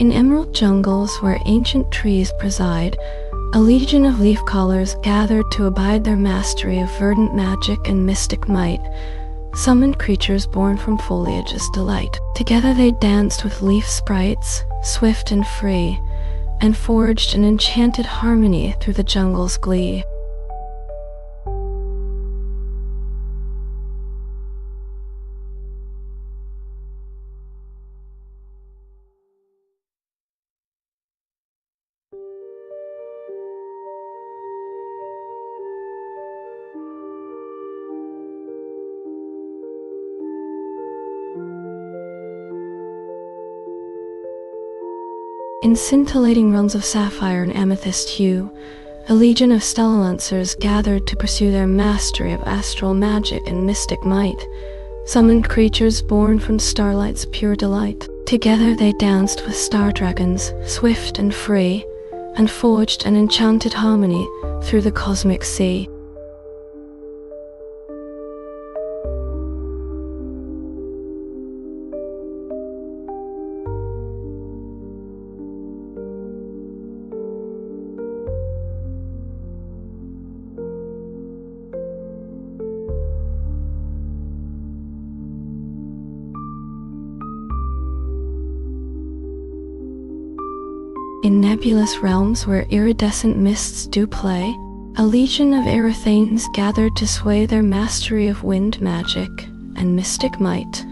In emerald jungles where ancient trees preside, a legion of leaf callers gathered to abide their mastery of verdant magic and mystic might, summoned creatures born from foliage's delight. Together they danced with leaf sprites, swift and free, and forged an enchanted harmony through the jungle's glee. In scintillating realms of sapphire and amethyst hue, a legion of stellalancers gathered to pursue their mastery of astral magic and mystic might, summoned creatures born from starlight's pure delight. Together they danced with star dragons, swift and free, and forged an enchanted harmony through the cosmic sea. In nebulous realms where iridescent mists do play, a legion of aerathanes gathered to sway their mastery of wind magic and mystic might,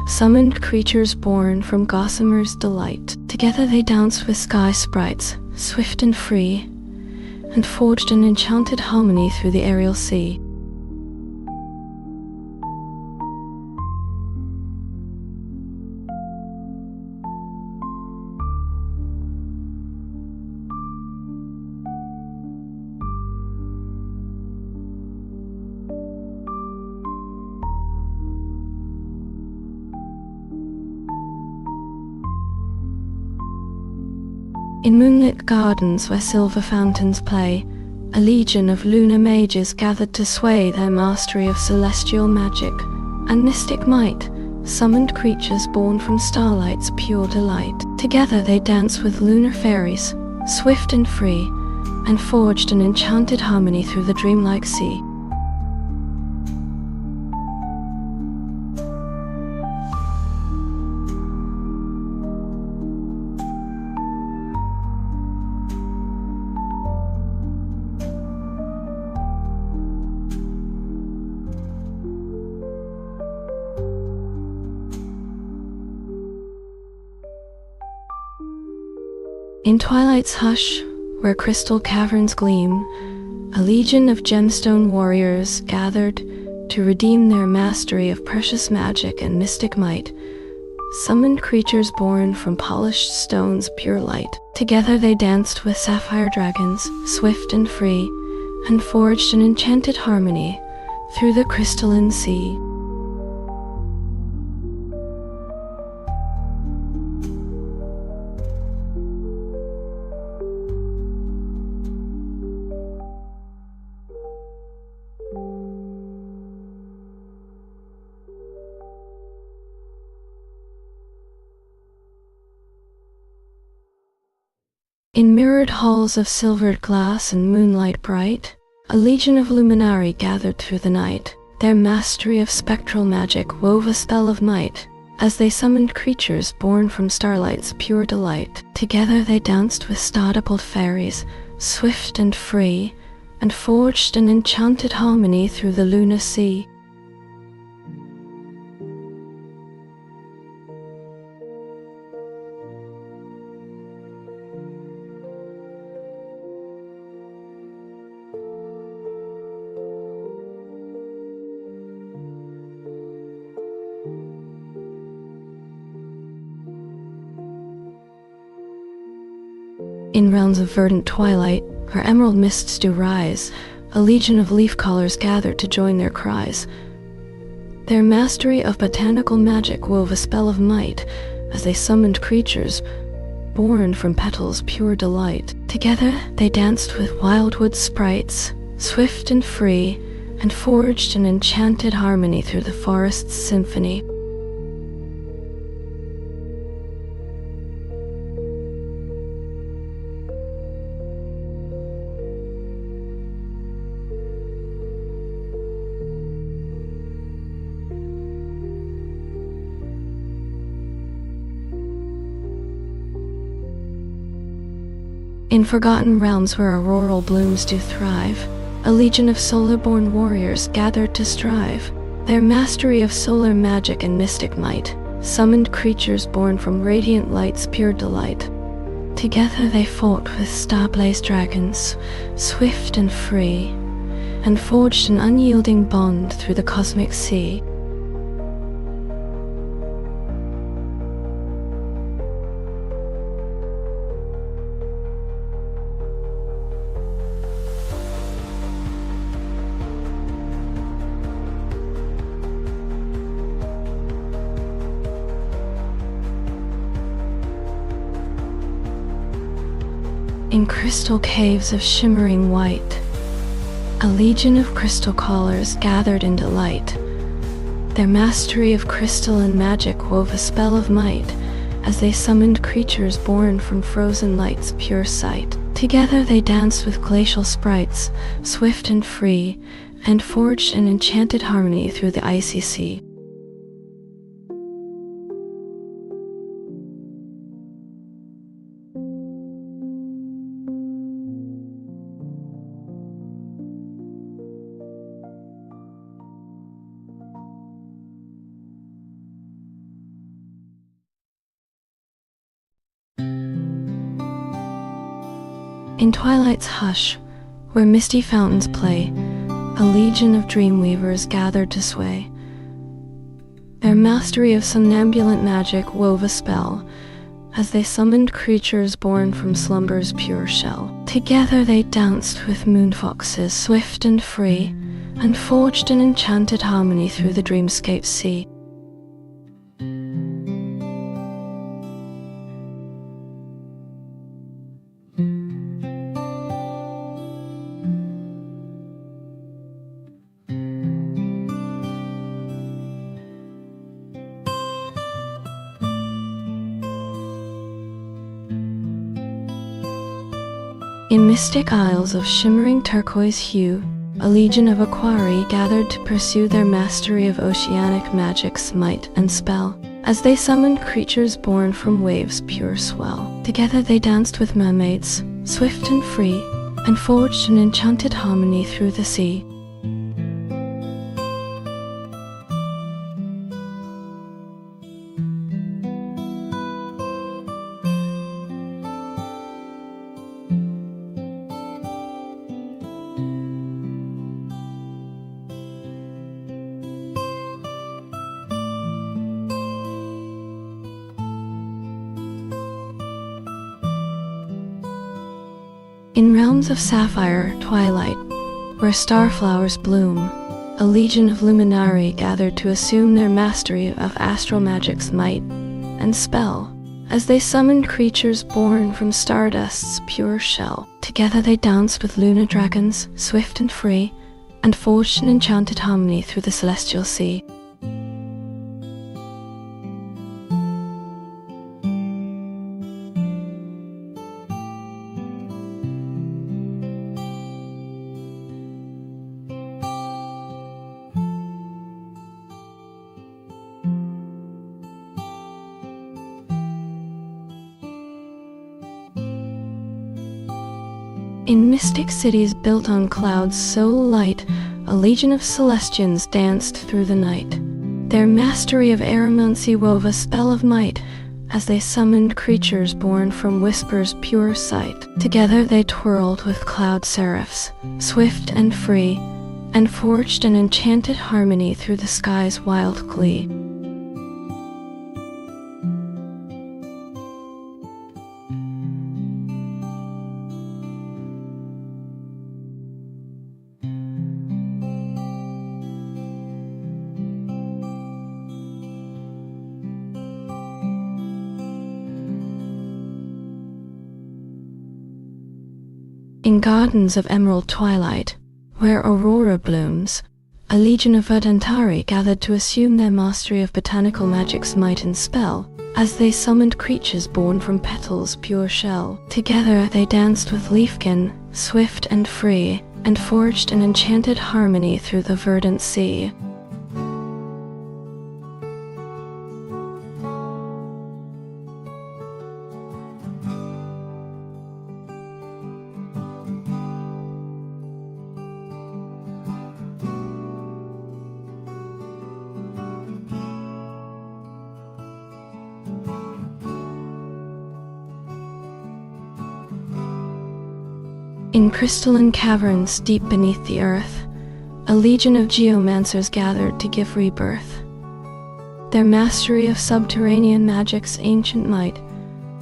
summoned creatures born from gossamer's delight. Together they danced with sky sprites, swift and free, and forged an enchanted harmony through the aerial sea. In moonlit gardens where silver fountains play, a legion of lunar mages gathered to sway their mastery of celestial magic and mystic might, summoned creatures born from starlight's pure delight. Together they danced with lunar fairies, swift and free, and forged an enchanted harmony through the dreamlike sea. In twilight's hush, where crystal caverns gleam, a legion of gemstone warriors gathered to redeem their mastery of precious magic and mystic might, summoned creatures born from polished stone's pure light. Together they danced with sapphire dragons, swift and free, and forged an enchanted harmony through the crystalline sea. In mirrored halls of silvered glass and moonlight bright, a legion of luminari gathered through the night. Their mastery of spectral magic wove a spell of might, as they summoned creatures born from starlight's pure delight. Together they danced with star-dappled fairies, swift and free, and forged an enchanted harmony through the lunar sea. In realms of verdant twilight, where emerald mists do rise, a legion of leaf callers gathered to join their cries. Their mastery of botanical magic wove a spell of might, as they summoned creatures born from petals' pure delight. Together they danced with wildwood sprites, swift and free, and forged an enchanted harmony through the forest's symphony. In forgotten realms where auroral blooms do thrive, a legion of solar-born warriors gathered to strive. Their mastery of solar magic and mystic might summoned creatures born from radiant light's pure delight. Together they fought with star-blazed dragons, swift and free, and forged an unyielding bond through the cosmic sea. In crystal caves of shimmering white, a legion of crystal callers gathered in delight. Their mastery of crystal and magic wove a spell of might as they summoned creatures born from frozen light's pure sight. Together they danced with glacial sprites, swift and free, and forged an enchanted harmony through the icy sea. In twilight's hush, where misty fountains play, a legion of dreamweavers gathered to sway. Their mastery of somnambulant magic wove a spell as they summoned creatures born from slumber's pure shell. Together they danced with moonfoxes, swift and free, and forged an enchanted harmony through the dreamscape sea. In mystic isles of shimmering turquoise hue, a legion of Aquari gathered to pursue their mastery of oceanic magic's might and spell, as they summoned creatures born from waves' pure swell. Together they danced with mermaids, swift and free, and forged an enchanted harmony through the sea. In realms of sapphire twilight, where starflowers bloom, a legion of luminari gathered to assume their mastery of astral magic's might and spell, as they summoned creatures born from stardust's pure shell. Together they danced with lunar dragons, swift and free, and forged an enchanted harmony through the celestial sea. In mystic cities built on clouds so light, a legion of Celestians danced through the night. Their mastery of aeromancy wove a spell of might as they summoned creatures born from whisper's pure sight. Together they twirled with cloud seraphs, swift and free, and forged an enchanted harmony through the sky's wild glee. In gardens of emerald twilight, where aurora blooms, a legion of Verdantari gathered to assume their mastery of botanical magic's might and spell, as they summoned creatures born from petals' pure shell. Together they danced with leafkin, swift and free, and forged an enchanted harmony through the verdant sea. In crystalline caverns deep beneath the earth, a legion of geomancers gathered to give rebirth. Their mastery of subterranean magic's ancient might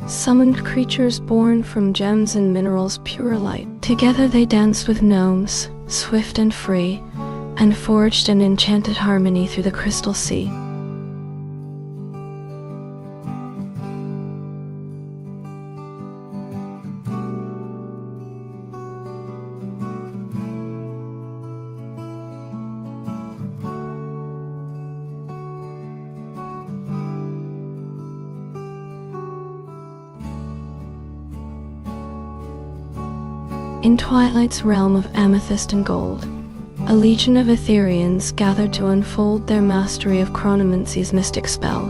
summoned creatures born from gems and minerals' pure light. Together they danced with gnomes, swift and free, and forged an enchanted harmony through the crystal sea. In Twilight's realm of amethyst and gold, a legion of Ethereans gathered to unfold their mastery of chronomancy's mystic spell.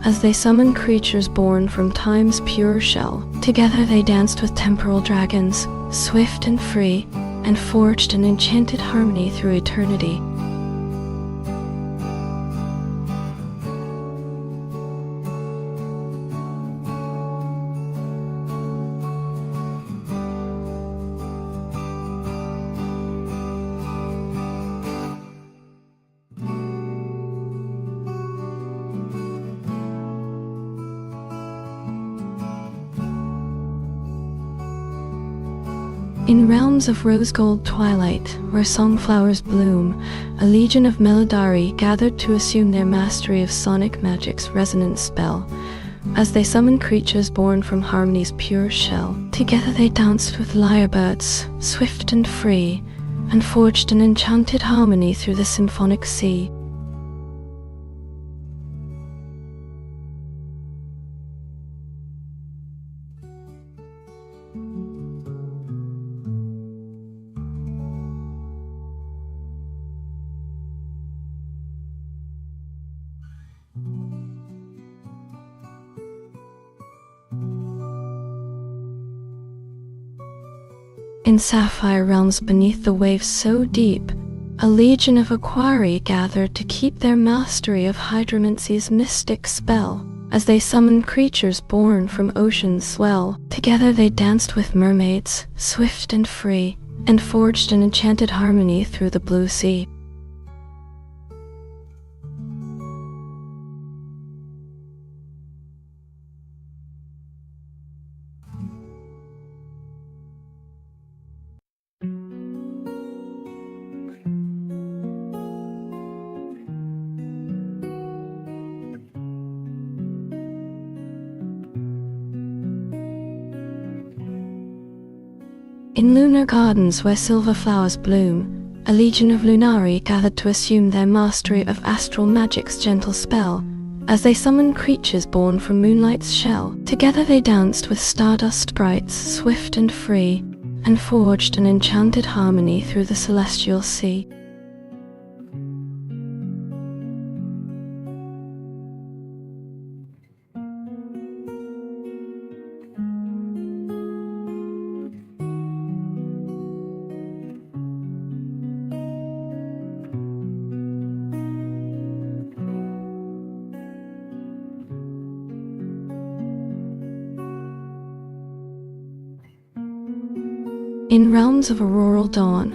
As they summoned creatures born from time's pure shell, together they danced with temporal dragons, swift and free, and forged an enchanted harmony through eternity. In realms of rose-gold twilight, where songflowers bloom, a legion of Melodari gathered to assume their mastery of sonic magic's resonant spell. As they summoned creatures born from harmony's pure shell, together they danced with lyrebirds, swift and free, and forged an enchanted harmony through the symphonic sea. In sapphire realms beneath the waves so deep, a legion of Aquari gathered to keep their mastery of hydromancy's mystic spell. As they summoned creatures born from ocean's swell, together they danced with mermaids, swift and free, and forged an enchanted harmony through the blue sea. In lunar gardens where silver flowers bloom, a legion of Lunari gathered to assume their mastery of astral magic's gentle spell. As they summoned creatures born from moonlight's shell, together they danced with stardust sprites, swift and free, and forged an enchanted harmony through the celestial sea. In realms of auroral dawn,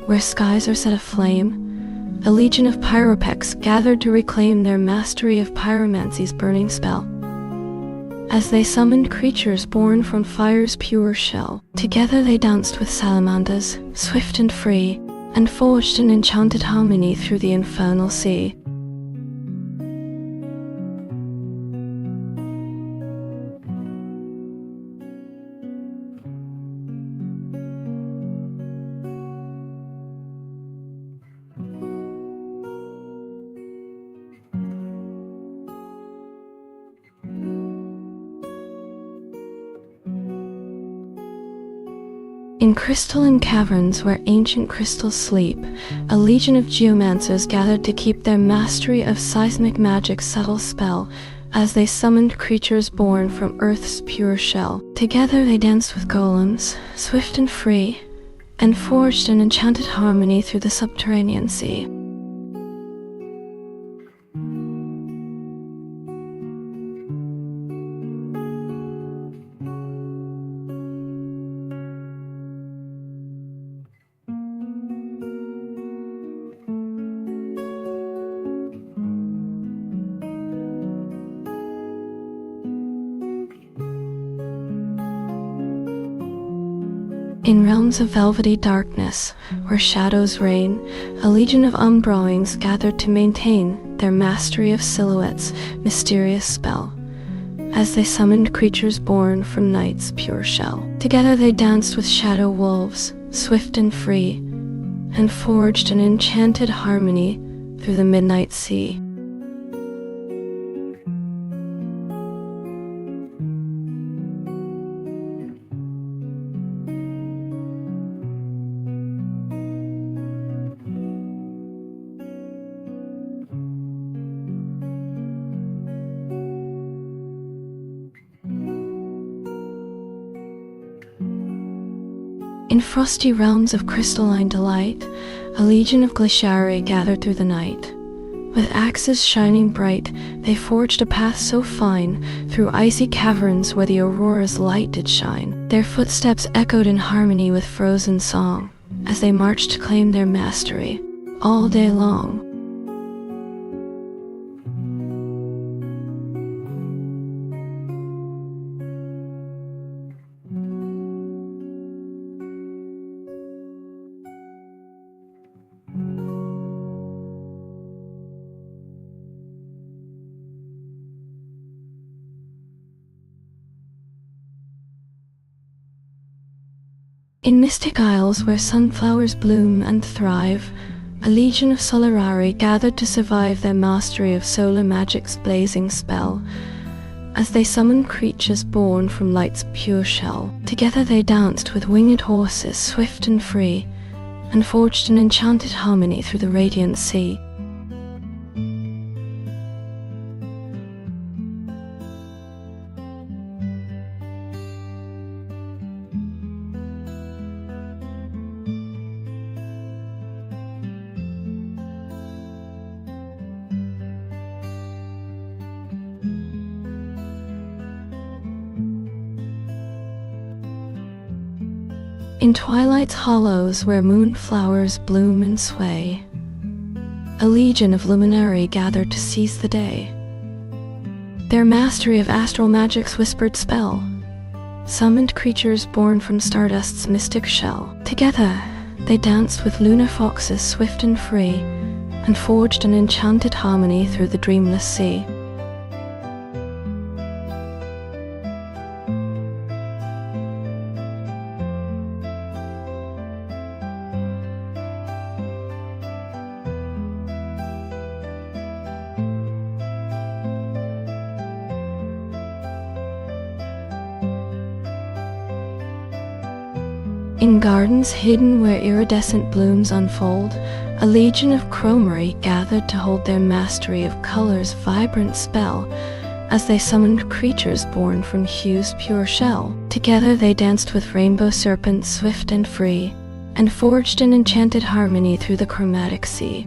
where skies are set aflame, a legion of pyropecs gathered to reclaim their mastery of pyromancy's burning spell. As they summoned creatures born from fire's pure shell, together they danced with salamanders, swift and free, and forged an enchanted harmony through the infernal sea. In crystalline caverns where ancient crystals sleep, a legion of geomancers gathered to keep their mastery of seismic magic's subtle spell. As they summoned creatures born from Earth's pure shell, together they danced with golems, swift and free, and forged an enchanted harmony through the subterranean sea. In realms of velvety darkness, where shadows reign, a legion of umbrawings gathered to maintain their mastery of silhouette's mysterious spell. As they summoned creatures born from night's pure shell. Together they danced with shadow wolves, swift and free, and forged an enchanted harmony through the midnight sea. In frosty realms of crystalline delight, a legion of glaciari gathered through the night. With axes shining bright, they forged a path so fine through icy caverns where the aurora's light did shine. Their footsteps echoed in harmony with frozen song, as they marched to claim their mastery all day long. In mystic isles where sunflowers bloom and thrive, a legion of solarari gathered to survive their mastery of solar magic's blazing spell. As they summoned creatures born from light's pure shell, together they danced with winged horses swift and free, and forged an enchanted harmony through the radiant sea. In twilight's hollows where moonflowers bloom and sway, a legion of luminari gathered to seize the day. Their mastery of astral magic's whispered spell summoned creatures born from stardust's mystic shell. Together they danced with lunar foxes swift and free, and forged an enchanted harmony through the dreamless sea. In gardens hidden where iridescent blooms unfold, a legion of chromery gathered to hold their mastery of color's vibrant spell, as they summoned creatures born from hue's pure shell. Together they danced with rainbow serpents swift and free, and forged an enchanted harmony through the chromatic sea.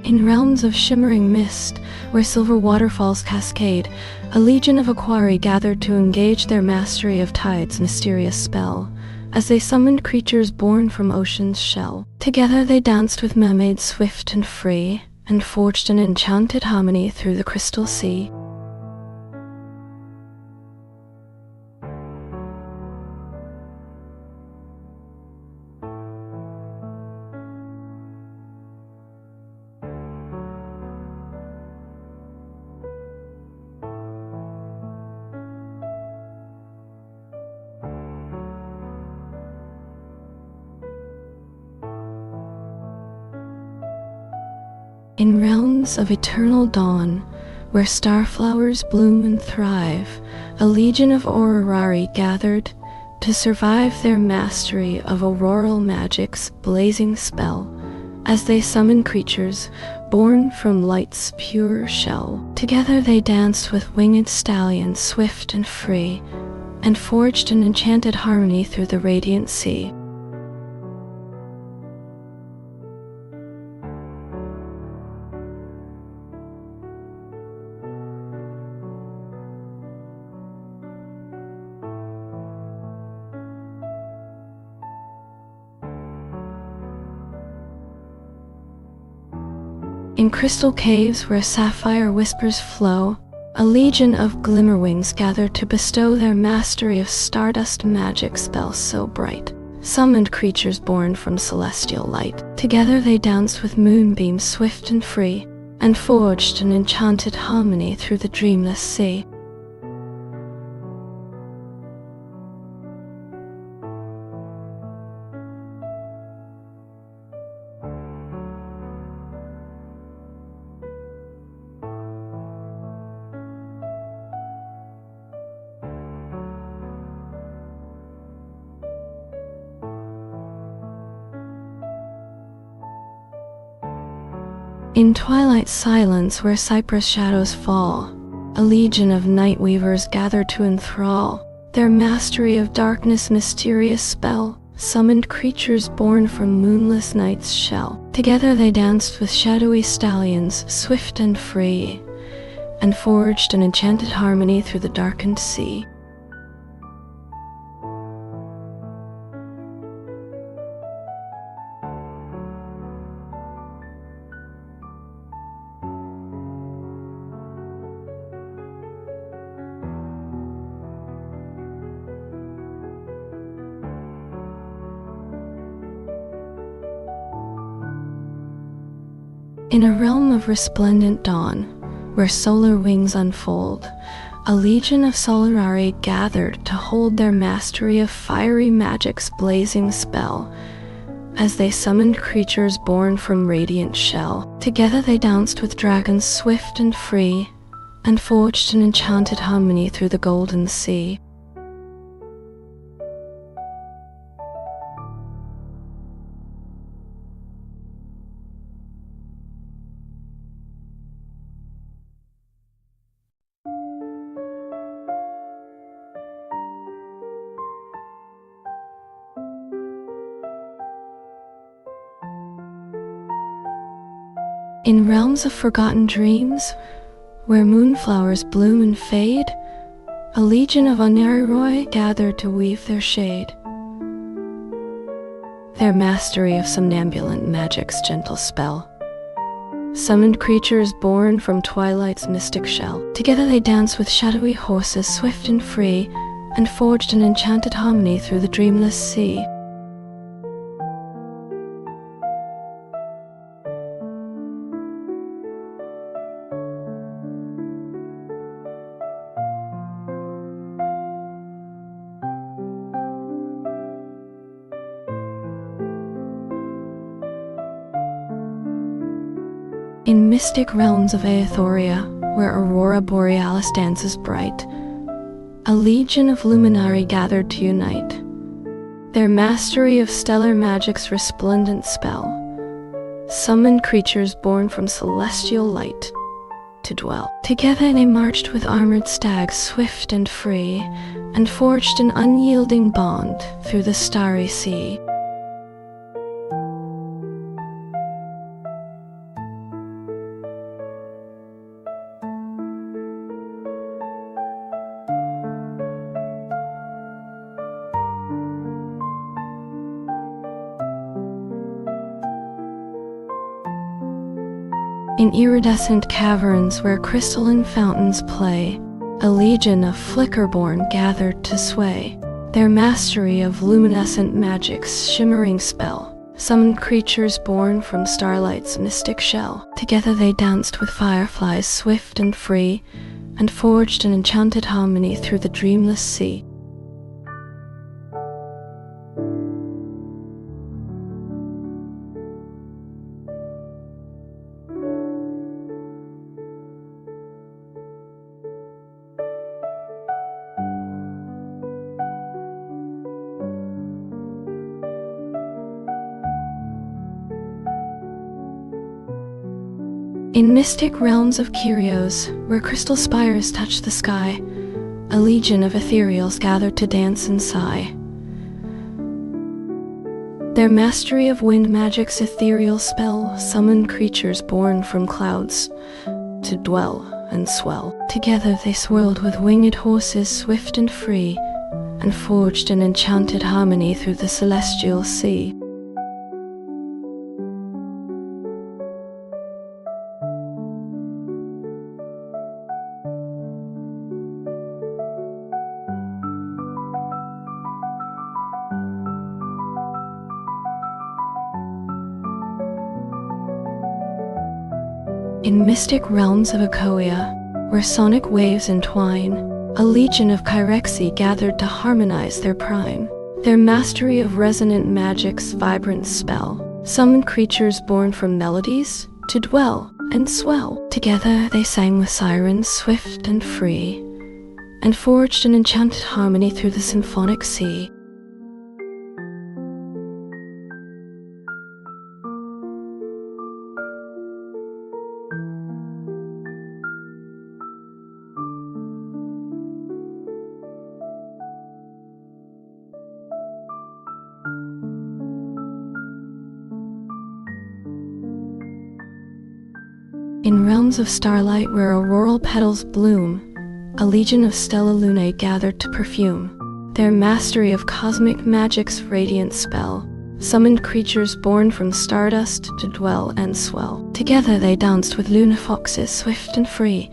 In realms of shimmering mist, where silver waterfalls cascade, a legion of aquari gathered to engage their mastery of tide's mysterious spell, as they summoned creatures born from ocean's shell. Together they danced with mermaids swift and free, and forged an enchanted harmony through the crystal sea. In realms of eternal dawn, where starflowers bloom and thrive, a legion of aurorari gathered to survive their mastery of auroral magic's blazing spell, as they summoned creatures born from light's pure shell. Together they danced with winged stallions swift and free, and forged an enchanted harmony through the radiant sea. In crystal caves where sapphire whispers flow, a legion of glimmerwings gather to bestow their mastery of stardust magic spells so bright. Summoned creatures born from celestial light, together they danced with moonbeams swift and free, and forged an enchanted harmony through the dreamless sea. In twilight silence where cypress shadows fall, a legion of night weavers gather to enthrall. Their mastery of darkness' mysterious spell summoned creatures born from moonless night's shell. Together they danced with shadowy stallions, swift and free, and forged an enchanted harmony through the darkened sea. In a realm of resplendent dawn, where solar wings unfold, a legion of Solarari gathered to hold their mastery of fiery magic's blazing spell, as they summoned creatures born from radiant shell. Together they danced with dragons swift and free, and forged an enchanted harmony through the golden sea. In realms of forgotten dreams, where moonflowers bloom and fade, a legion of Onaroi gathered to weave their shade. Their mastery of somnambulant magic's gentle spell summoned creatures born from twilight's mystic shell. Together they danced with shadowy horses swift and free, and forged an enchanted harmony through the dreamless sea. In mystic realms of Aethoria, where Aurora Borealis dances bright, a legion of luminari gathered to unite. Their mastery of stellar magic's resplendent spell summoned creatures born from celestial light to dwell. Together they marched with armored stags swift and free, and forged an unyielding bond through the starry sea. In iridescent caverns where crystalline fountains play, a legion of flickerborn gathered to sway. Their mastery of luminescent magic's shimmering spell summoned creatures born from starlight's mystic shell. Together they danced with fireflies swift and free, and forged an enchanted harmony through the dreamless sea. In mystic realms of curios, where crystal spires touch the sky, a legion of ethereals gathered to dance and sigh. Their mastery of wind magic's ethereal spell summoned creatures born from clouds to dwell and swell. Together they swirled with winged horses swift and free, and forged an enchanted harmony through the celestial sea. In mystic realms of Echoia, where sonic waves entwine, a legion of Kyrexi gathered to harmonize their prime. Their mastery of resonant magic's vibrant spell summoned creatures born from melodies to dwell and swell. Together they sang with sirens swift and free, and forged an enchanted harmony through the symphonic sea. In realms of starlight where auroral petals bloom, a legion of Stella Lunae gathered to perfume. Their mastery of cosmic magic's radiant spell summoned creatures born from stardust to dwell and swell. Together they danced with Luna foxes swift and free,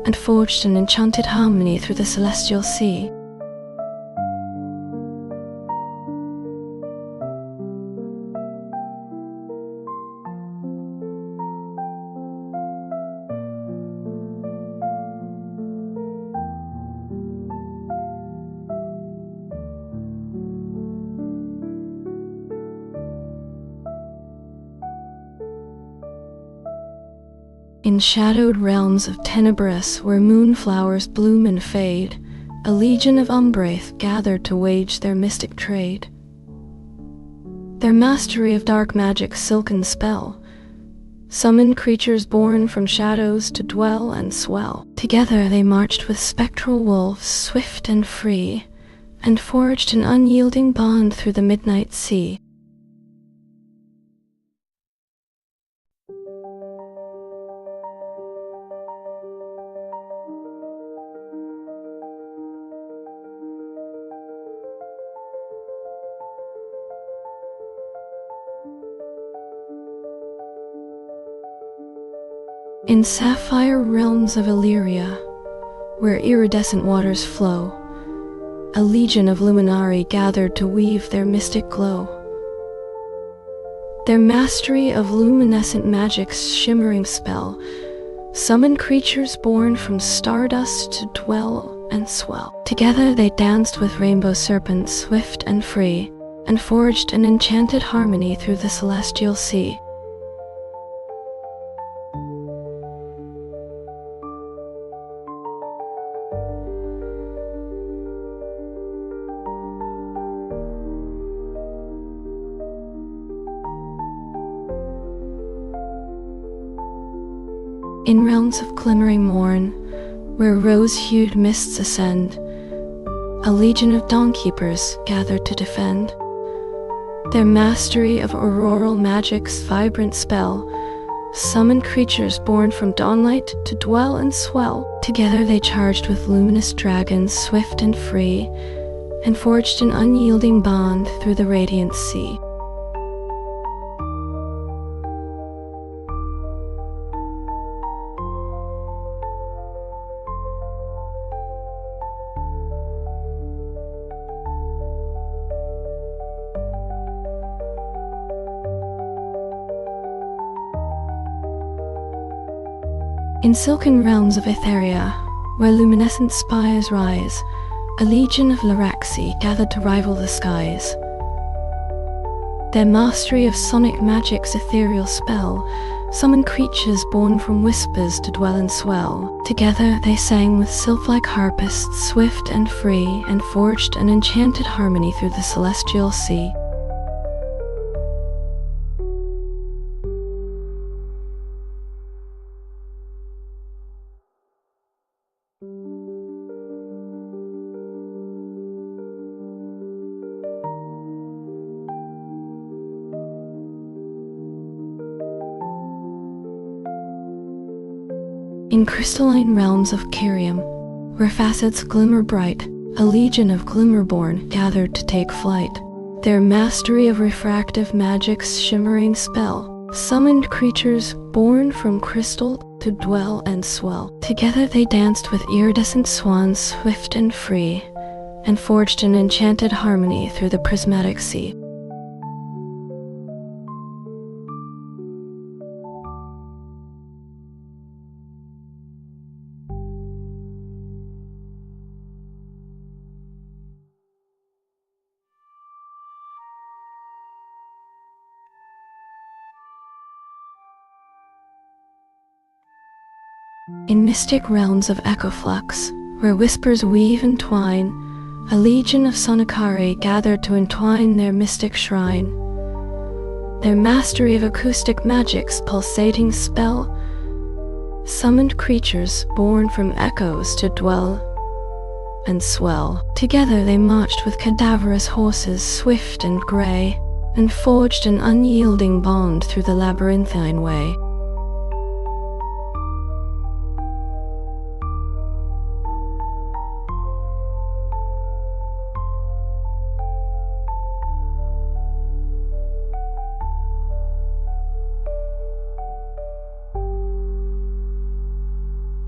and forged an enchanted harmony through the celestial sea. In shadowed realms of Tenebris, where moonflowers bloom and fade, a legion of Umbraith gathered to wage their mystic trade. Their mastery of dark magic's silken spell summoned creatures born from shadows to dwell and swell. Together they marched with spectral wolves swift and free, and forged an unyielding bond through the midnight sea. In sapphire realms of Illyria, where iridescent waters flow, a legion of luminari gathered to weave their mystic glow. Their mastery of luminescent magic's shimmering spell summoned creatures born from stardust to dwell and swell. Together they danced with rainbow serpents swift and free, and forged an enchanted harmony through the celestial sea. In realms of glimmering morn, where rose-hued mists ascend, a legion of dawnkeepers gathered to defend. Their mastery of auroral magic's vibrant spell summoned creatures born from dawnlight to dwell and swell. Together they charged with luminous dragons swift and free, and forged an unyielding bond through the radiant sea. In silken realms of Etheria, where luminescent spires rise, a legion of Laraxi gathered to rival the skies. Their mastery of sonic magic's ethereal spell summoned creatures born from whispers to dwell and swell. Together they sang with sylph-like harpists swift and free, and forged an enchanted harmony through the celestial sea. In crystalline realms of Kyrium, where facets glimmer bright, a legion of Glimmerborn gathered to take flight. Their mastery of refractive magic's shimmering spell summoned creatures born from crystal to dwell and swell. Together they danced with iridescent swans swift and free, and forged an enchanted harmony through the prismatic sea. In mystic realms of echoflux, where whispers weave and twine, a legion of Sonakari gathered to entwine their mystic shrine. Their mastery of acoustic magic's pulsating spell summoned creatures born from echoes to dwell and swell. Together they marched with cadaverous horses swift and grey, and forged an unyielding bond through the labyrinthine way.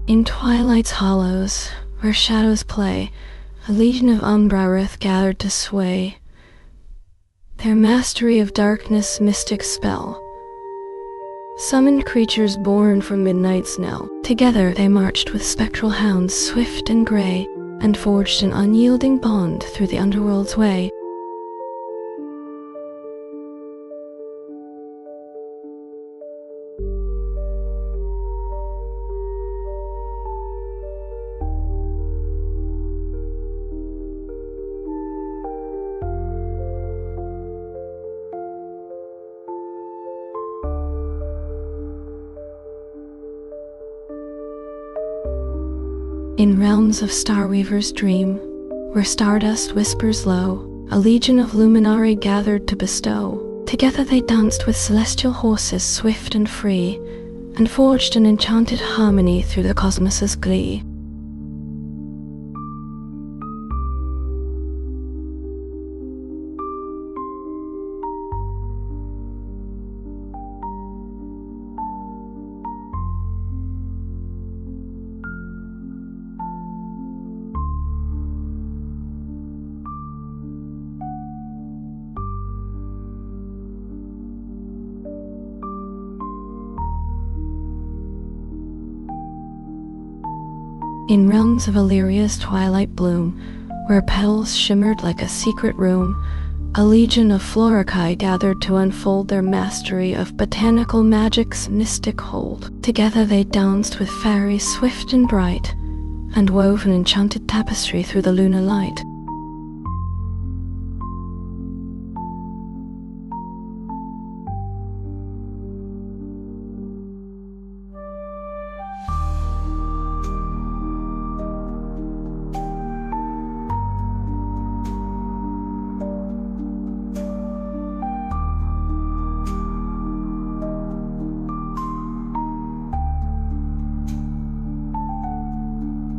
In twilight's hollows, where shadows play, a legion of Umbrarith gathered to sway. Their mastery of darkness' mystic spell summoned creatures born from midnight's knell. Together they marched with spectral hounds swift and grey, and forged an unyielding bond through the underworld's way. In realms of Starweaver's dream, where stardust whispers low, a legion of luminari gathered to bestow. Together they danced with celestial horses swift and free, and forged an enchanted harmony through the cosmos's glee. In realms of Illyria's twilight bloom, where petals shimmered like a secret room, a legion of Floricae gathered to unfold their mastery of botanical magic's mystic hold. Together they danced with fairies swift and bright, and wove an enchanted tapestry through the lunar light.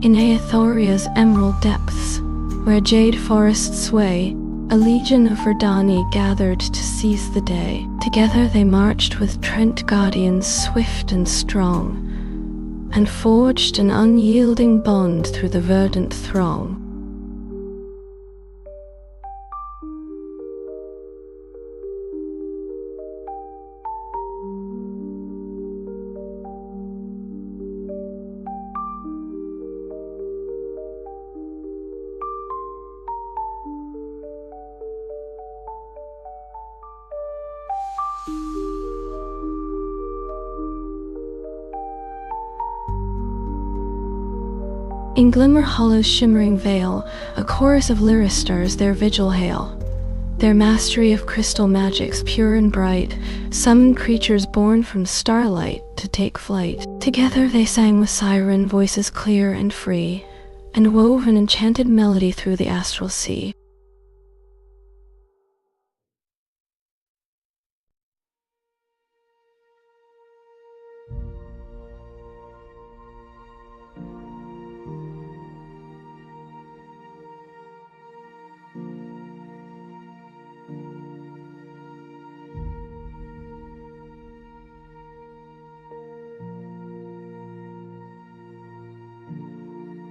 In Aethoria's emerald depths, where jade forests sway, a legion of Verdani gathered to seize the day. Together they marched with Trent guardians swift and strong, and forged an unyielding bond through the verdant throng. In Glimmer Hollow's shimmering vale, a chorus of lyristars their vigil hail. Their mastery of crystal magics pure and bright summoned creatures born from starlight to take flight. Together they sang with siren voices clear and free, and wove an enchanted melody through the astral sea.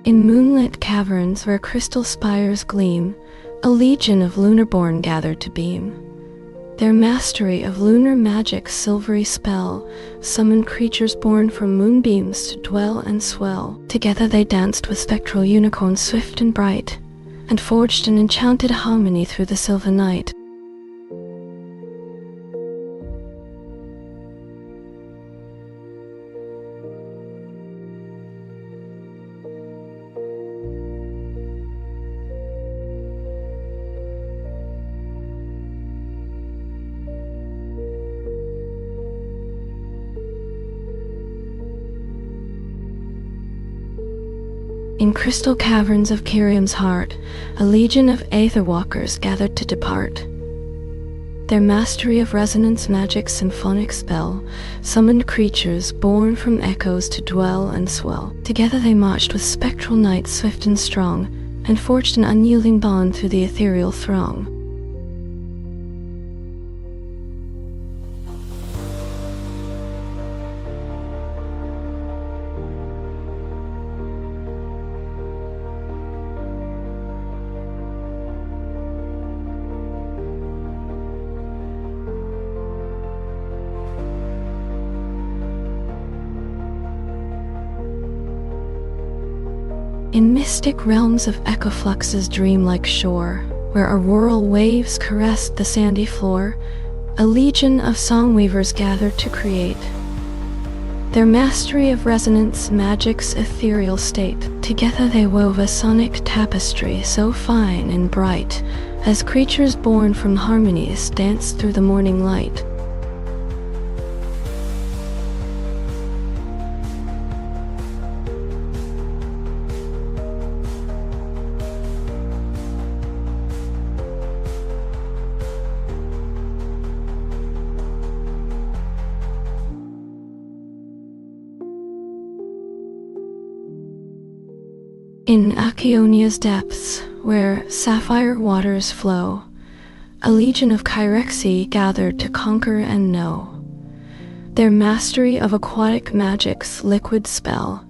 In moonlit caverns where crystal spires gleam, a legion of Lunarborn gathered to beam. Their mastery of lunar magic's silvery spell summoned creatures born from moonbeams to dwell and swell. Together they danced with spectral unicorns swift and bright, and forged an enchanted harmony through the silver night. In crystal caverns of Kiriam's heart, a legion of aetherwalkers gathered to depart. Their mastery of resonance magic's symphonic spell summoned creatures born from echoes to dwell and swell. Together they marched with spectral night swift and strong, and forged an unyielding bond through the ethereal throng. In mystic realms of Echoflux's dreamlike shore, where auroral waves caressed the sandy floor, a legion of songweavers gathered to create. Their mastery of resonance magic's ethereal state, together they wove a sonic tapestry so fine and bright, as creatures born from harmonies danced through the morning light. In Achionia's depths, where sapphire waters flow, a legion of Chyrexi gathered to conquer and know. Their mastery of aquatic magic's liquid spell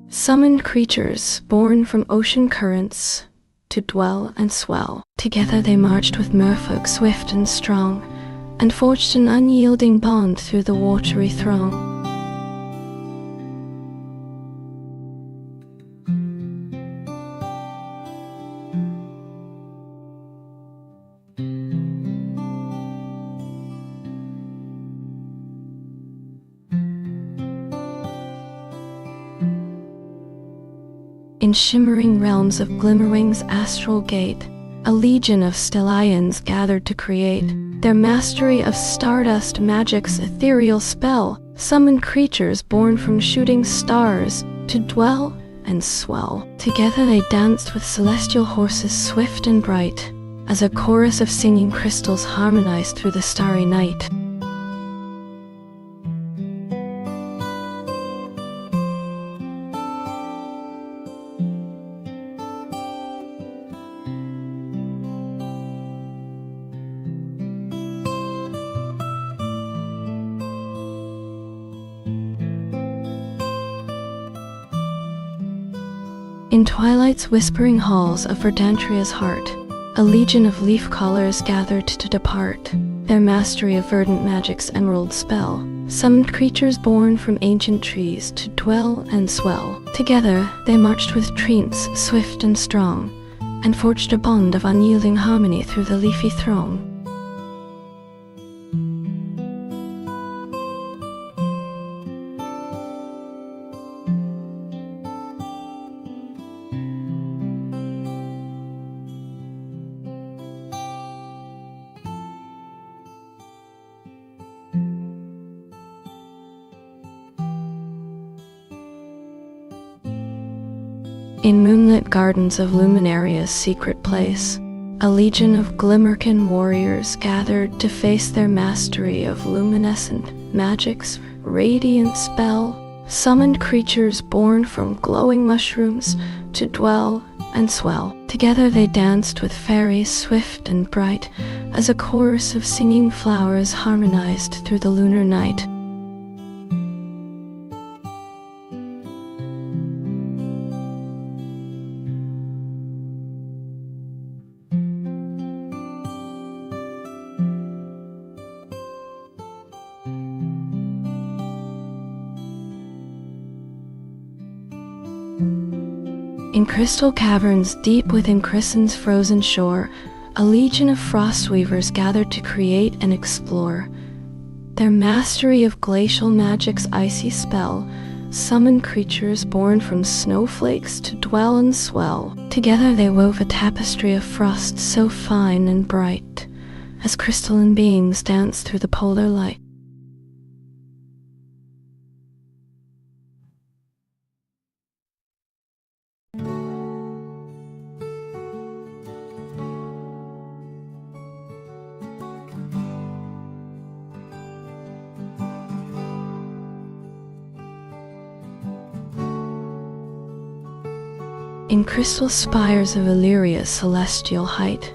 summoned creatures born from ocean currents to dwell and swell. Together they marched with merfolk swift and strong, and forged an unyielding bond through the watery throng. In shimmering realms of Glimmerwing's astral gate, a legion of Stellians gathered to create. Their mastery of stardust magic's ethereal spell summoned creatures born from shooting stars to dwell and swell. Together they danced with celestial horses swift and bright, as a chorus of singing crystals harmonized through the starry night. In Twilight's whispering halls of Verdantria's heart, a legion of leaf-callers gathered to depart. Their mastery of verdant magic's emerald spell summoned creatures born from ancient trees to dwell and swell. Together they marched with treants swift and strong, and forged a bond of unyielding harmony through the leafy throng. In moonlit gardens of Luminaria's secret place, a legion of Glimmerkin warriors gathered to face their mastery of luminescent magic's radiant spell, summoned creatures born from glowing mushrooms to dwell and swell. Together they danced with fairies swift and bright, as a chorus of singing flowers harmonized through the lunar night. In crystal caverns deep within Chrysan's frozen shore, a legion of frostweavers gathered to create and explore. Their mastery of glacial magic's icy spell summoned creatures born from snowflakes to dwell and swell. Together they wove a tapestry of frost so fine and bright, as crystalline beings danced through the polar light. In crystal spires of Illyria's celestial height,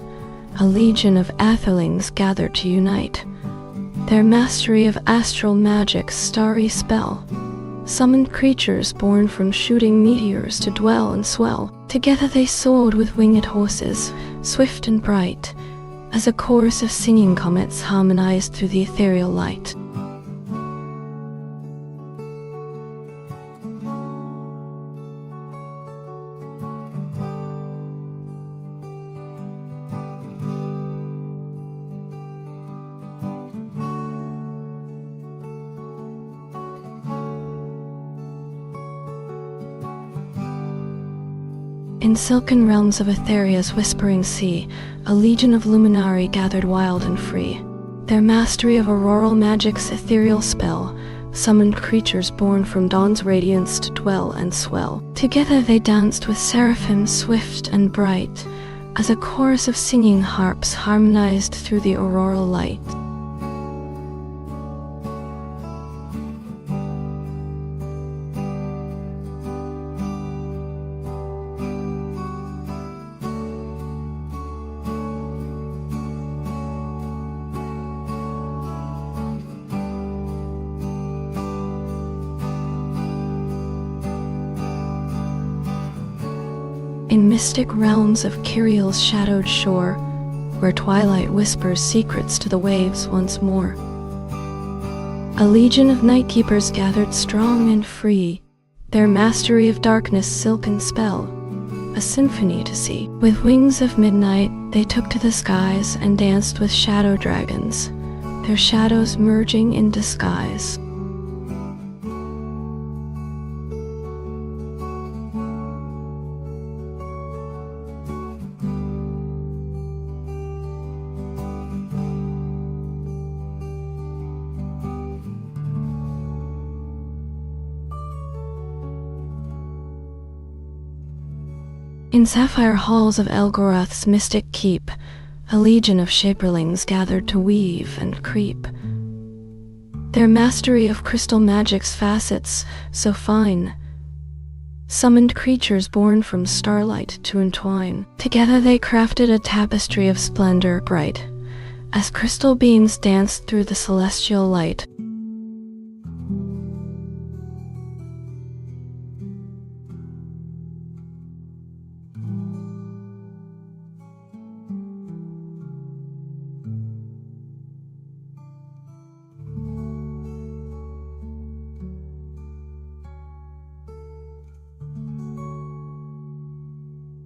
a legion of aetherlings gathered to unite. Their mastery of astral magic's starry spell summoned creatures born from shooting meteors to dwell and swell. Together they soared with winged horses, swift and bright, as a chorus of singing comets harmonized through the ethereal light. In silken realms of Etheria's whispering sea, a legion of luminari gathered wild and free. Their mastery of auroral magic's ethereal spell summoned creatures born from dawn's radiance to dwell and swell. Together they danced with seraphim swift and bright, as a chorus of singing harps harmonized through the auroral light. In mystic realms of Kiriel's shadowed shore, where twilight whispers secrets to the waves once more, a legion of night keepers gathered strong and free, their mastery of darkness' silken spell, a symphony to see. With wings of midnight, they took to the skies and danced with shadow dragons, their shadows merging in disguise. In sapphire halls of Elgorath's mystic keep, a legion of shaperlings gathered to weave and creep. Their mastery of crystal magic's facets, so fine, summoned creatures born from starlight to entwine. Together they crafted a tapestry of splendor bright, as crystal beams danced through the celestial light.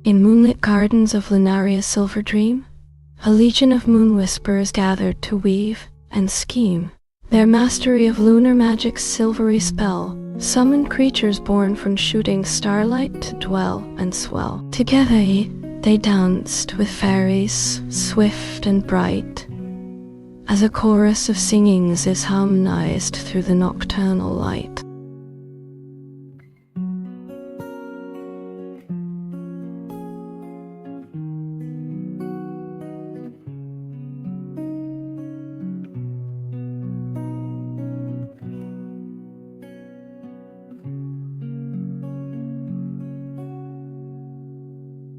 In moonlit gardens of Lunaria's silver dream, a legion of moon whisperers gathered to weave and scheme. Their mastery of lunar magic's silvery spell summoned creatures born from shooting starlight to dwell and swell. Together they danced with fairies, swift and bright, as a chorus of singings is harmonized through the nocturnal light.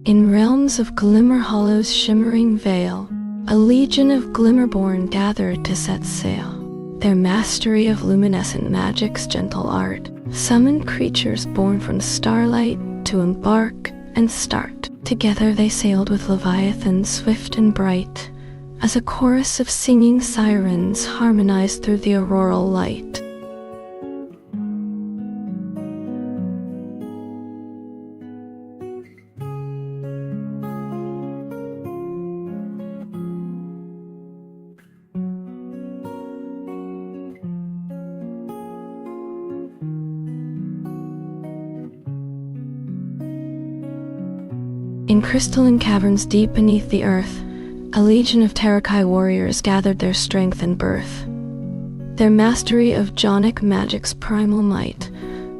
In realms of Glimmer Hollow's shimmering veil, a legion of Glimmerborn gathered to set sail. Their mastery of luminescent magic's gentle art summoned creatures born from starlight to embark and start. Together they sailed with Leviathan swift and bright, as a chorus of singing sirens harmonized through the auroral light. In crystalline caverns deep beneath the earth, a legion of Tarakai warriors gathered their strength and birth. Their mastery of Jonic magic's primal might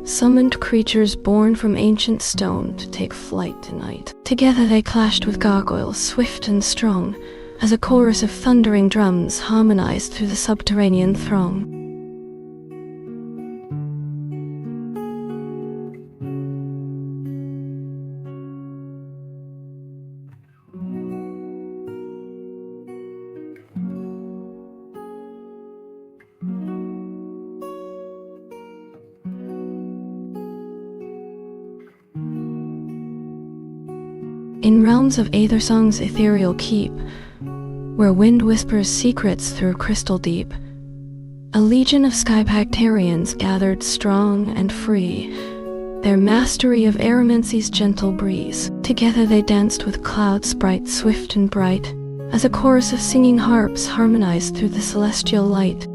summoned creatures born from ancient stone to take flight tonight. Together they clashed with gargoyles swift and strong, as a chorus of thundering drums harmonized through the subterranean throng. In realms of Aethersong's ethereal keep, where wind whispers secrets through crystal deep, a legion of Skybacterians gathered strong and free, their mastery of Aromancy's gentle breeze. Together they danced with cloud sprites swift and bright, as a chorus of singing harps harmonized through the celestial light.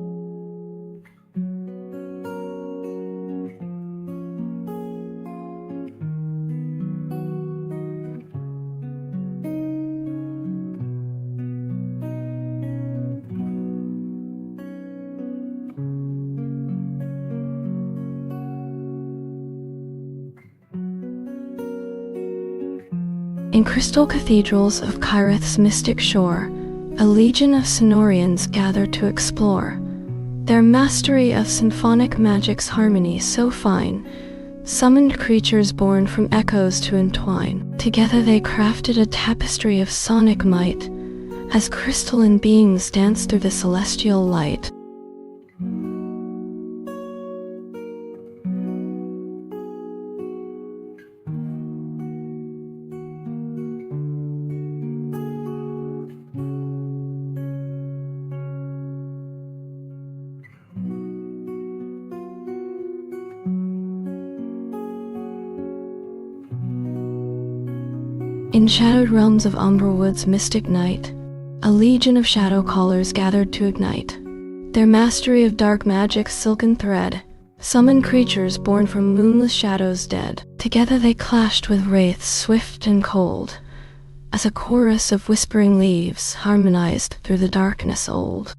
In crystal cathedrals of Kyrith's mystic shore, a legion of Sonorians gathered to explore, their mastery of symphonic magic's harmony so fine, summoned creatures born from echoes to entwine. Together they crafted a tapestry of sonic might, as crystalline beings danced through the celestial light. In shadowed realms of Umberwood's mystic night, a legion of shadow callers gathered to ignite. Their mastery of dark magic's silken thread summoned creatures born from moonless shadows dead. Together they clashed with wraiths swift and cold, as a chorus of whispering leaves harmonized through the darkness old.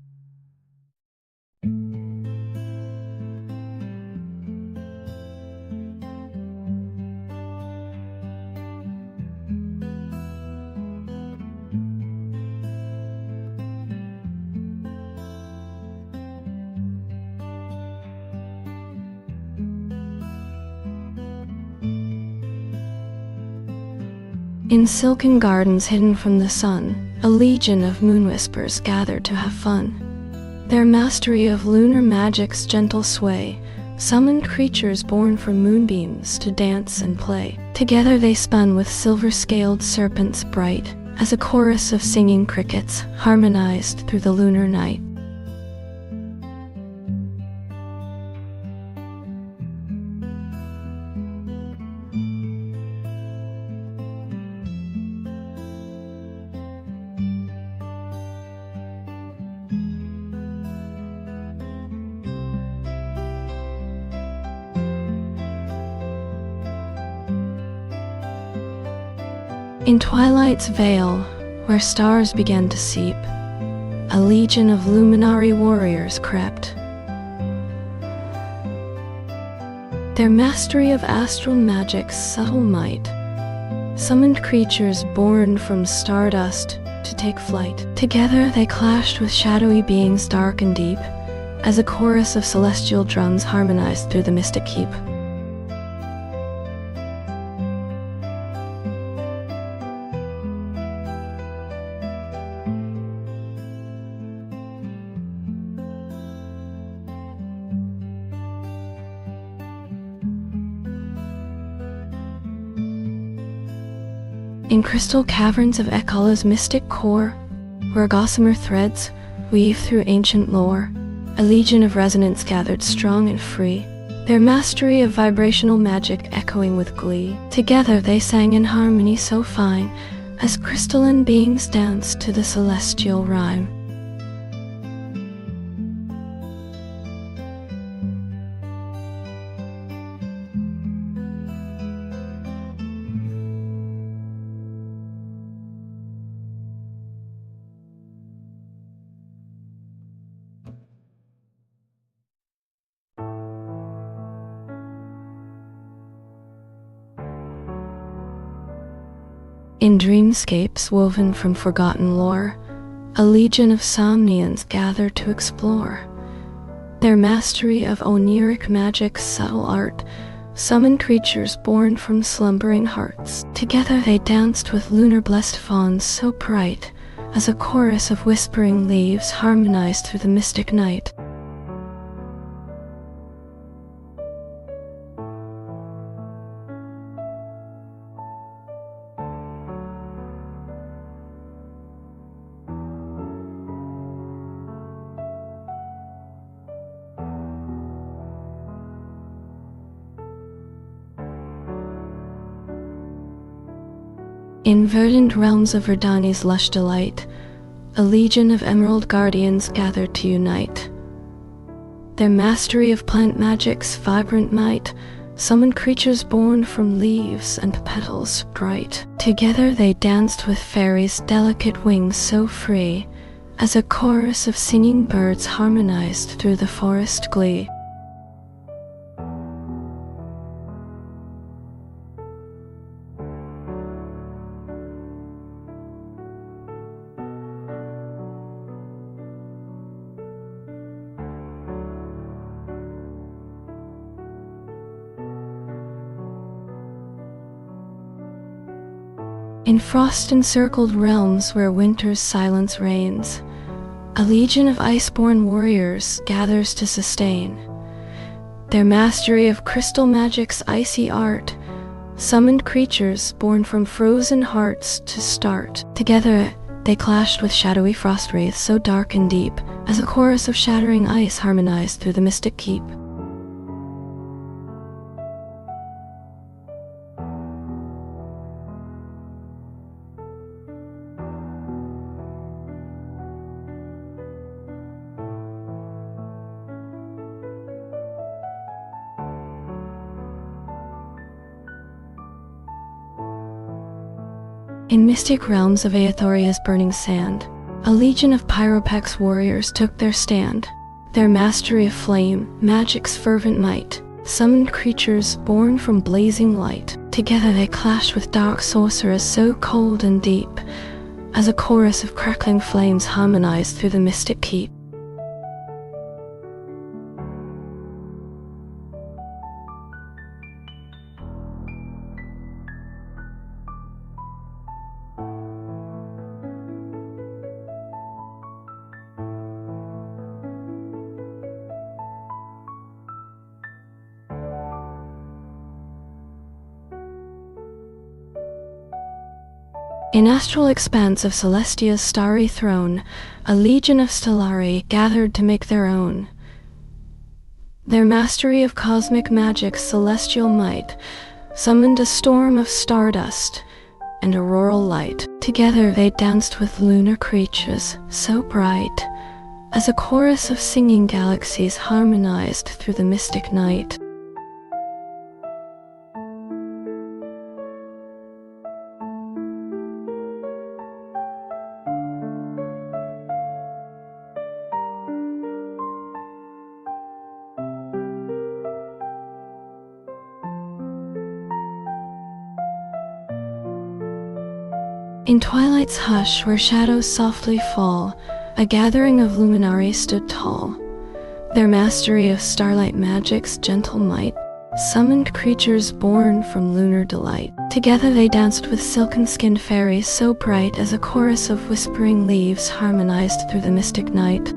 In silken gardens hidden from the sun, a legion of moon whispers gathered to have fun. Their mastery of lunar magic's gentle sway summoned creatures born from moonbeams to dance and play. Together they spun with silver-scaled serpents bright, as a chorus of singing crickets harmonized through the lunar night. In twilight's veil, where stars began to seep, a legion of luminary warriors crept. Their mastery of astral magic's subtle might summoned creatures born from stardust to take flight. Together they clashed with shadowy beings dark and deep, as a chorus of celestial drums harmonized through the mystic keep. In crystal caverns of Ekala's mystic core, where gossamer threads weave through ancient lore, a legion of resonance gathered strong and free, their mastery of vibrational magic echoing with glee. Together they sang in harmony so fine, as crystalline beings danced to the celestial rhyme. In dreamscapes woven from forgotten lore, a legion of somnians gathered to explore. Their mastery of oniric magic's subtle art summoned creatures born from slumbering hearts. Together they danced with lunar-blessed fawns so bright, as a chorus of whispering leaves harmonized through the mystic night. In verdant realms of Verdani's lush delight, a legion of emerald guardians gathered to unite. Their mastery of plant magic's vibrant might summoned creatures born from leaves and petals bright. Together they danced with fairies' delicate wings so free, as a chorus of singing birds harmonized through the forest glee. In frost-encircled realms where winter's silence reigns, a legion of ice-born warriors gathers to sustain. Their mastery of crystal magic's icy art summoned creatures born from frozen hearts to start. Together, they clashed with shadowy frost wraiths so dark and deep, as a chorus of shattering ice harmonized through the mystic keep. In mystic realms of Aethoria's burning sand, a legion of Pyropex warriors took their stand. Their mastery of flame, magic's fervent might, summoned creatures born from blazing light. Together they clashed with dark sorcerers so cold and deep, as a chorus of crackling flames harmonized through the mystic keep. In astral expanse of Celestia's starry throne, a legion of Stellari gathered to make their own. Their mastery of cosmic magic's celestial might summoned a storm of stardust and auroral light. Together they danced with lunar creatures so bright, as a chorus of singing galaxies harmonized through the mystic night. In twilight's hush where shadows softly fall, a gathering of luminaries stood tall. Their mastery of starlight magic's gentle might summoned creatures born from lunar delight. Together they danced with silken-skinned fairies so bright, as a chorus of whispering leaves harmonized through the mystic night.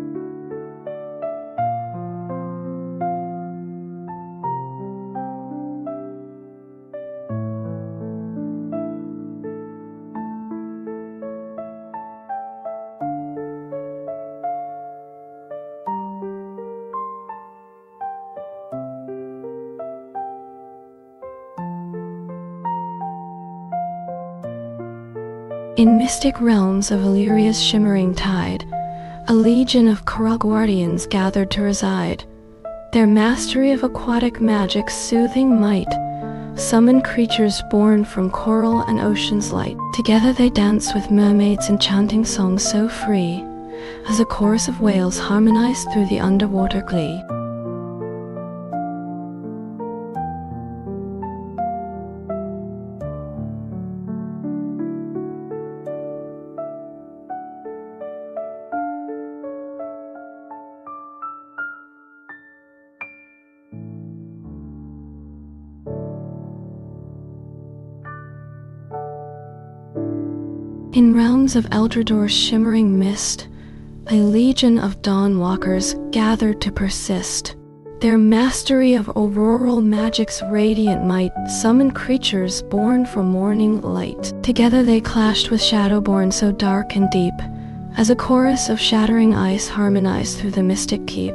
In mystic realms of Illyria's shimmering tide, a legion of coral guardians gathered to reside. Their mastery of aquatic magic's soothing might summoned creatures born from coral and ocean's light. Together they danced with mermaids' enchanting songs so free, as a chorus of whales harmonized through the underwater glee. In realms of Eldrador's shimmering mist, a legion of dawn-walkers gathered to persist. Their mastery of auroral magic's radiant might summoned creatures born from morning light. Together they clashed with Shadowborn so dark and deep, as a chorus of shattering ice harmonized through the mystic keep.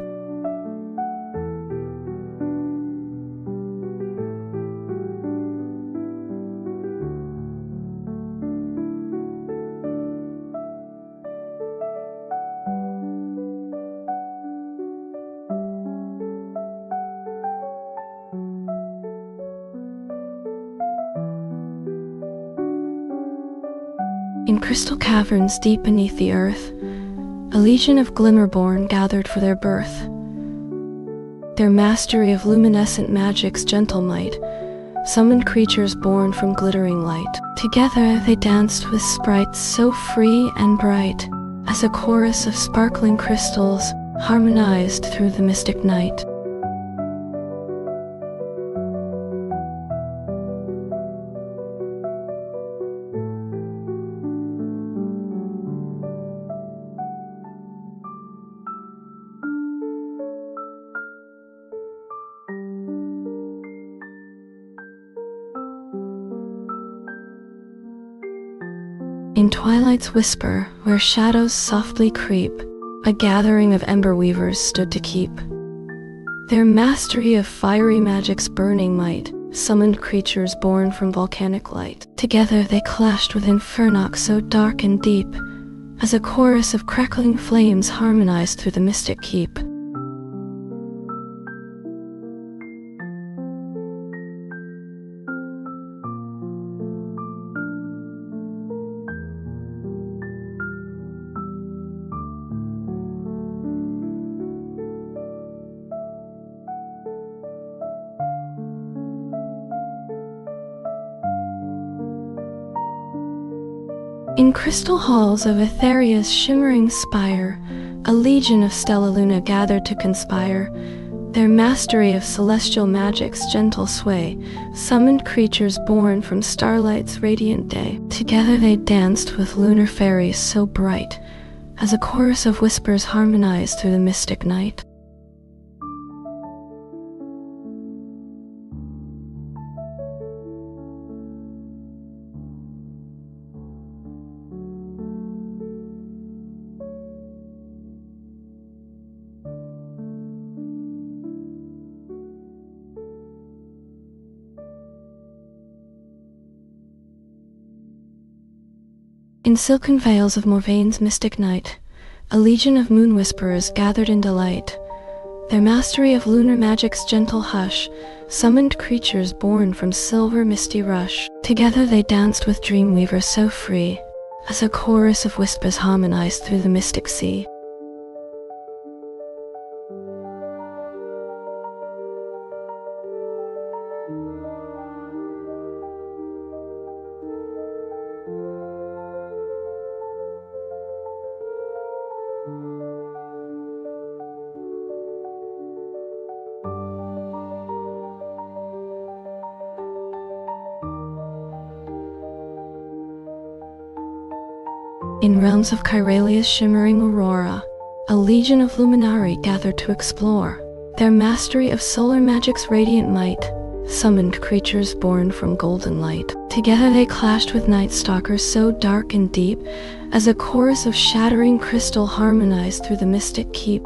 In crystal caverns deep beneath the earth, a legion of Glimmerborn gathered for their birth. Their mastery of luminescent magic's gentle might summoned creatures born from glittering light. Together they danced with sprites so free and bright, as a chorus of sparkling crystals harmonized through the mystic night. In twilight's whisper, where shadows softly creep, a gathering of ember weavers stood to keep. Their mastery of fiery magic's burning might summoned creatures born from volcanic light. Together they clashed with infernox so dark and deep, as a chorus of crackling flames harmonized through the mystic keep. In crystal halls of Etheria's shimmering spire, a legion of Stella Luna gathered to conspire. Their mastery of celestial magic's gentle sway summoned creatures born from starlight's radiant day. Together they danced with lunar fairies so bright, as a chorus of whispers harmonized through the mystic night. In silken veils of Morvaine's mystic night, a legion of moon whisperers gathered in delight. Their mastery of lunar magic's gentle hush summoned creatures born from silver misty rush. Together they danced with dream weavers so free, as a chorus of whispers harmonized through the mystic sea. In realms of Chiralia's shimmering aurora, a legion of luminari gathered to explore. Their mastery of solar magic's radiant might summoned creatures born from golden light. Together they clashed with night stalkers so dark and deep, as a chorus of shattering crystal harmonized through the mystic keep.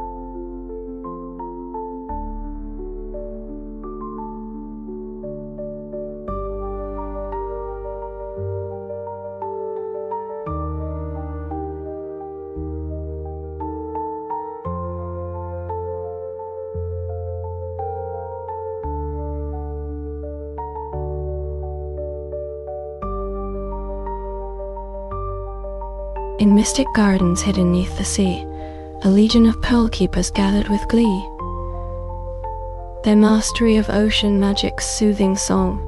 In mystic gardens hidden neath the sea, a legion of pearl keepers gathered with glee. Their mastery of ocean magic's soothing song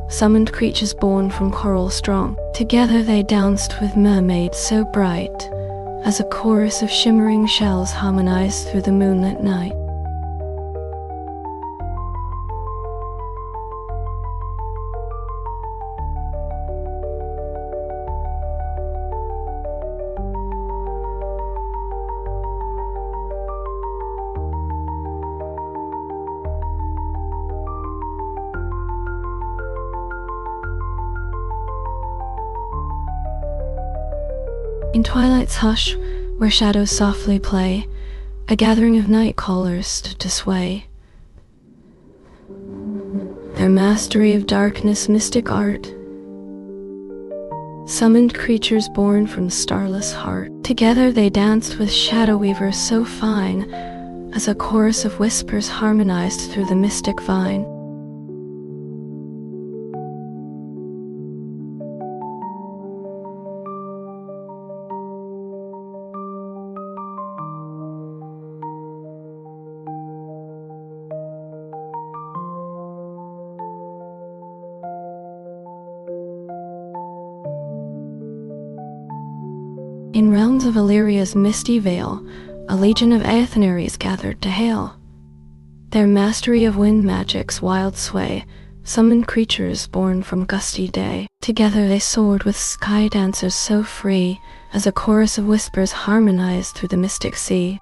summoned creatures born from coral strong. Together they danced with mermaids so bright, as a chorus of shimmering shells harmonized through the moonlit night. In twilight's hush, where shadows softly play, a gathering of night callers stood to sway. Their mastery of darkness' mystic art summoned creatures born from the starless heart. Together they danced with shadow weavers so fine, as a chorus of whispers harmonized through the mystic vine. In realms of Illyria's misty vale, a legion of Aethanaries gathered to hail. Their mastery of wind magic's wild sway summoned creatures born from gusty day. Together they soared with sky dancers so free, as a chorus of whispers harmonized through the mystic sea.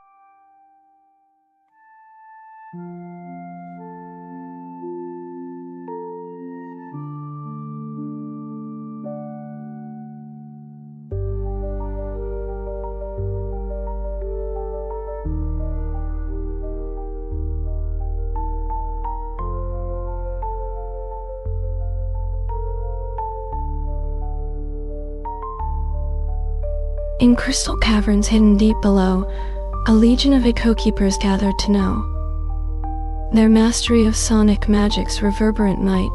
In crystal caverns hidden deep below, a legion of echo keepers gathered to know. Their mastery of sonic magic's reverberant might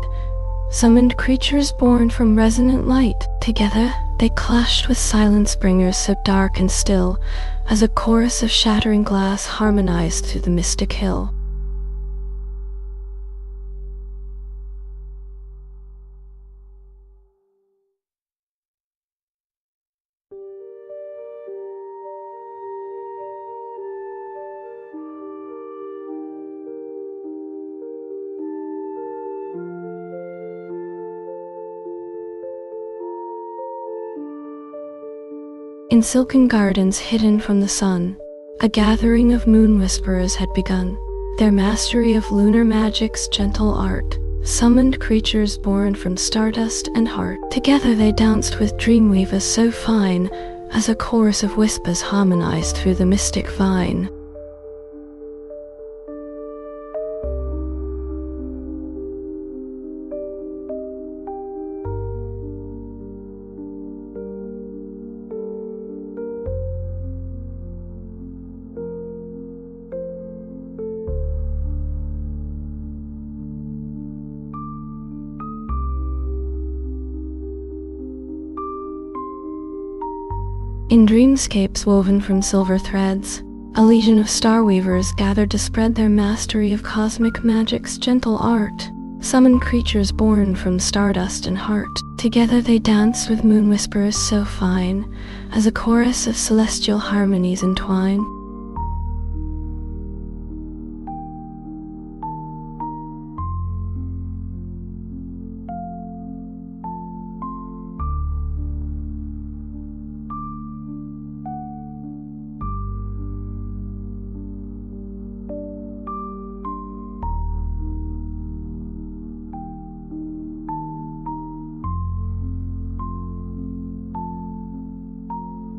summoned creatures born from resonant light. Together they clashed with silence bringers so dark and still, as a chorus of shattering glass harmonized through the mystic hill. In silken gardens hidden from the sun, a gathering of moon whisperers had begun. Their mastery of lunar magic's gentle art summoned creatures born from stardust and heart. Together they danced with dreamweavers so fine, as a chorus of whispers harmonized through the mystic vine. In dreamscapes woven from silver threads, a legion of star weavers gathered to spread their mastery of cosmic magic's gentle art, summoned creatures born from stardust and heart. Together they danced with moon whisperers so fine, as a chorus of celestial harmonies entwine.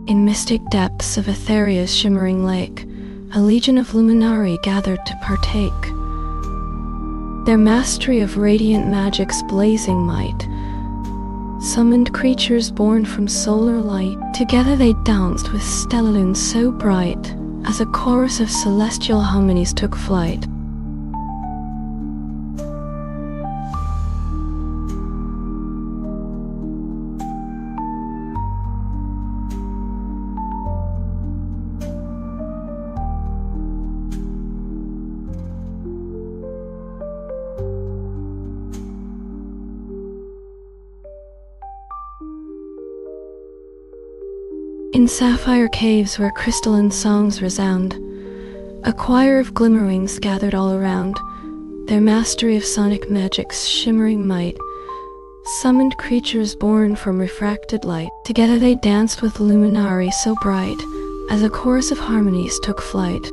In mystic depths of Etheria's shimmering lake, a legion of luminari gathered to partake. Their mastery of radiant magic's blazing might summoned creatures born from solar light. Together they danced with stellar lunes so bright, as a chorus of celestial harmonies took flight. In sapphire caves where crystalline songs resound, a choir of glimmerwings gathered all around. Their mastery of sonic magic's shimmering might summoned creatures born from refracted light. Together they danced with luminari so bright, as a chorus of harmonies took flight.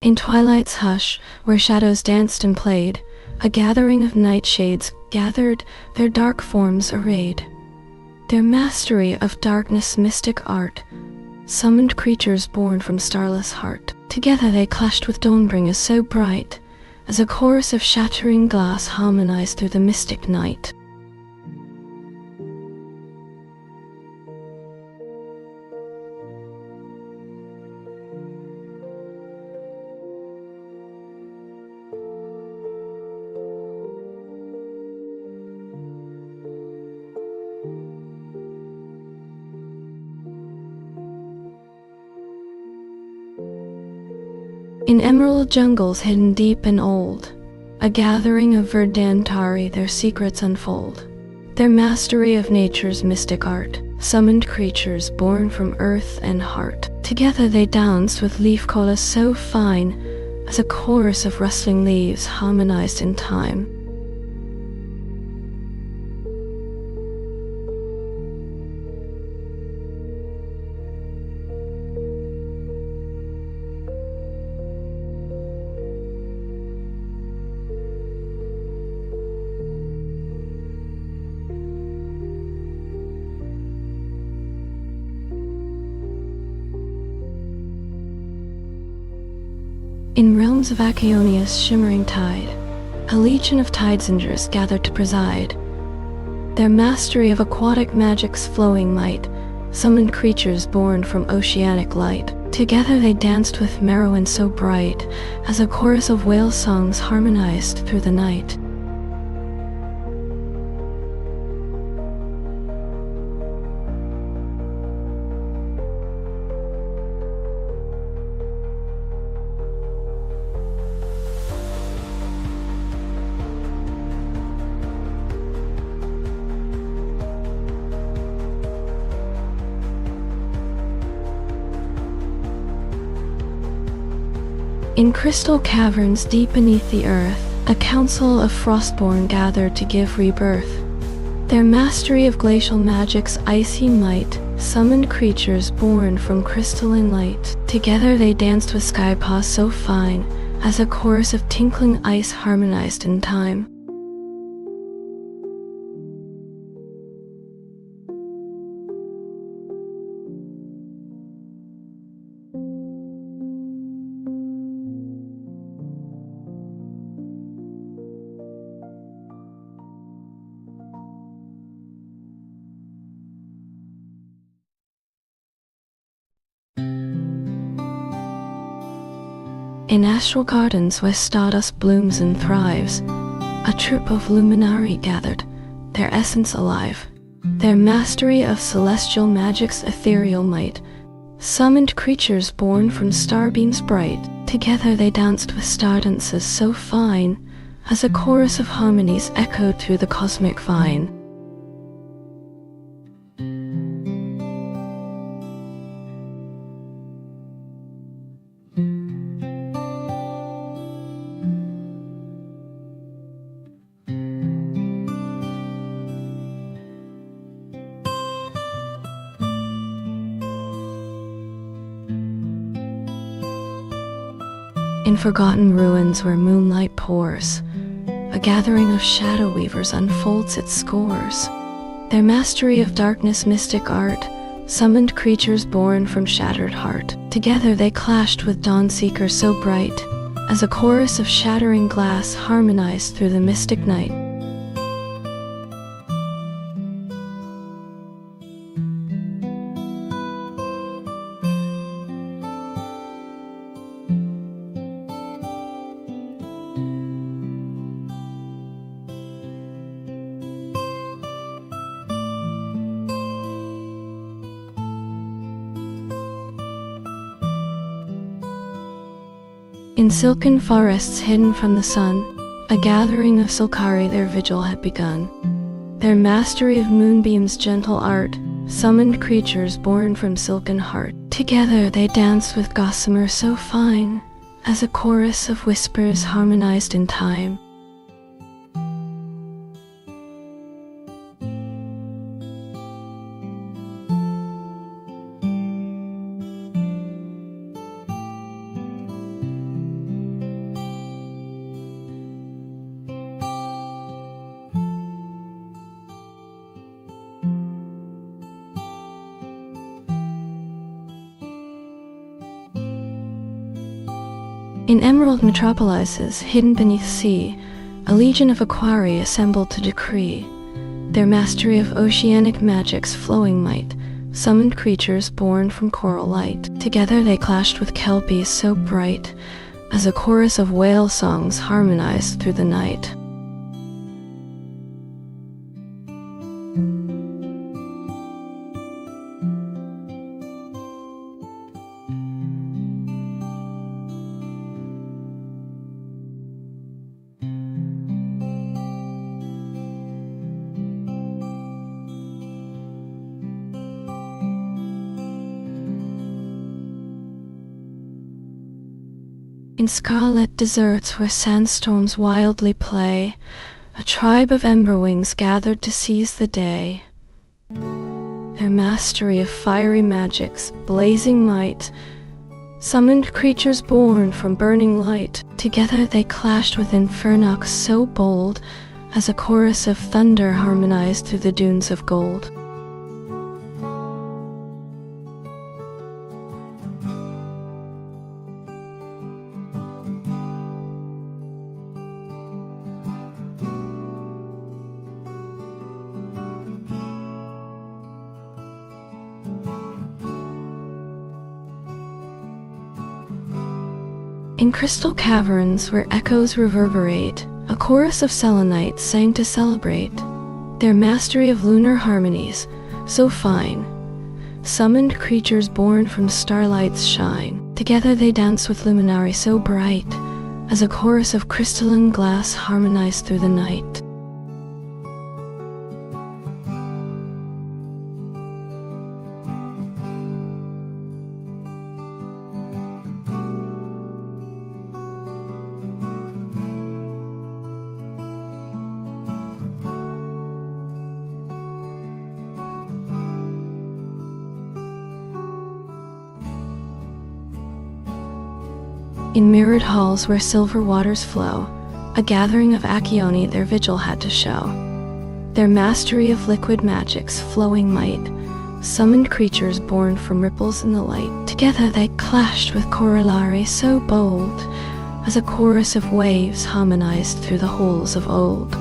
In twilight's hush, where shadows danced and played, a gathering of nightshades gathered, their dark forms arrayed. Their mastery of darkness' mystic art summoned creatures born from starless heart. Together they clashed with dawnbringers so bright, as a chorus of shattering glass harmonized through the mystic night. In emerald jungles hidden deep and old, a gathering of Verdantari their secrets unfold. Their mastery of nature's mystic art, summoned creatures born from earth and heart. Together they danced with leaf colors so fine, as a chorus of rustling leaves harmonized in time. In realms of Achaonia's shimmering tide, a legion of tidesengers gathered to preside. Their mastery of aquatic magic's flowing might summoned creatures born from oceanic light. Together they danced with Merowyn so bright, as a chorus of whale songs harmonized through the night. In crystal caverns deep beneath the earth, a council of frostborn gathered to give rebirth. Their mastery of glacial magic's icy might summoned creatures born from crystalline light. Together they danced with skypaws so fine, as a chorus of tinkling ice harmonized in time. In astral gardens where stardust blooms and thrives, a troop of luminari gathered, their essence alive. Their mastery of celestial magic's ethereal might summoned creatures born from starbeams bright. Together they danced with star dances so fine, as a chorus of harmonies echoed through the cosmic vine. In forgotten ruins where moonlight pours, a gathering of shadow weavers unfolds its scores. Their mastery of darkness' mystic art summoned creatures born from shattered heart. Together they clashed with dawn seekers so bright, as a chorus of shattering glass harmonized through the mystic night. In silken forests hidden from the sun, a gathering of Silkari their vigil had begun. Their mastery of moonbeam's gentle art summoned creatures born from silken heart. Together they danced with gossamer so fine, as a chorus of whispers harmonized in time. In emerald metropolises hidden beneath sea, a legion of Aquari assembled to decree. Their mastery of oceanic magic's flowing might summoned creatures born from coral light. Together they clashed with kelpies so bright, as a chorus of whale songs harmonized through the night. In scarlet deserts where sandstorms wildly play, a tribe of emberwings gathered to seize the day. Their mastery of fiery magics, blazing might, summoned creatures born from burning light. Together they clashed with infernox so bold, as a chorus of thunder harmonized through the dunes of gold. In crystal caverns where echoes reverberate, a chorus of selenites sang to celebrate their mastery of lunar harmonies, so fine, summoned creatures born from starlight's shine. Together they danced with luminary so bright, as a chorus of crystalline glass harmonized through the night. In mirrored halls where silver waters flow, a gathering of Accioni their vigil had to show. Their mastery of liquid magic's flowing might summoned creatures born from ripples in the light. Together they clashed with corollary so bold, as a chorus of waves harmonized through the halls of old.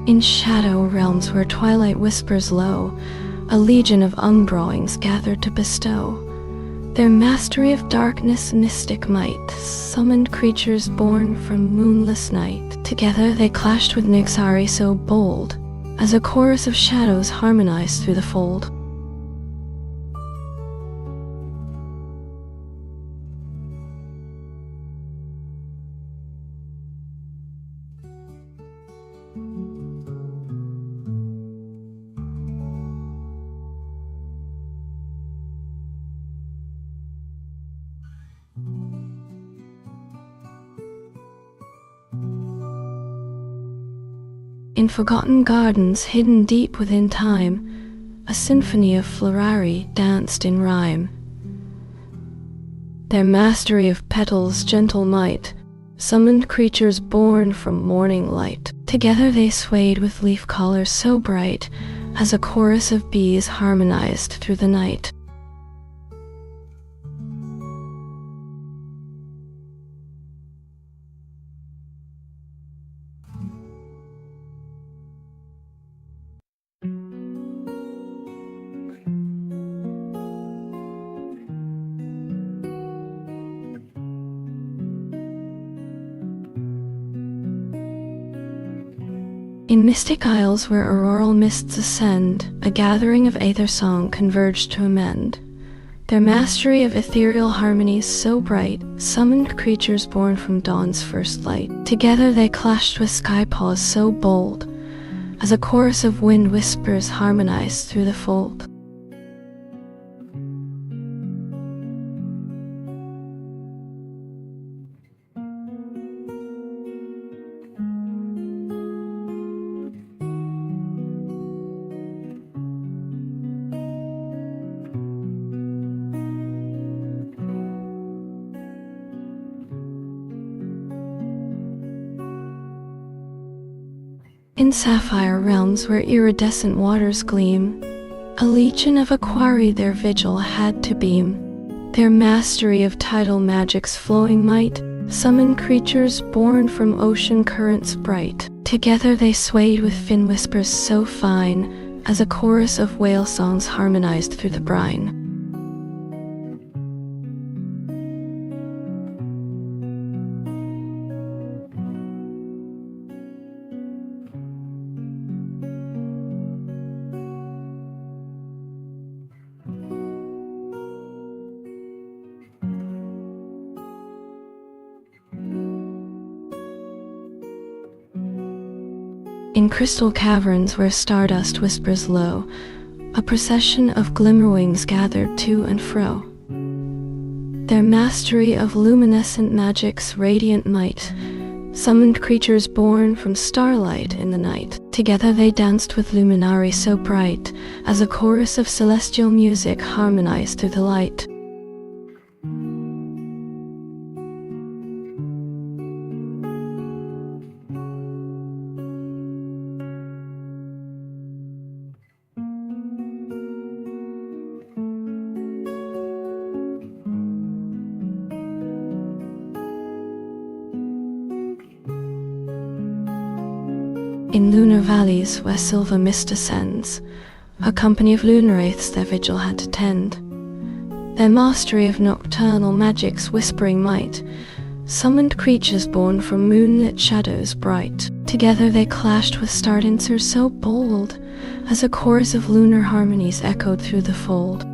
In shadow realms where twilight whispers low, a legion of umbrawings gathered to bestow their mastery of darkness' mystic might, summoned creatures born from moonless night. Together they clashed with Nixari so bold, as a chorus of shadows harmonized through the fold. In forgotten gardens hidden deep within time, a symphony of florari danced in rhyme. Their mastery of petals' gentle might summoned creatures born from morning light. Together they swayed with leaf colors so bright, as a chorus of bees harmonized through the night. In mystic isles where auroral mists ascend, a gathering of aether song converged to amend. Their mastery of ethereal harmonies so bright summoned creatures born from dawn's first light. Together they clashed with sky paws so bold, as a chorus of wind whispers harmonized through the fold. In sapphire realms where iridescent waters gleam, a legion of Aquari their vigil had to beam. Their mastery of tidal magic's flowing might summoned creatures born from ocean currents bright. Together they swayed with fin whispers so fine, as a chorus of whale songs harmonized through the brine. In crystal caverns where stardust whispers low, a procession of glimmerwings gathered to and fro. Their mastery of luminescent magic's radiant might summoned creatures born from starlight in the night. Together they danced with luminari so bright, as a chorus of celestial music harmonized through the light. In lunar valleys where silver mist ascends, a company of lunar wraiths their vigil had to tend. Their mastery of nocturnal magic's whispering might summoned creatures born from moonlit shadows bright. Together they clashed with star dancers so bold, as a chorus of lunar harmonies echoed through the fold.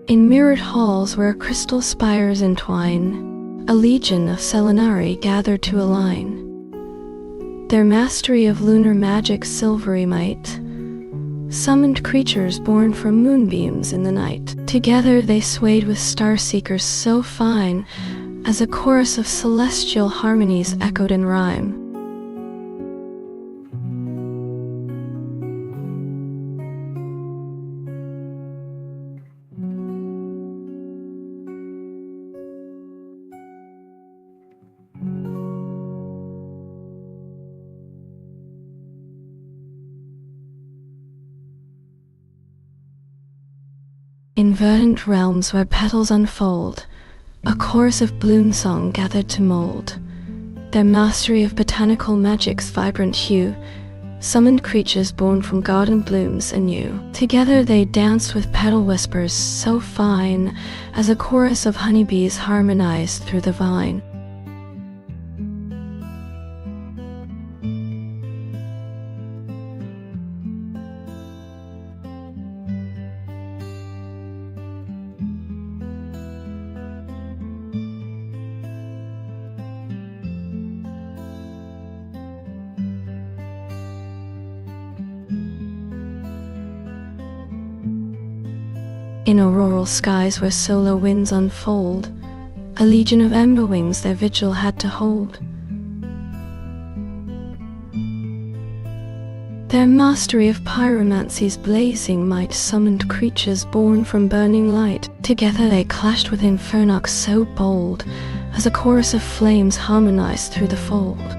In mirrored halls where crystal spires entwine, a legion of selenari gathered to align. Their mastery of lunar magic's silvery might summoned creatures born from moonbeams in the night. Together they swayed with star seekers so fine, as a chorus of celestial harmonies echoed in rhyme. In verdant realms where petals unfold, a chorus of bloom song gathered to mold. Their mastery of botanical magic's vibrant hue summoned creatures born from garden blooms anew. Together they danced with petal whispers so fine, as a chorus of honeybees harmonized through the vine. In auroral skies where solar winds unfold, a legion of ember wings their vigil had to hold. Their mastery of pyromancy's blazing might summoned creatures born from burning light. Together they clashed with infernox so bold, as a chorus of flames harmonized through the fold.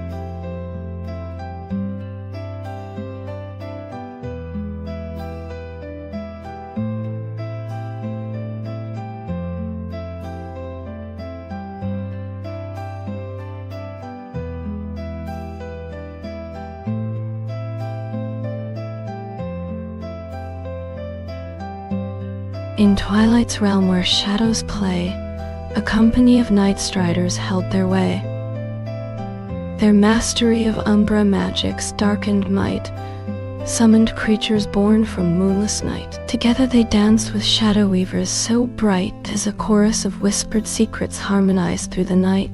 In twilight's realm where shadows play, a company of night striders held their way. Their mastery of umbra magic's darkened might summoned creatures born from moonless night. Together they danced with shadow weavers so bright, as a chorus of whispered secrets harmonized through the night.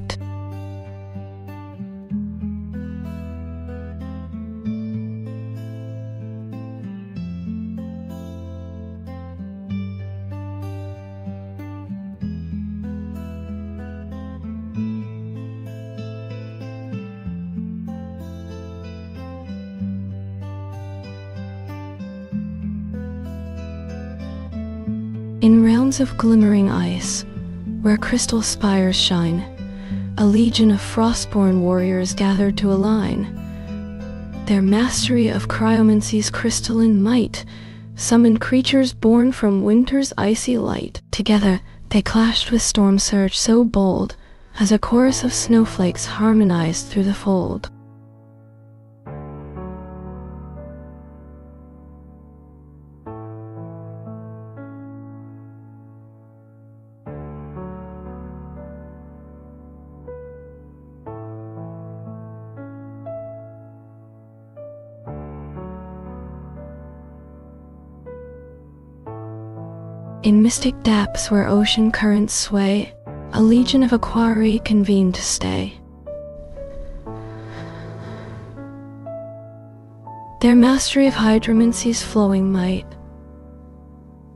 In realms of glimmering ice, where crystal spires shine, a legion of frostborn warriors gathered to align. Their mastery of cryomancy's crystalline might summoned creatures born from winter's icy light. Together they clashed with storm surge so bold, as a chorus of snowflakes harmonized through the fold. In mystic depths where ocean currents sway, a legion of aquarii convene to stay. Their mastery of hydromancy's flowing might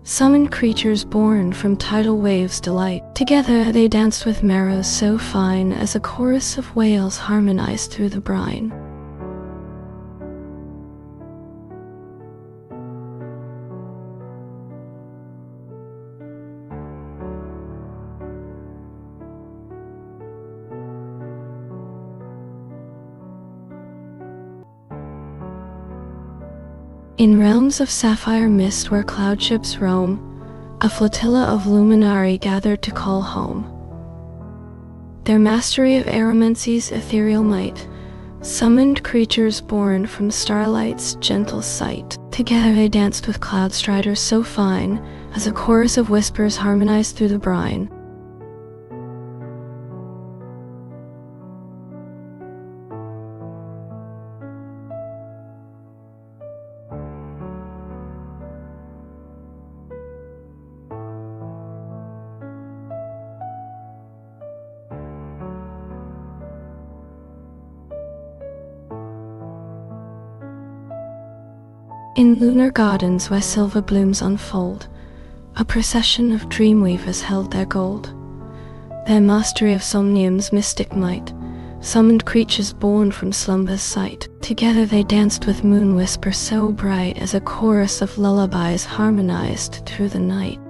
summoned creatures born from tidal waves' delight. Together they danced with marrows so fine as a chorus of whales harmonized through the brine. In realms of sapphire mist where cloud ships roam, a flotilla of luminari gathered to call home. Their mastery of aeromancy's ethereal might summoned creatures born from starlight's gentle sight. Together they danced with cloud striders so fine as a chorus of whispers harmonized through the brine. In lunar gardens where silver blooms unfold, a procession of dreamweavers held their gold. Their mastery of somnium's mystic might summoned creatures born from slumber's sight. Together they danced with moon whisper so bright as a chorus of lullabies harmonized through the night.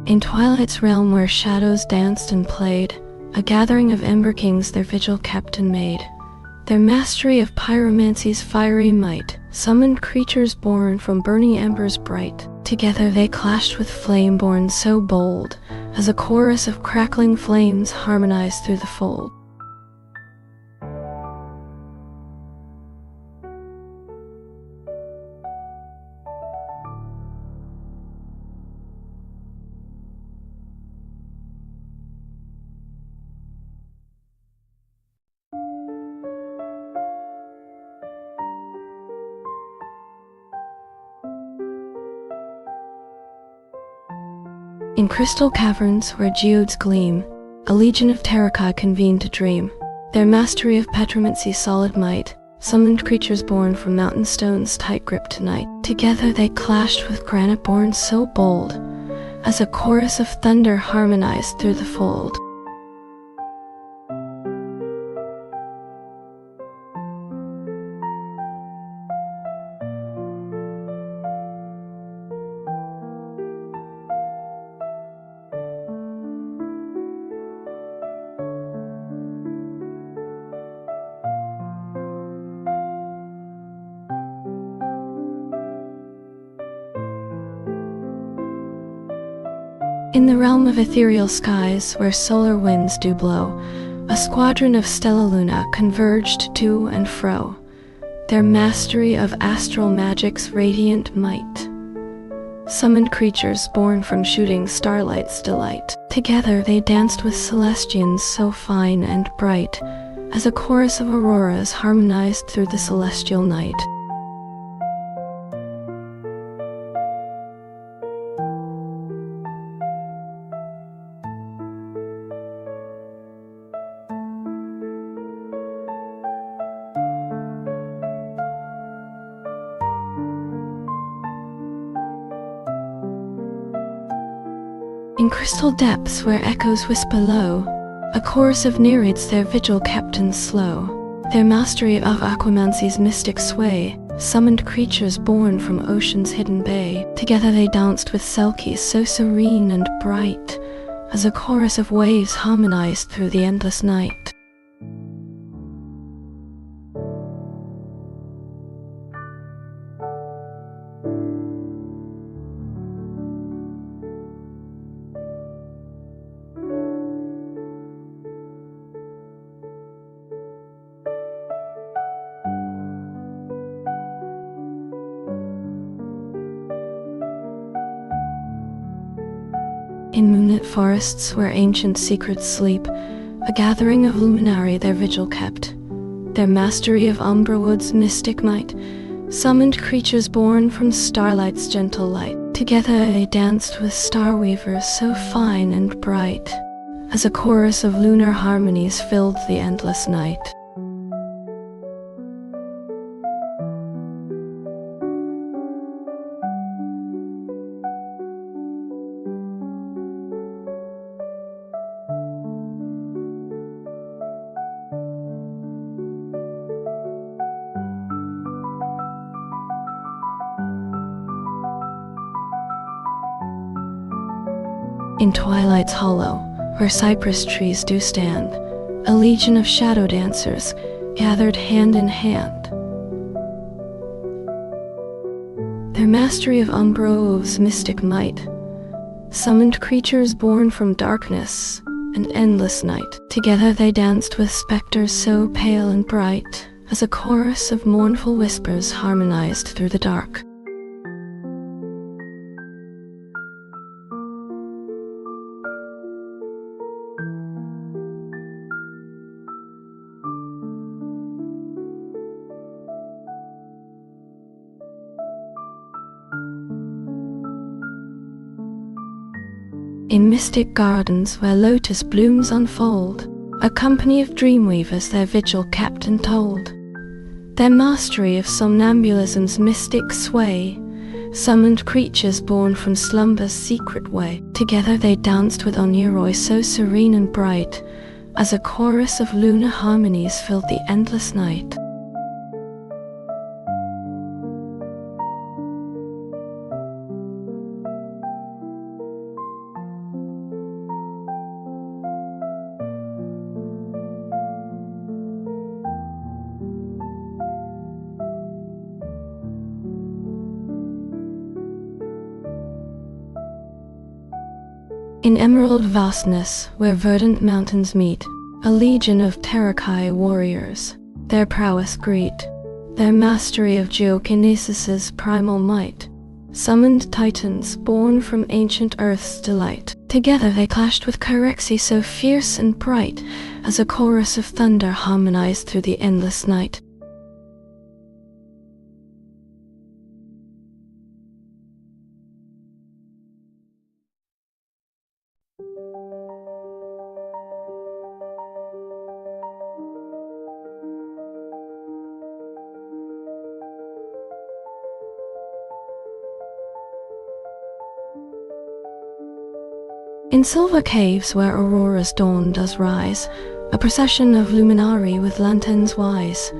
In twilight's realm where shadows danced and played, a gathering of ember kings their vigil kept and made. Their mastery of pyromancy's fiery might summoned creatures born from burning embers bright. Together they clashed with flame born so bold as a chorus of crackling flames harmonized through the fold. In crystal caverns where geodes gleam, a legion of Terrakai convened to dream. Their mastery of petromancy's solid might summoned creatures born from mountain stone's tight grip tonight. Together they clashed with granite born so bold as a chorus of thunder harmonized through the fold. In the realm of ethereal skies where solar winds do blow, a squadron of Stella Luna converged to and fro. Their mastery of astral magic's radiant might summoned creatures born from shooting starlight's delight. Together they danced with celestians so fine and bright as a chorus of auroras harmonized through the celestial night. In crystal depths where echoes whisper low, a chorus of nereids their vigil kept and slow. Their mastery of aquamancy's mystic sway summoned creatures born from ocean's hidden bay. Together they danced with selkies so serene and bright as a chorus of waves harmonized through the endless night. ancient forests where ancient secrets sleep, a gathering of luminari their vigil kept. Their mastery of Umbra Wood's mystic might summoned creatures born from starlight's gentle light. Together they danced with star weavers so fine and bright, as a chorus of lunar harmonies filled the endless night. In twilight's hollow, where cypress trees do stand, a legion of shadow dancers gathered hand in hand. Their mastery of Umbra Wood's mystic might summoned creatures born from darkness and endless night. Together they danced with specters so pale and bright, as a chorus of mournful whispers harmonized through the dark. In mystic gardens where lotus blooms unfold, a company of dreamweavers their vigil kept and told. Their mastery of somnambulism's mystic sway summoned creatures born from slumber's secret way. Together they danced with Oniroi so serene and bright, as a chorus of lunar harmonies filled the endless night. In emerald vastness, where verdant mountains meet, a legion of Tarakai warriors their prowess greet. Their mastery of geokinesis's primal might summoned titans born from ancient Earth's delight. Together they clashed with Kyrexi so fierce and bright, as a chorus of thunder harmonized through the endless night. In silver caves where Aurora's dawn does rise, a procession of luminari with lanterns wise,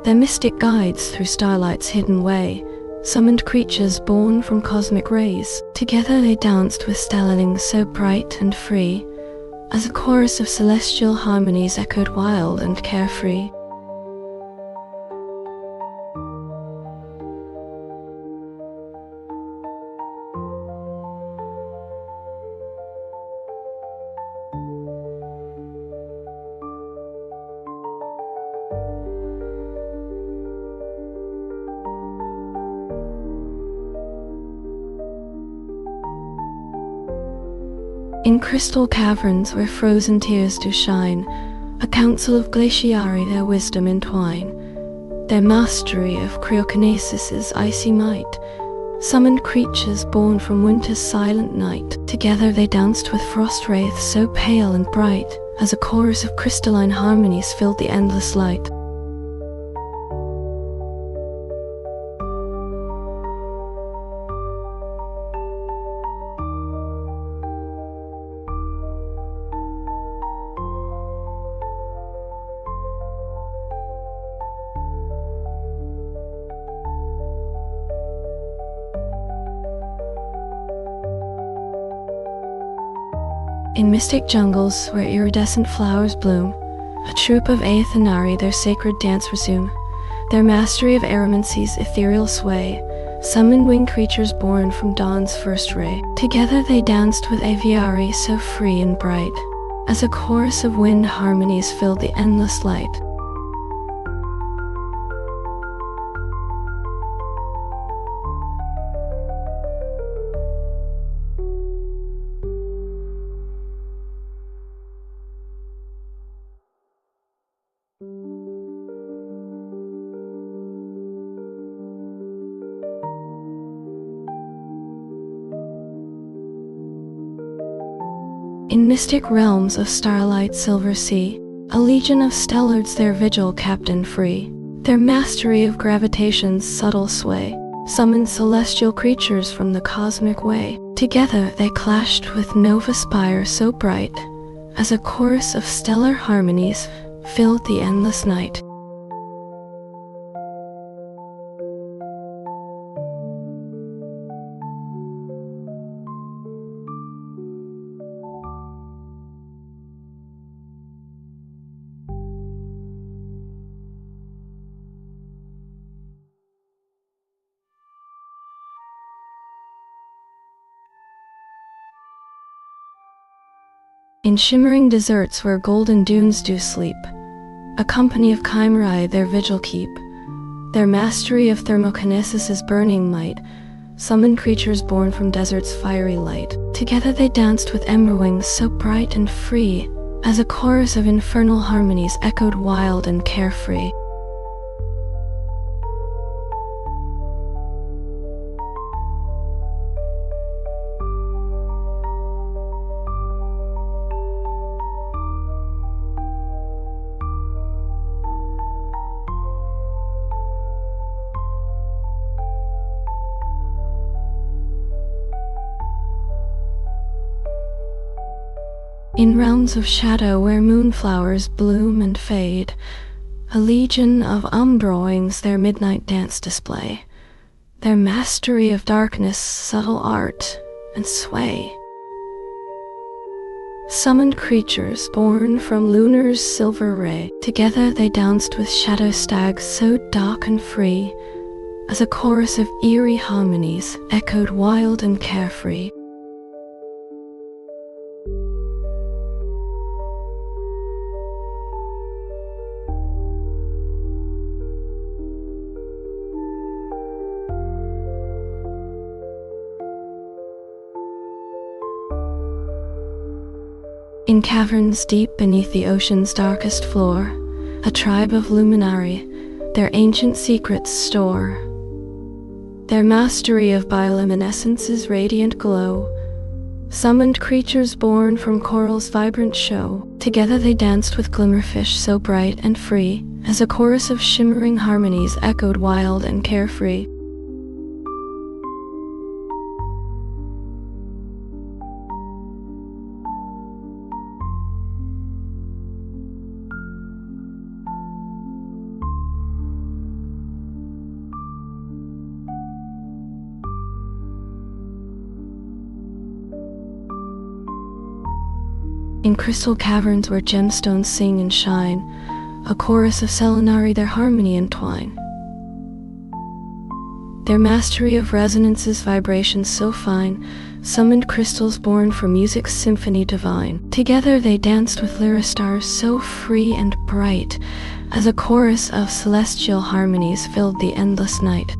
their mystic guides through starlight's hidden way, summoned creatures born from cosmic rays. Together they danced with stellarlings so bright and free, as a chorus of celestial harmonies echoed wild and carefree. In crystal caverns where frozen tears do shine, a council of glaciari their wisdom entwine. Their mastery of cryokinesis's icy might summoned creatures born from winter's silent night. Together they danced with frost wraiths so pale and bright, as a chorus of crystalline harmonies filled the endless light. In mystic jungles where iridescent flowers bloom, a troop of Aethanari their sacred dance resume. Their mastery of Aromancy's ethereal sway summoned winged creatures born from dawn's first ray. Together they danced with aviari so free and bright, as a chorus of wind harmonies filled the endless light. mystic realms of starlight silver sea, a legion of stellards their vigil kept and free. Their mastery of gravitation's subtle sway summoned celestial creatures from the cosmic way. Together they clashed with nova spire so bright, as a chorus of stellar harmonies filled the endless night. In shimmering deserts where golden dunes do sleep, a company of chimerae their vigil keep. Their mastery of thermokinesis's burning might summoned creatures born from desert's fiery light. Together they danced with ember wings so bright and free, as a chorus of infernal harmonies echoed wild and carefree. In realms of shadow where moonflowers bloom and fade, a legion of umbroings their midnight dance display. Their mastery of darkness, subtle art, and sway summoned creatures born from lunar's silver ray. Together they danced with shadow stags so dark and free, as a chorus of eerie harmonies echoed wild and carefree. In caverns deep beneath the ocean's darkest floor, a tribe of luminari their ancient secrets store. Their mastery of bioluminescence's radiant glow summoned creatures born from coral's vibrant show. Together they danced with glimmerfish so bright and free, as a chorus of shimmering harmonies echoed wild and carefree. In crystal caverns where gemstones sing and shine, a chorus of selenari their harmony entwine. Their mastery of resonance's vibrations so fine summoned crystals born for music's symphony divine. Together they danced with lyristars so free and bright, as a chorus of celestial harmonies filled the endless night.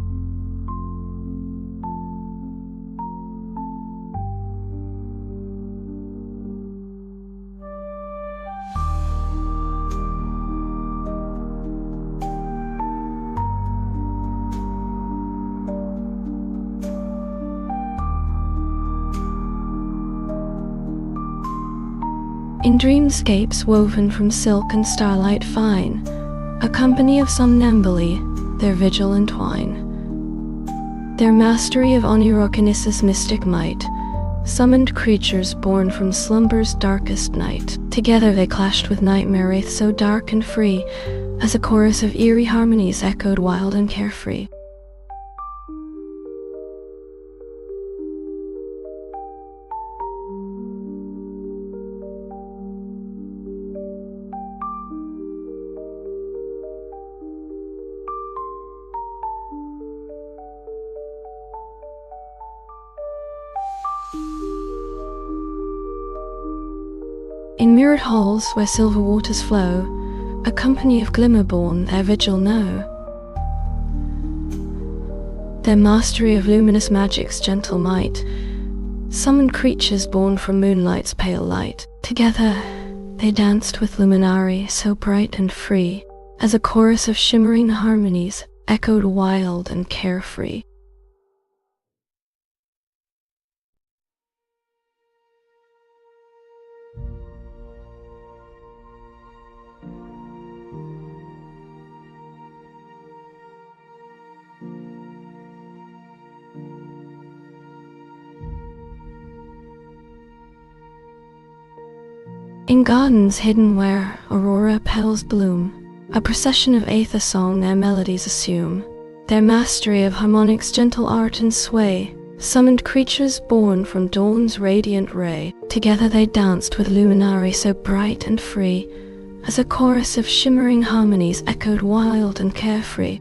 In dreamscapes woven from silk and starlight fine, a company of somnambuli their vigil entwine. Their mastery of onirokinesis' mystic might summoned creatures born from slumber's darkest night. Together they clashed with nightmare wraiths so dark and free, as a chorus of eerie harmonies echoed wild and carefree. In mirrored halls where silver waters flow, a company of glimmerborn their vigil know. Their mastery of luminous magic's gentle might summoned creatures born from moonlight's pale light. Together they danced with luminari so bright and free, as a chorus of shimmering harmonies echoed wild and carefree. In gardens hidden where aurora petals bloom, a procession of Aether song their melodies assume. Their mastery of harmonics, gentle art and sway, summoned creatures born from dawn's radiant ray. Together they danced with luminary so bright and free, as a chorus of shimmering harmonies echoed wild and carefree.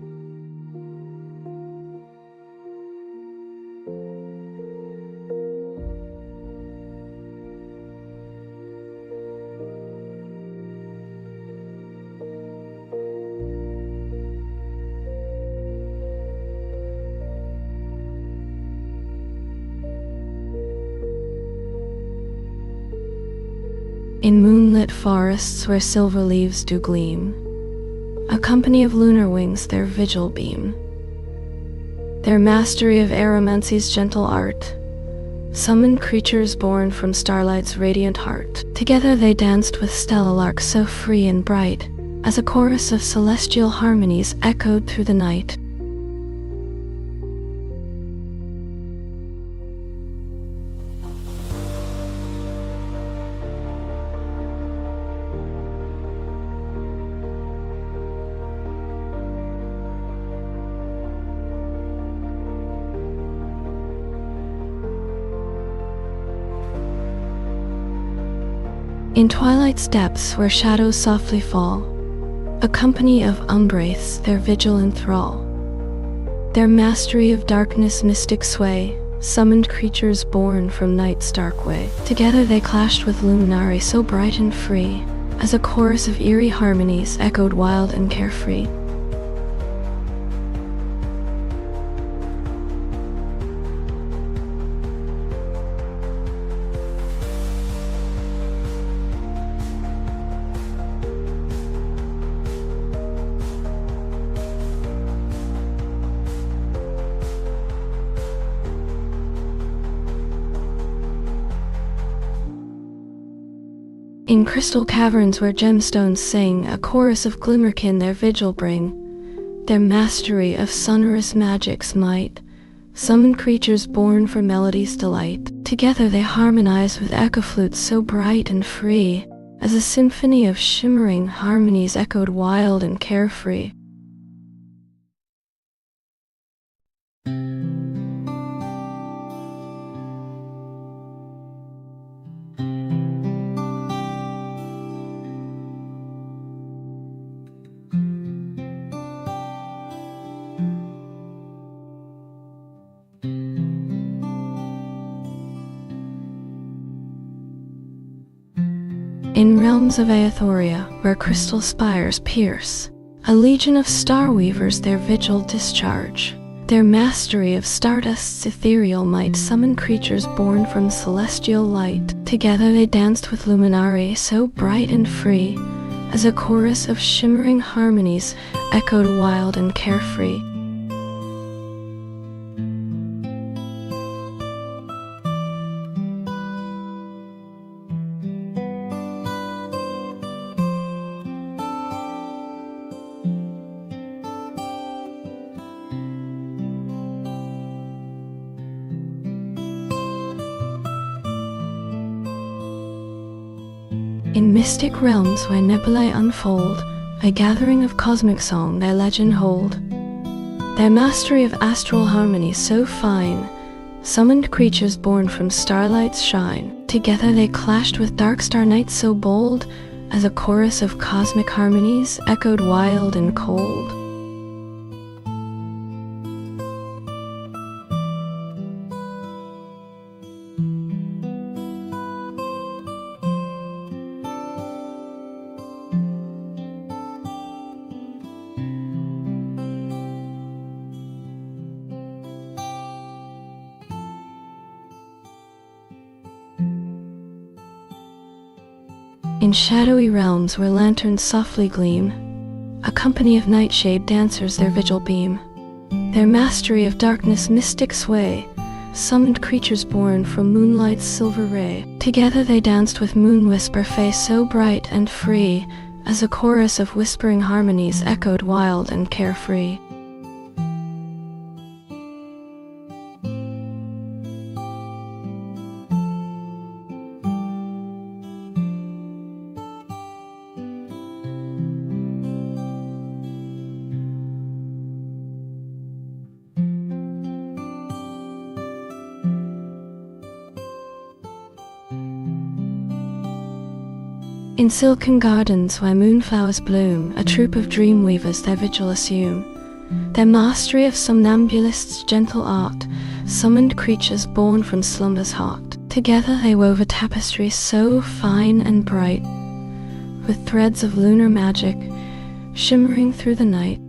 In moonlit forests where silver leaves do gleam, a company of lunar wings their vigil beam. Their mastery of aeromancy's gentle art summoned creatures born from starlight's radiant heart. Together they danced with stellar larks so free and bright, as a chorus of celestial harmonies echoed through the night. In twilight's depths where shadows softly fall, a company of umbraiths their vigil enthrall. Their mastery of darkness' mystic sway summoned creatures born from night's dark way. Together they clashed with luminary so bright and free, as a chorus of eerie harmonies echoed wild and carefree. In crystal caverns where gemstones sing, a chorus of glimmerkin their vigil bring. Their mastery of sonorous magic's might summoned creatures born for melody's delight. Together they harmonize with echo flutes so bright and free, as a symphony of shimmering harmonies echoed wild and carefree. In realms of Aethoria, where crystal spires pierce, a legion of star weavers their vigil discharge. Their mastery of stardust's ethereal might summoned creatures born from celestial light. Together they danced with luminary so bright and free, as a chorus of shimmering harmonies echoed wild and carefree. In mystic realms where nebulae unfold, a gathering of cosmic song their legend hold. Their mastery of astral harmony so fine summoned creatures born from starlight's shine. Together they clashed with dark star nights so bold, as a chorus of cosmic harmonies echoed wild and cold. In shadowy realms where lanterns softly gleam, a company of nightshade dancers their vigil beam. Their mastery of darkness' mystic sway summoned creatures born from moonlight's silver ray. Together they danced with moon whisper face so bright and free, as a chorus of whispering harmonies echoed wild and carefree. In silken gardens where moonflowers bloom, a troop of dream weavers their vigil assume. Their mastery of somnambulist's gentle art summoned creatures born from slumber's heart. Together they wove a tapestry so fine and bright, with threads of lunar magic shimmering through the night.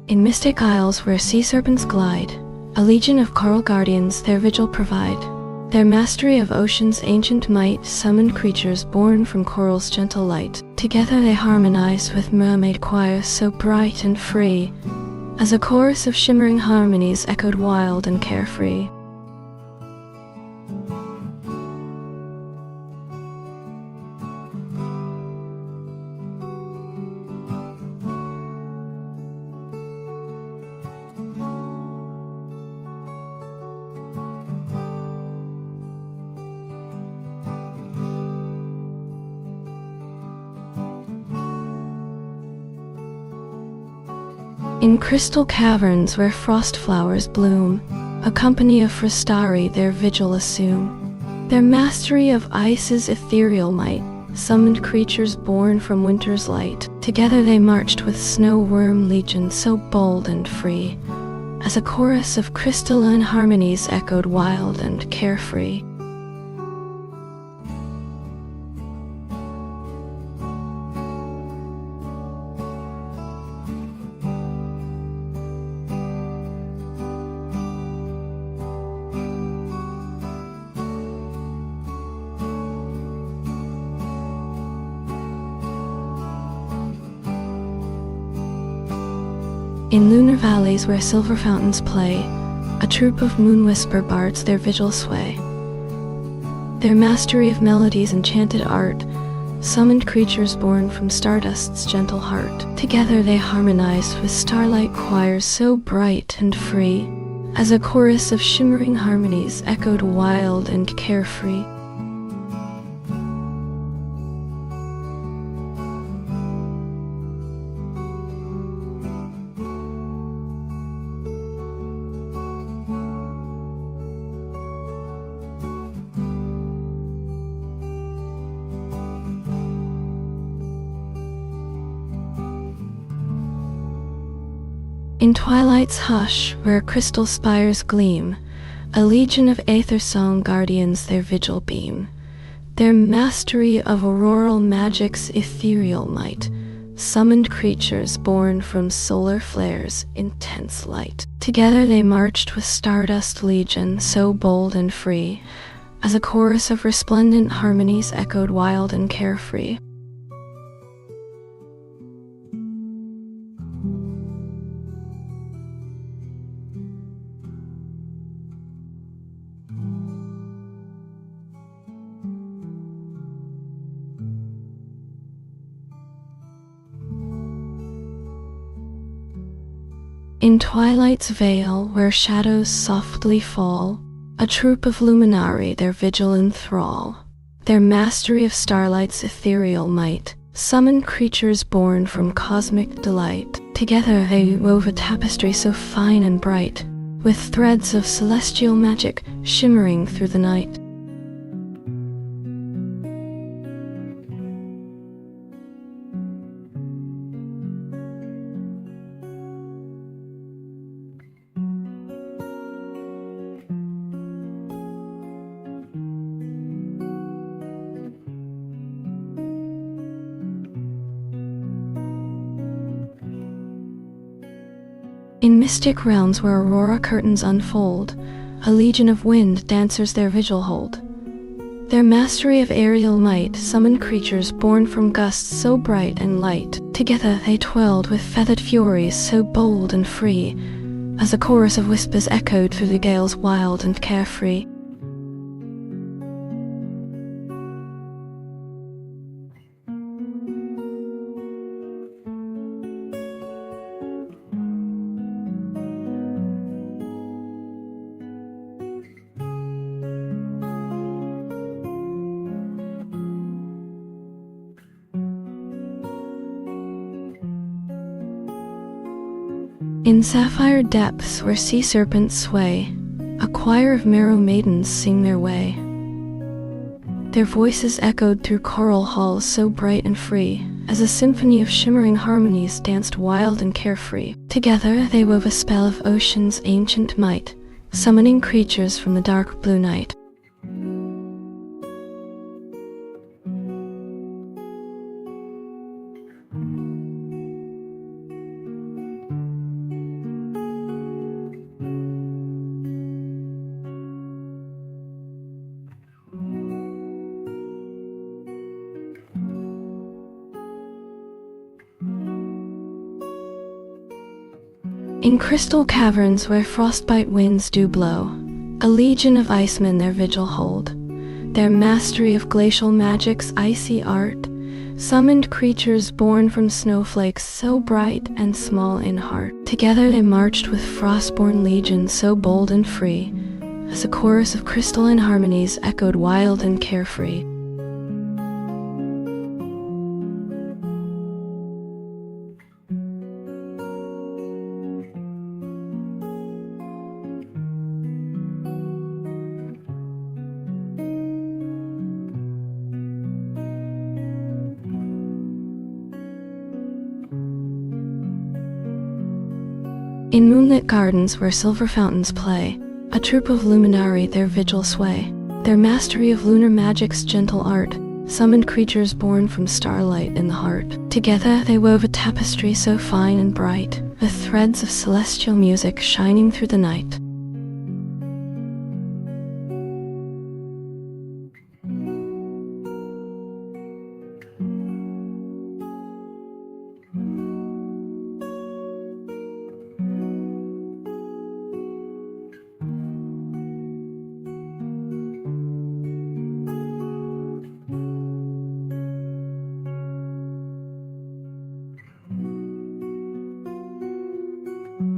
In mystic isles where sea serpents glide, a legion of coral guardians their vigil provide. Their mastery of ocean's ancient might summoned creatures born from coral's gentle light. Together they harmonize with mermaid choirs so bright and free, as a chorus of shimmering harmonies echoed wild and carefree. In crystal caverns where frost flowers bloom, a company of frustari their vigil assume. Their mastery of ice's ethereal might summoned creatures born from winter's light. Together they marched with snow worm legion so bold and free, as a chorus of crystalline harmonies echoed wild and carefree. In lunar valleys where silver fountains play, a troop of moon whisper bards their vigil sway. Their mastery of melody's enchanted art summoned creatures born from stardust's gentle heart. Together they harmonized with starlight choirs so bright and free, as a chorus of shimmering harmonies echoed wild and carefree. In twilight's hush, where crystal spires gleam, a legion of aether song guardians their vigil beam. Their mastery of auroral magic's ethereal might summoned creatures born from solar flares' intense light. Together they marched with stardust legion so bold and free, as a chorus of resplendent harmonies echoed wild and carefree. In twilight's veil, where shadows softly fall, a troop of luminari their vigil enthrall. Their mastery of starlight's ethereal might summoned creatures born from cosmic delight. Together they wove a tapestry so fine and bright, with threads of celestial magic shimmering through the night. In mystic realms where aurora curtains unfold, a legion of wind dancers their vigil hold. Their mastery of aerial might summoned creatures born from gusts so bright and light. Together they twirled with feathered furies so bold and free, as a chorus of whispers echoed through the gales wild and carefree. In sapphire depths where sea serpents sway, a choir of merrow maidens sing their way. Their voices echoed through coral halls so bright and free, as a symphony of shimmering harmonies danced wild and carefree. Together they wove a spell of ocean's ancient might, summoning creatures from the dark blue night. In crystal caverns where frostbite winds do blow, a legion of icemen their vigil hold. Their mastery of glacial magic's icy art summoned creatures born from snowflakes so bright and small in heart. Together they marched with frostborn legions so bold and free, as a chorus of crystalline harmonies echoed wild and carefree. In moonlit gardens where silver fountains play, a troop of luminari their vigil sway. Their mastery of lunar magic's gentle art summoned creatures born from starlight in the heart. Together they wove a tapestry so fine and bright, with threads of celestial music shining through the night.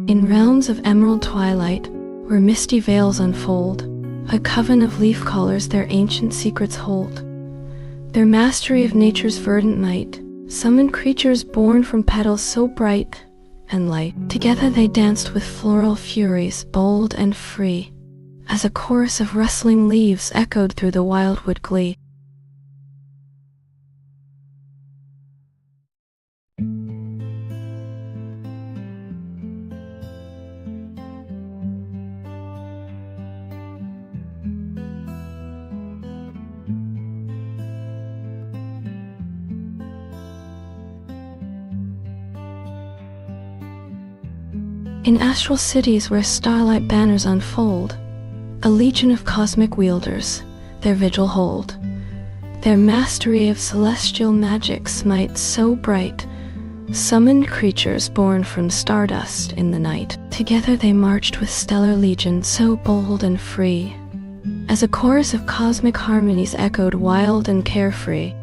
In realms of emerald twilight, where misty veils unfold, a coven of leaf callers their ancient secrets hold. Their mastery of nature's verdant might summoned creatures born from petals so bright and light. Together they danced with floral furies, bold and free, as a chorus of rustling leaves echoed through the wildwood glee. In astral cities where starlight banners unfold, a legion of cosmic wielders their vigil hold. Their mastery of celestial magic's might so bright summoned creatures born from stardust in the night. Together they marched with stellar legions so bold and free, as a chorus of cosmic harmonies echoed wild and carefree.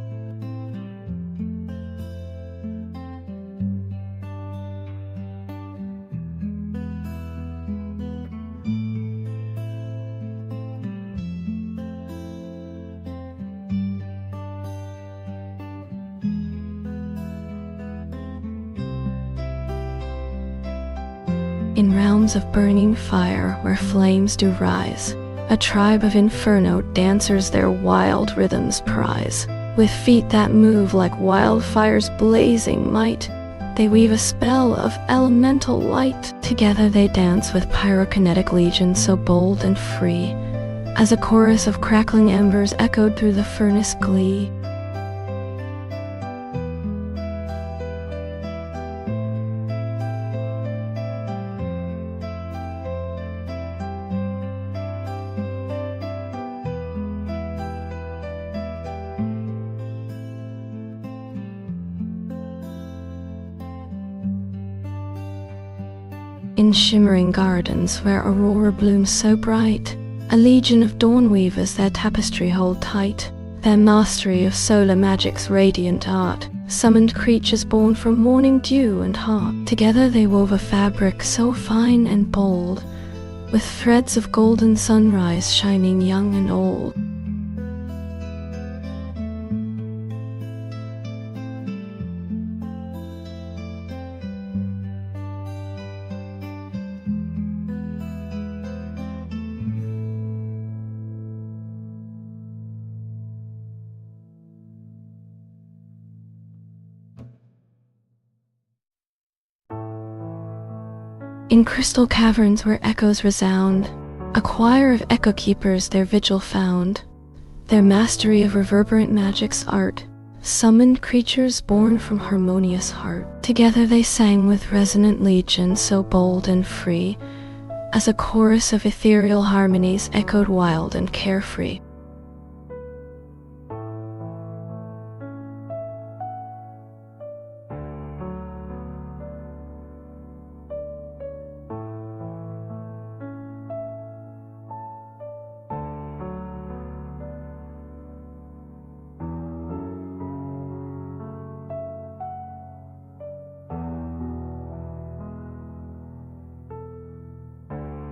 In realms of burning fire where flames do rise, a tribe of inferno dancers their wild rhythms prize. With feet that move like wildfire's blazing might, they weave a spell of elemental light. Together they dance with pyrokinetic legions so bold and free, as a chorus of crackling embers echoed through the furnace glee. In shimmering gardens where aurora blooms so bright, a legion of dawn weavers their tapestry hold tight. Their mastery of solar magic's radiant art summoned creatures born from morning dew and heart. Together they wove a fabric so fine and bold, with threads of golden sunrise shining young and old. In crystal caverns where echoes resound, a choir of echo keepers their vigil found. Their mastery of reverberant magic's art summoned creatures born from harmonious heart. Together they sang with resonant legion so bold and free, as a chorus of ethereal harmonies echoed wild and carefree.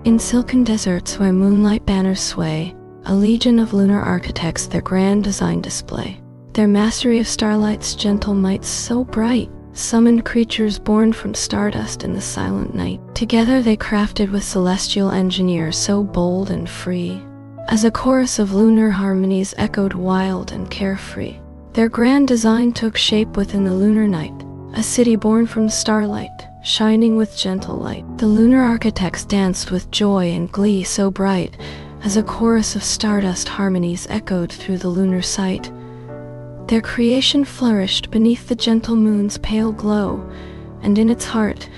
In silken deserts where moonlight banners sway, a legion of lunar architects their grand design display. Their mastery of starlight's gentle might so bright summoned creatures born from stardust in the silent night. Together they crafted with celestial engineers so bold and free, as a chorus of lunar harmonies echoed wild and carefree. Their grand design took shape within the lunar night, a city born from starlight, shining with gentle light. The lunar architects danced with joy and glee so bright, as a chorus of stardust harmonies echoed through the lunar sight. Their creation flourished beneath the gentle moon's pale glow, and in its heart,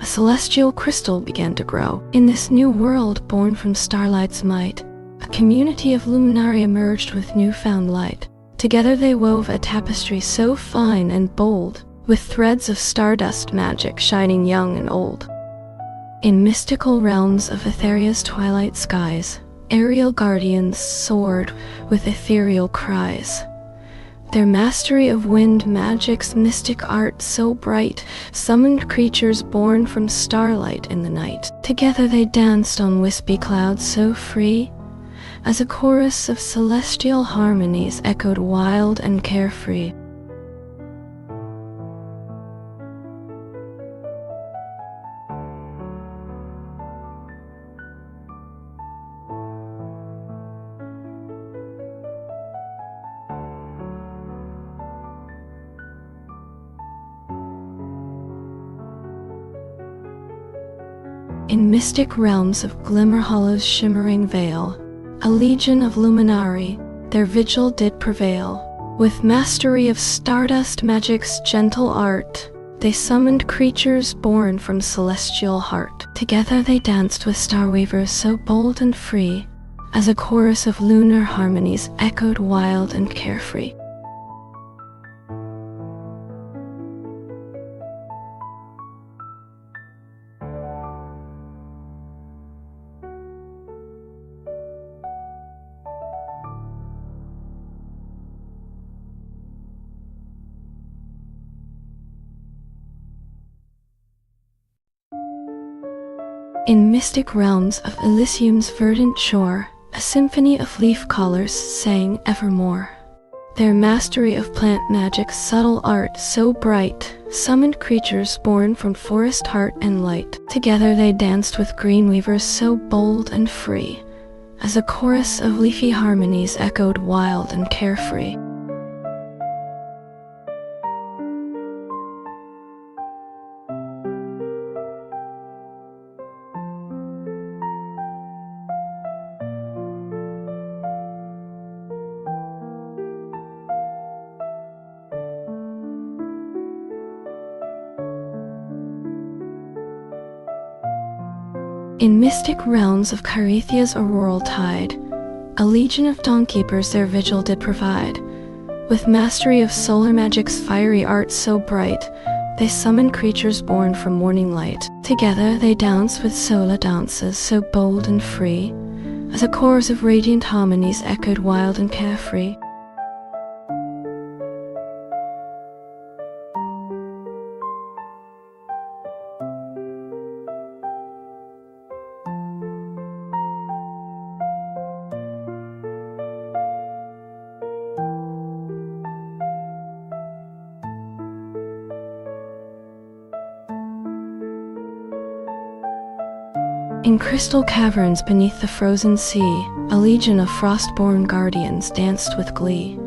a celestial crystal began to grow. In this new world born from starlight's might, a community of luminari emerged with newfound light. Together they wove a tapestry so fine and bold, with threads of stardust magic shining young and old. In mystical realms of Etheria's twilight skies, aerial guardians soared with ethereal cries. Their mastery of wind magic's mystic art so bright summoned creatures born from starlight in the night. Together they danced on wispy clouds so free, as a chorus of celestial harmonies echoed wild and carefree. In mystic realms of Glimmer Hollow's shimmering veil, a legion of luminari their vigil did prevail. With mastery of stardust magic's gentle art, they summoned creatures born from celestial heart. Together they danced with starweavers so bold and free, as a chorus of lunar harmonies echoed wild and carefree. In mystic realms of Elysium's verdant shore, a symphony of leaf colors sang evermore. Their mastery of plant magic's subtle art so bright summoned creatures born from forest heart and light. Together they danced with green weavers so bold and free, as a chorus of leafy harmonies echoed wild and carefree. In mystic realms of Carythia's auroral tide, a legion of dawnkeepers their vigil did provide. With mastery of solar magic's fiery art so bright, they summoned creatures born from morning light. Together they danced with solar dances so bold and free, as a chorus of radiant harmonies echoed wild and carefree. In crystal caverns beneath the frozen sea, a legion of frost-born guardians danced with glee.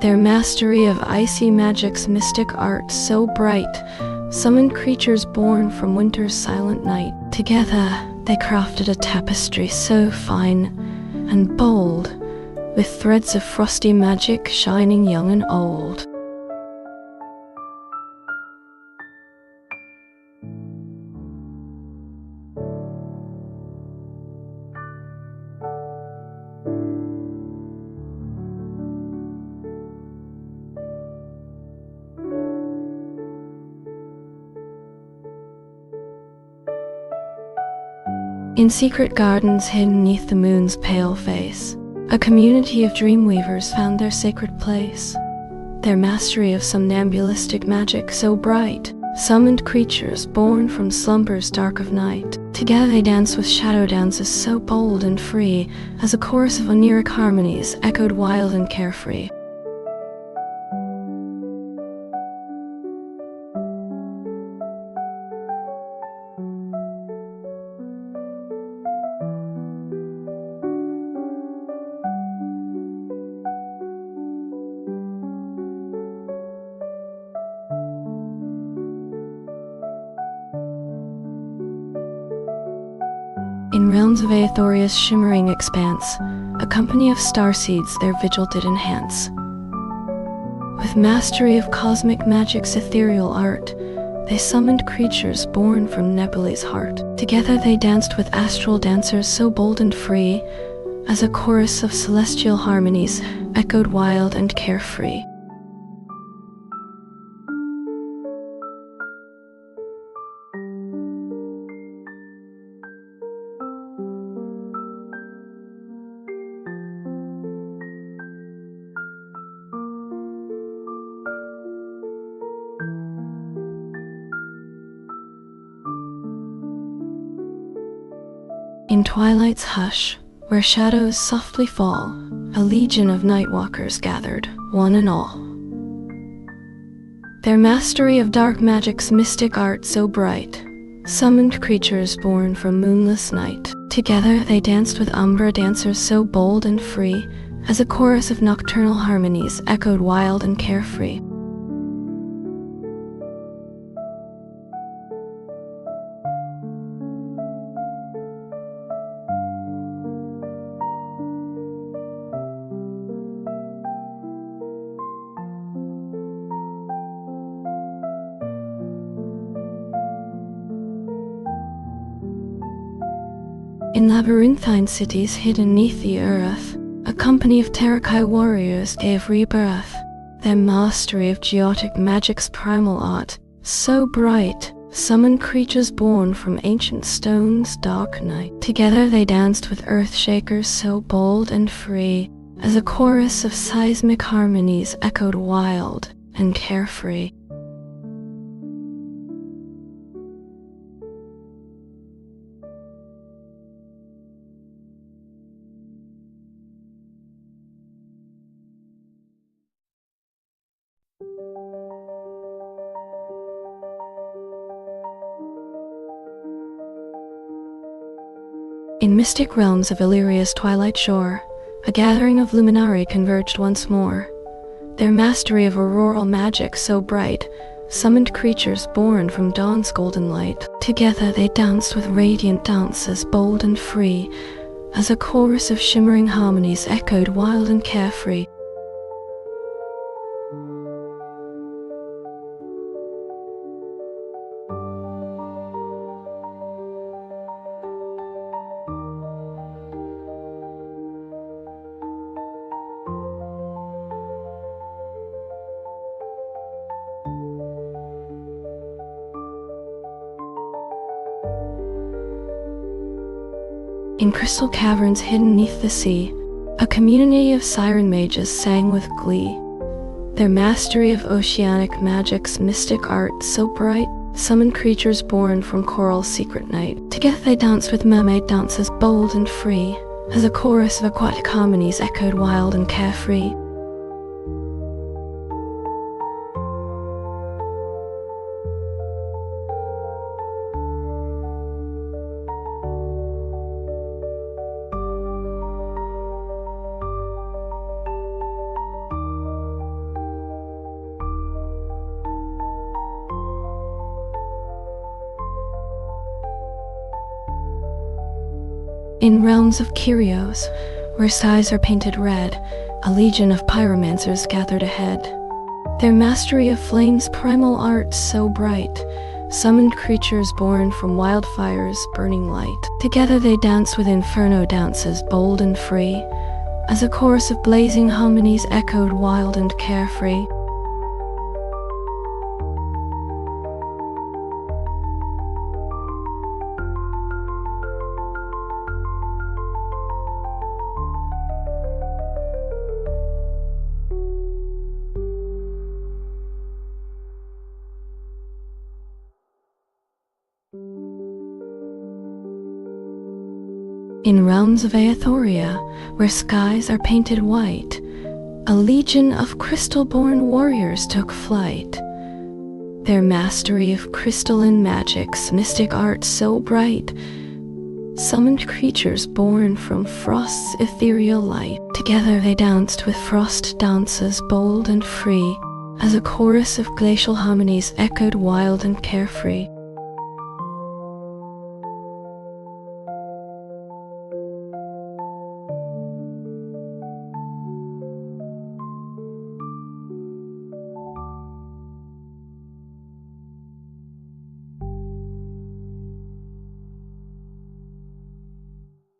Their mastery of icy magic's mystic art so bright summoned creatures born from winter's silent night. Together, they crafted a tapestry so fine and bold, with threads of frosty magic shining young and old. In secret gardens hidden neath the moon's pale face, a community of dreamweavers found their sacred place. Their mastery of somnambulistic magic so bright summoned creatures born from slumber's dark of night. Together they danced with shadow dances so bold and free, as a chorus of oniric harmonies echoed wild and carefree. In realms of Aethoria's shimmering expanse, a company of starseeds their vigil did enhance. With mastery of cosmic magic's ethereal art, they summoned creatures born from nebula's heart. Together they danced with astral dancers so bold and free, as a chorus of celestial harmonies echoed wild and carefree. In twilight's hush, where shadows softly fall, a legion of nightwalkers gathered, one and all. Their mastery of dark magic's mystic art so bright summoned creatures born from moonless night. Together they danced with umbra dancers so bold and free, as a chorus of nocturnal harmonies echoed wild and carefree. In labyrinthine cities hidden neath the earth, a company of Terakai warriors gave rebirth. Their mastery of geotic magic's primal art, so bright, summoned creatures born from ancient stone's dark night. Together they danced with earth shakers so bold and free, as a chorus of seismic harmonies echoed wild and carefree. In mystic realms of Illyria's twilight shore, a gathering of luminari converged once more. Their mastery of auroral magic so bright summoned creatures born from dawn's golden light. Together they danced with radiant dances bold and free, as a chorus of shimmering harmonies echoed wild and carefree. In crystal caverns hidden neath the sea, a community of siren mages sang with glee. Their mastery of oceanic magic's mystic art so bright summoned creatures born from coral's secret night. Together they danced with mermaid dances bold and free, as a chorus of aquatic harmonies echoed wild and carefree. In realms of Kyrios, where skies are painted red, a legion of pyromancers gathered ahead. Their mastery of flame's primal art so bright, summoned creatures born from wildfire's burning light. Together they dance with inferno dances bold and free, as a chorus of blazing harmonies echoed wild and carefree. In realms of Aethoria, where skies are painted white, a legion of crystal-born warriors took flight. Their mastery of crystalline magic's mystic art so bright summoned creatures born from frost's ethereal light. Together they danced with frost dances bold and free, as a chorus of glacial harmonies echoed wild and carefree.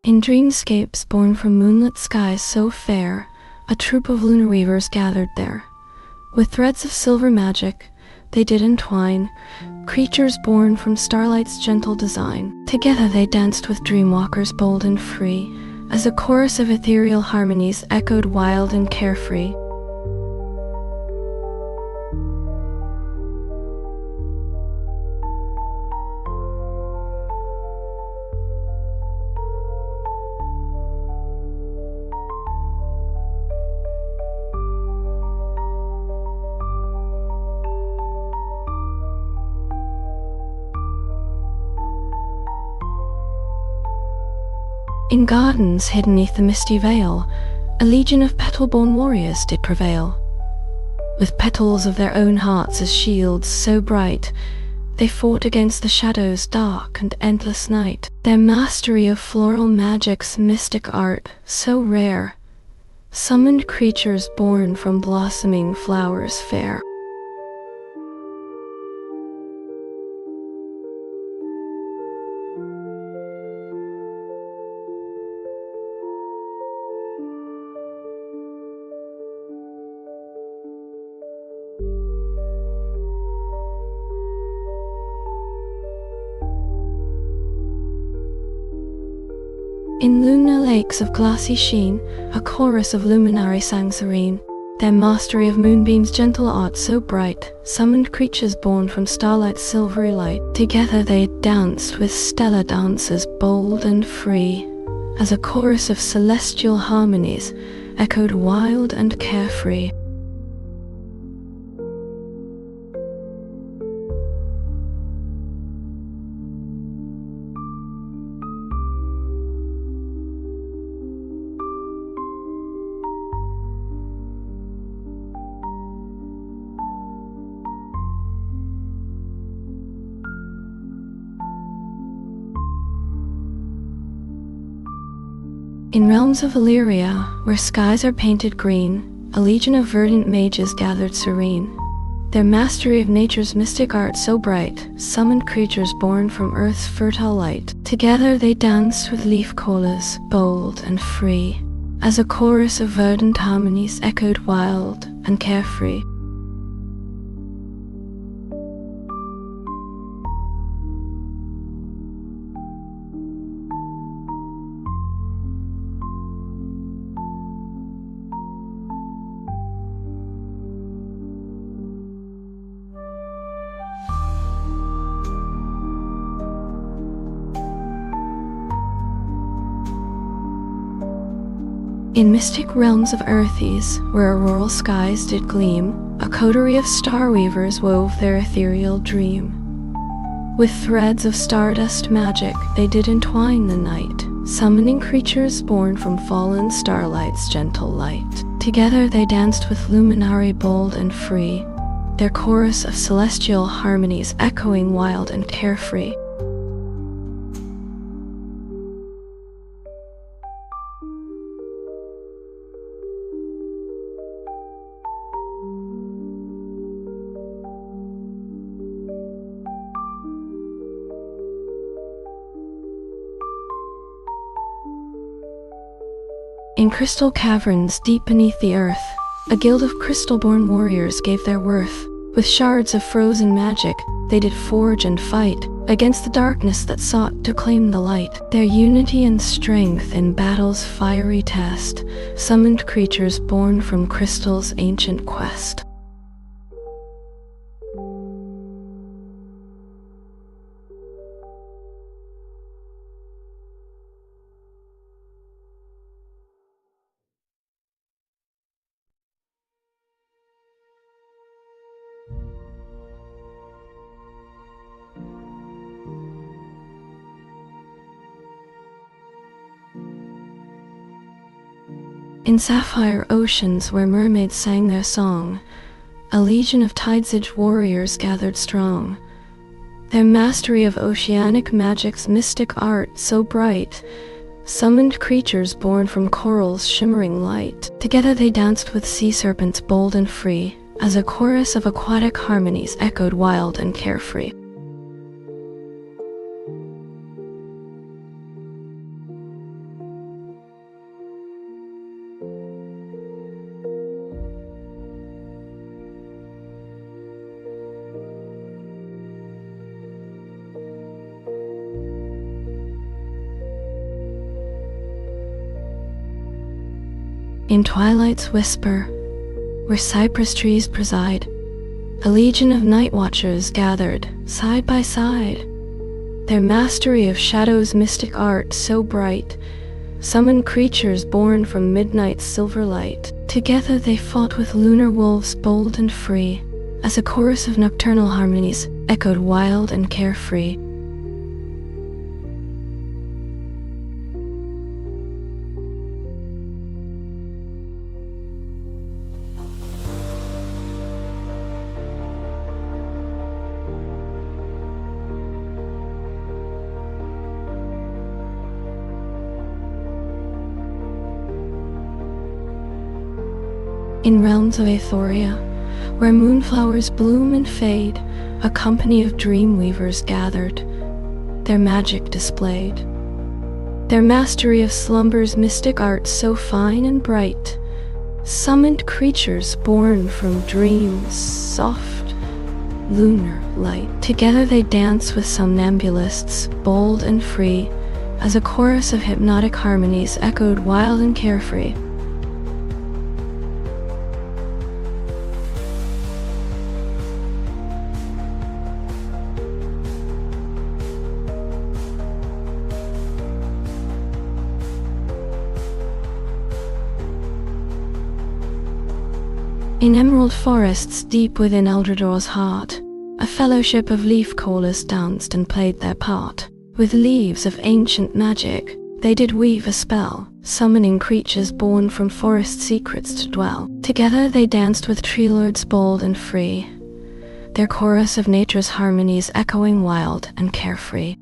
In dreamscapes born from moonlit skies so fair, a troop of lunar weavers gathered there. With threads of silver magic, they did entwine creatures born from starlight's gentle design. Together they danced with dreamwalkers bold and free, as a chorus of ethereal harmonies echoed wild and carefree. In gardens hidden neath the misty veil, a legion of petal-born warriors did prevail. With petals of their own hearts as shields so bright, they fought against the shadow's dark and endless night. Their mastery of floral magic's mystic art so rare summoned creatures born from blossoming flowers fair. In lunar lakes of glassy sheen, a chorus of luminari sang serene. Their mastery of moonbeam's gentle art so bright summoned creatures born from starlight's silvery light. Together they danced with stellar dances bold and free, as a chorus of celestial harmonies echoed wild and carefree. In realms of Illyria, where skies are painted green, a legion of verdant mages gathered serene. Their mastery of nature's mystic art so bright summoned creatures born from earth's fertile light. Together they danced with leaf colas, bold and free, as a chorus of verdant harmonies echoed wild and carefree. In mystic realms of Earthes, where auroral skies did gleam, a coterie of star weavers wove their ethereal dream. With threads of stardust magic they did entwine the night, summoning creatures born from fallen starlight's gentle light. Together they danced with luminari bold and free, their chorus of celestial harmonies echoing wild and carefree. In crystal caverns deep beneath the earth, a guild of crystal-born warriors gave their worth. With shards of frozen magic, they did forge and fight against the darkness that sought to claim the light. Their unity and strength in battle's fiery test summoned creatures born from crystal's ancient quest. In sapphire oceans where mermaids sang their song, a legion of Tide's warriors gathered strong. Their mastery of oceanic magic's mystic art so bright summoned creatures born from coral's shimmering light. Together they danced with sea serpents bold and free, as a chorus of aquatic harmonies echoed wild and carefree. In twilight's whisper, where cypress trees preside, a legion of night watchers gathered, side by side. Their mastery of shadow's mystic art so bright summoned creatures born from midnight's silver light. Together they fought with lunar wolves bold and free, as a chorus of nocturnal harmonies echoed wild and carefree. In realms of Aethoria, where moonflowers bloom and fade, a company of dream weavers gathered, their magic displayed. Their mastery of slumber's mystic art so fine and bright summoned creatures born from dreams' soft, lunar light. Together they danced with somnambulists, bold and free, as a chorus of hypnotic harmonies echoed wild and carefree. In emerald forests deep within Eldrador's heart, a fellowship of leaf callers danced and played their part. With leaves of ancient magic, they did weave a spell, summoning creatures born from forest secrets to dwell. Together they danced with tree lords bold and free, their chorus of nature's harmonies echoing wild and carefree.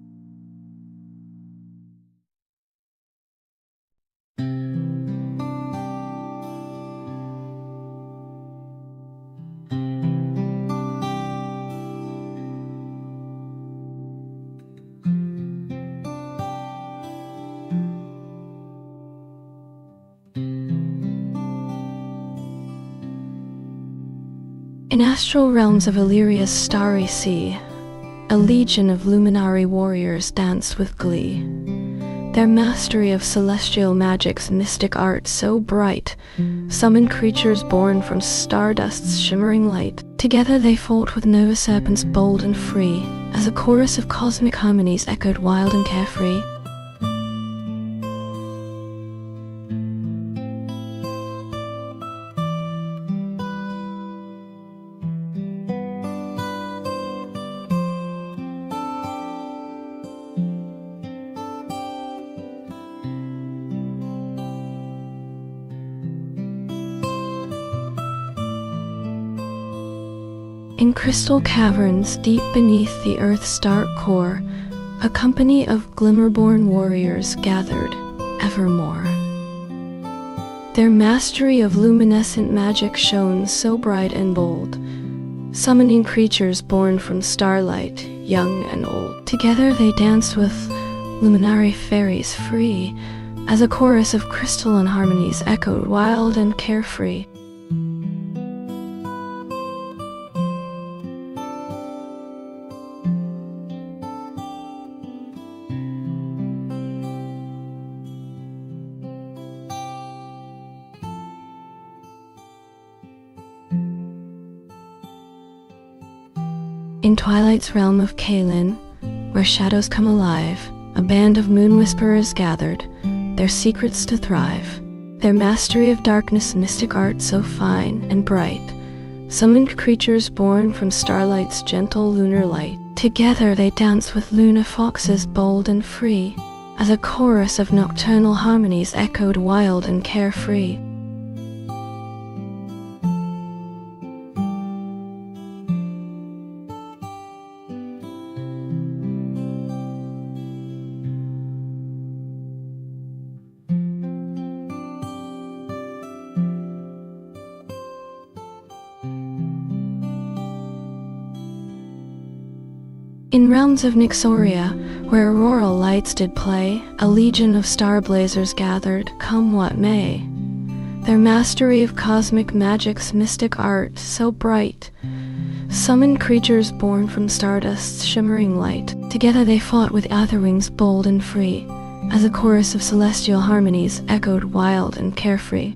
In astral realms of Illyria's starry sea, a legion of luminary warriors danced with glee. Their mastery of celestial magic's mystic art so bright summoned creatures born from stardust's shimmering light. Together they fought with nova serpents bold and free, as a chorus of cosmic harmonies echoed wild and carefree. In crystal caverns deep beneath the earth's dark core, a company of glimmer-born warriors gathered evermore. Their mastery of luminescent magic shone so bright and bold, summoning creatures born from starlight, young and old. Together they danced with luminary fairies free, as a chorus of crystalline harmonies echoed wild and carefree. In Twilight's realm of Kaelin, where shadows come alive, a band of moon whisperers gathered, their secrets to thrive. Their mastery of darkness, mystic art so fine and bright, summoned creatures born from starlight's gentle lunar light. Together they dance with Luna foxes bold and free, as a chorus of nocturnal harmonies echoed wild and carefree. In realms of Nyxoria, where auroral lights did play, a legion of star blazers gathered, come what may. Their mastery of cosmic magic's mystic art so bright, summoned creatures born from stardust's shimmering light. Together they fought with Atherwings bold and free, as a chorus of celestial harmonies echoed wild and carefree.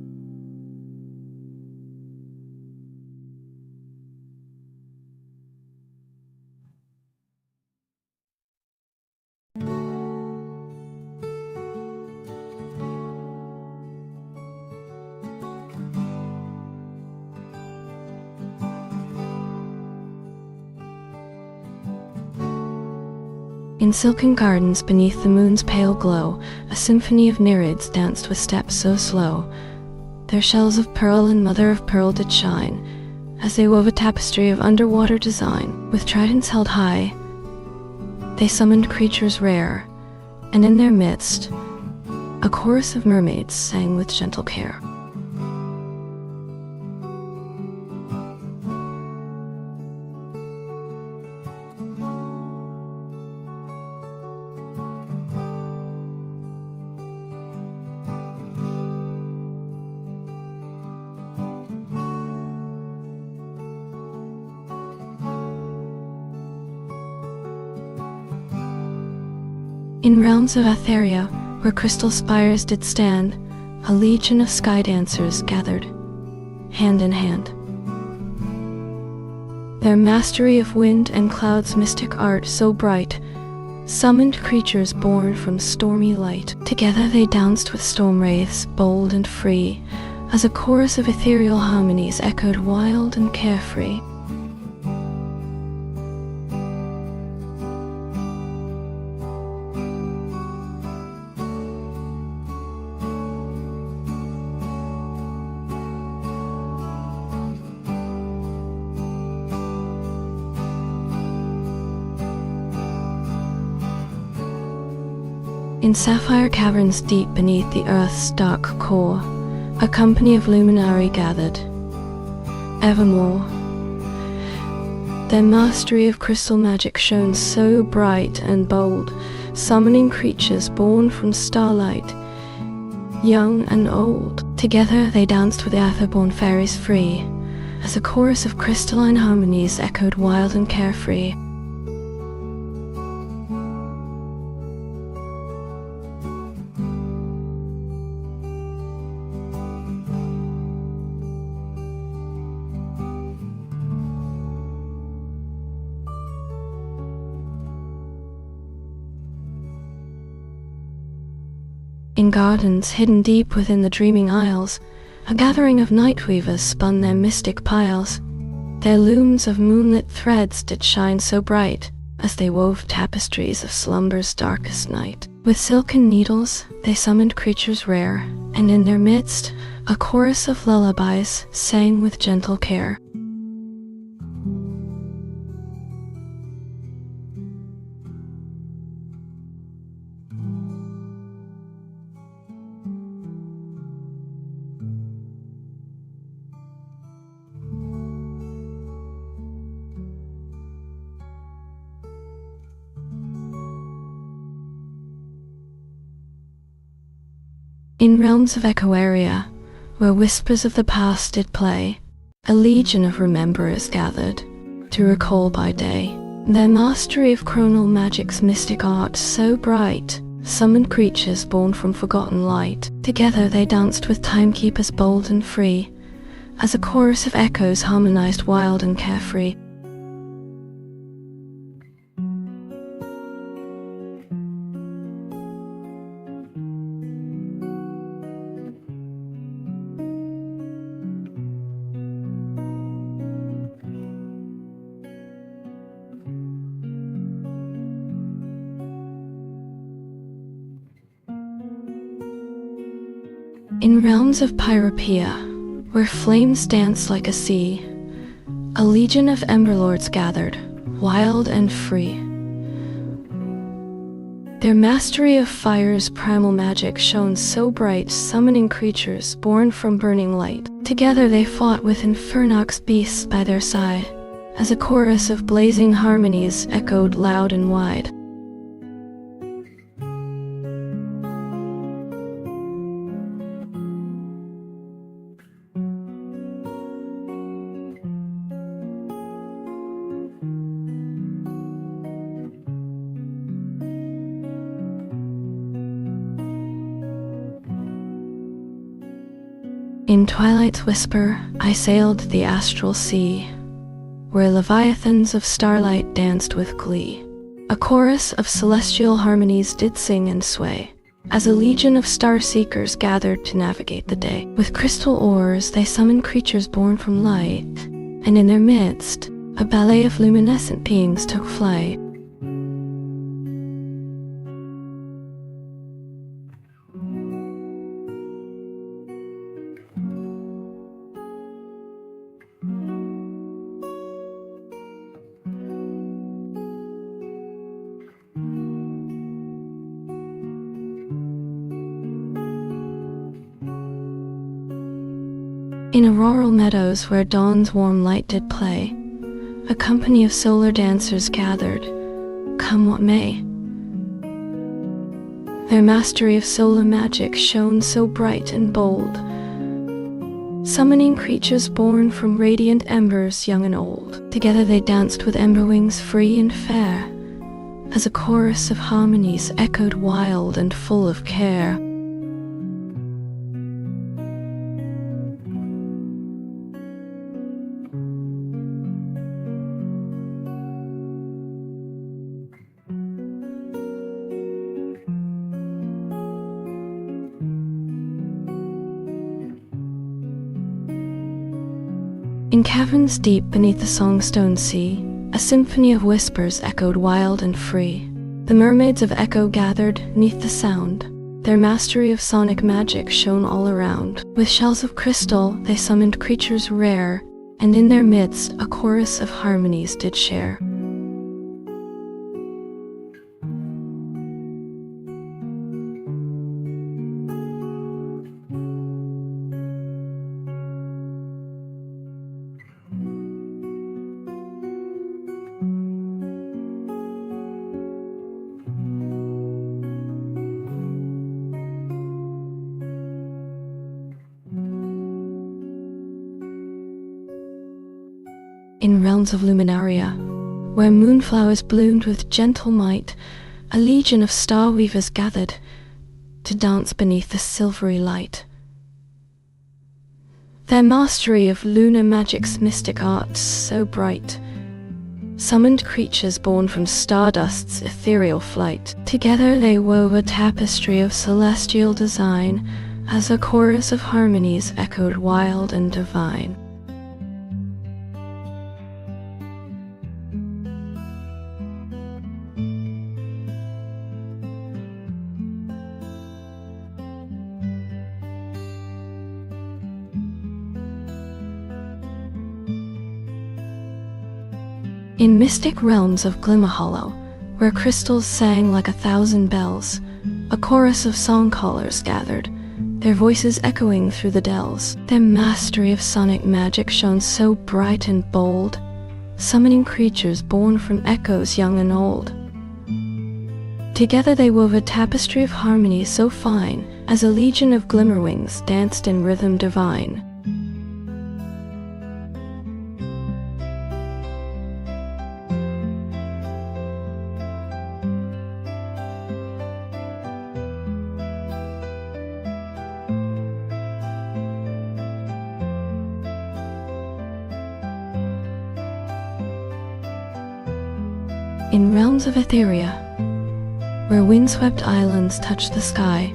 In silken gardens beneath the moon's pale glow, a symphony of nereids danced with steps so slow. Their shells of pearl and mother of pearl did shine, as they wove a tapestry of underwater design. With tridents held high, they summoned creatures rare, and in their midst, a chorus of mermaids sang with gentle care. In realms of Atheria, where crystal spires did stand, a legion of sky dancers gathered, hand in hand. Their mastery of wind and cloud's mystic art so bright, summoned creatures born from stormy light. Together they danced with storm wraiths bold and free, as a chorus of ethereal harmonies echoed wild and carefree. In sapphire caverns deep beneath the earth's dark core, a company of luminari gathered, evermore. Their mastery of crystal magic shone so bright and bold, summoning creatures born from starlight, young and old. Together they danced with the Aetherborn fairies free, as a chorus of crystalline harmonies echoed wild and carefree. In gardens hidden deep within the dreaming isles, a gathering of night weavers spun their mystic piles. Their looms of moonlit threads did shine so bright, as they wove tapestries of slumber's darkest night. With silken needles they summoned creatures rare, and in their midst a chorus of lullabies sang with gentle care. In realms of Echoaria, where whispers of the past did play, a legion of rememberers gathered, to recall by day their mastery of chronal magic's mystic art so bright, summoned creatures born from forgotten light. Together they danced with timekeepers bold and free, as a chorus of echoes harmonized wild and carefree. In realms of Pyropia, where flames dance like a sea, a legion of Emberlords gathered, wild and free. Their mastery of fire's primal magic shone so bright, summoning creatures born from burning light. Together they fought with Infernox beasts by their side, as a chorus of blazing harmonies echoed loud and wide. In twilight's whisper, I sailed the astral sea, where leviathans of starlight danced with glee. A chorus of celestial harmonies did sing and sway, as a legion of star-seekers gathered to navigate the day. With crystal oars they summoned creatures born from light, and in their midst, a ballet of luminescent beings took flight. In auroral meadows where dawn's warm light did play, a company of solar dancers gathered, come what may. Their mastery of solar magic shone so bright and bold, summoning creatures born from radiant embers young and old. Together they danced with ember wings free and fair, as a chorus of harmonies echoed wild and full of care. In caverns deep beneath the songstone sea, a symphony of whispers echoed wild and free. The mermaids of echo gathered 'neath the sound. Their mastery of sonic magic shone all around. With shells of crystal they summoned creatures rare, and in their midst a chorus of harmonies did share. In realms of Luminaria, where moonflowers bloomed with gentle might, a legion of star-weavers gathered to dance beneath the silvery light. Their mastery of lunar magic's mystic arts so bright summoned creatures born from stardust's ethereal flight. Together they wove a tapestry of celestial design, as a chorus of harmonies echoed wild and divine. In mystic realms of Glimmerhollow, where crystals sang like 1,000 bells, a chorus of song-callers gathered, their voices echoing through the dells. Their mastery of sonic magic shone so bright and bold, summoning creatures born from echoes young and old. Together they wove a tapestry of harmony so fine, as a legion of glimmerwings danced in rhythm divine. In realms of Etheria, where windswept islands touch the sky,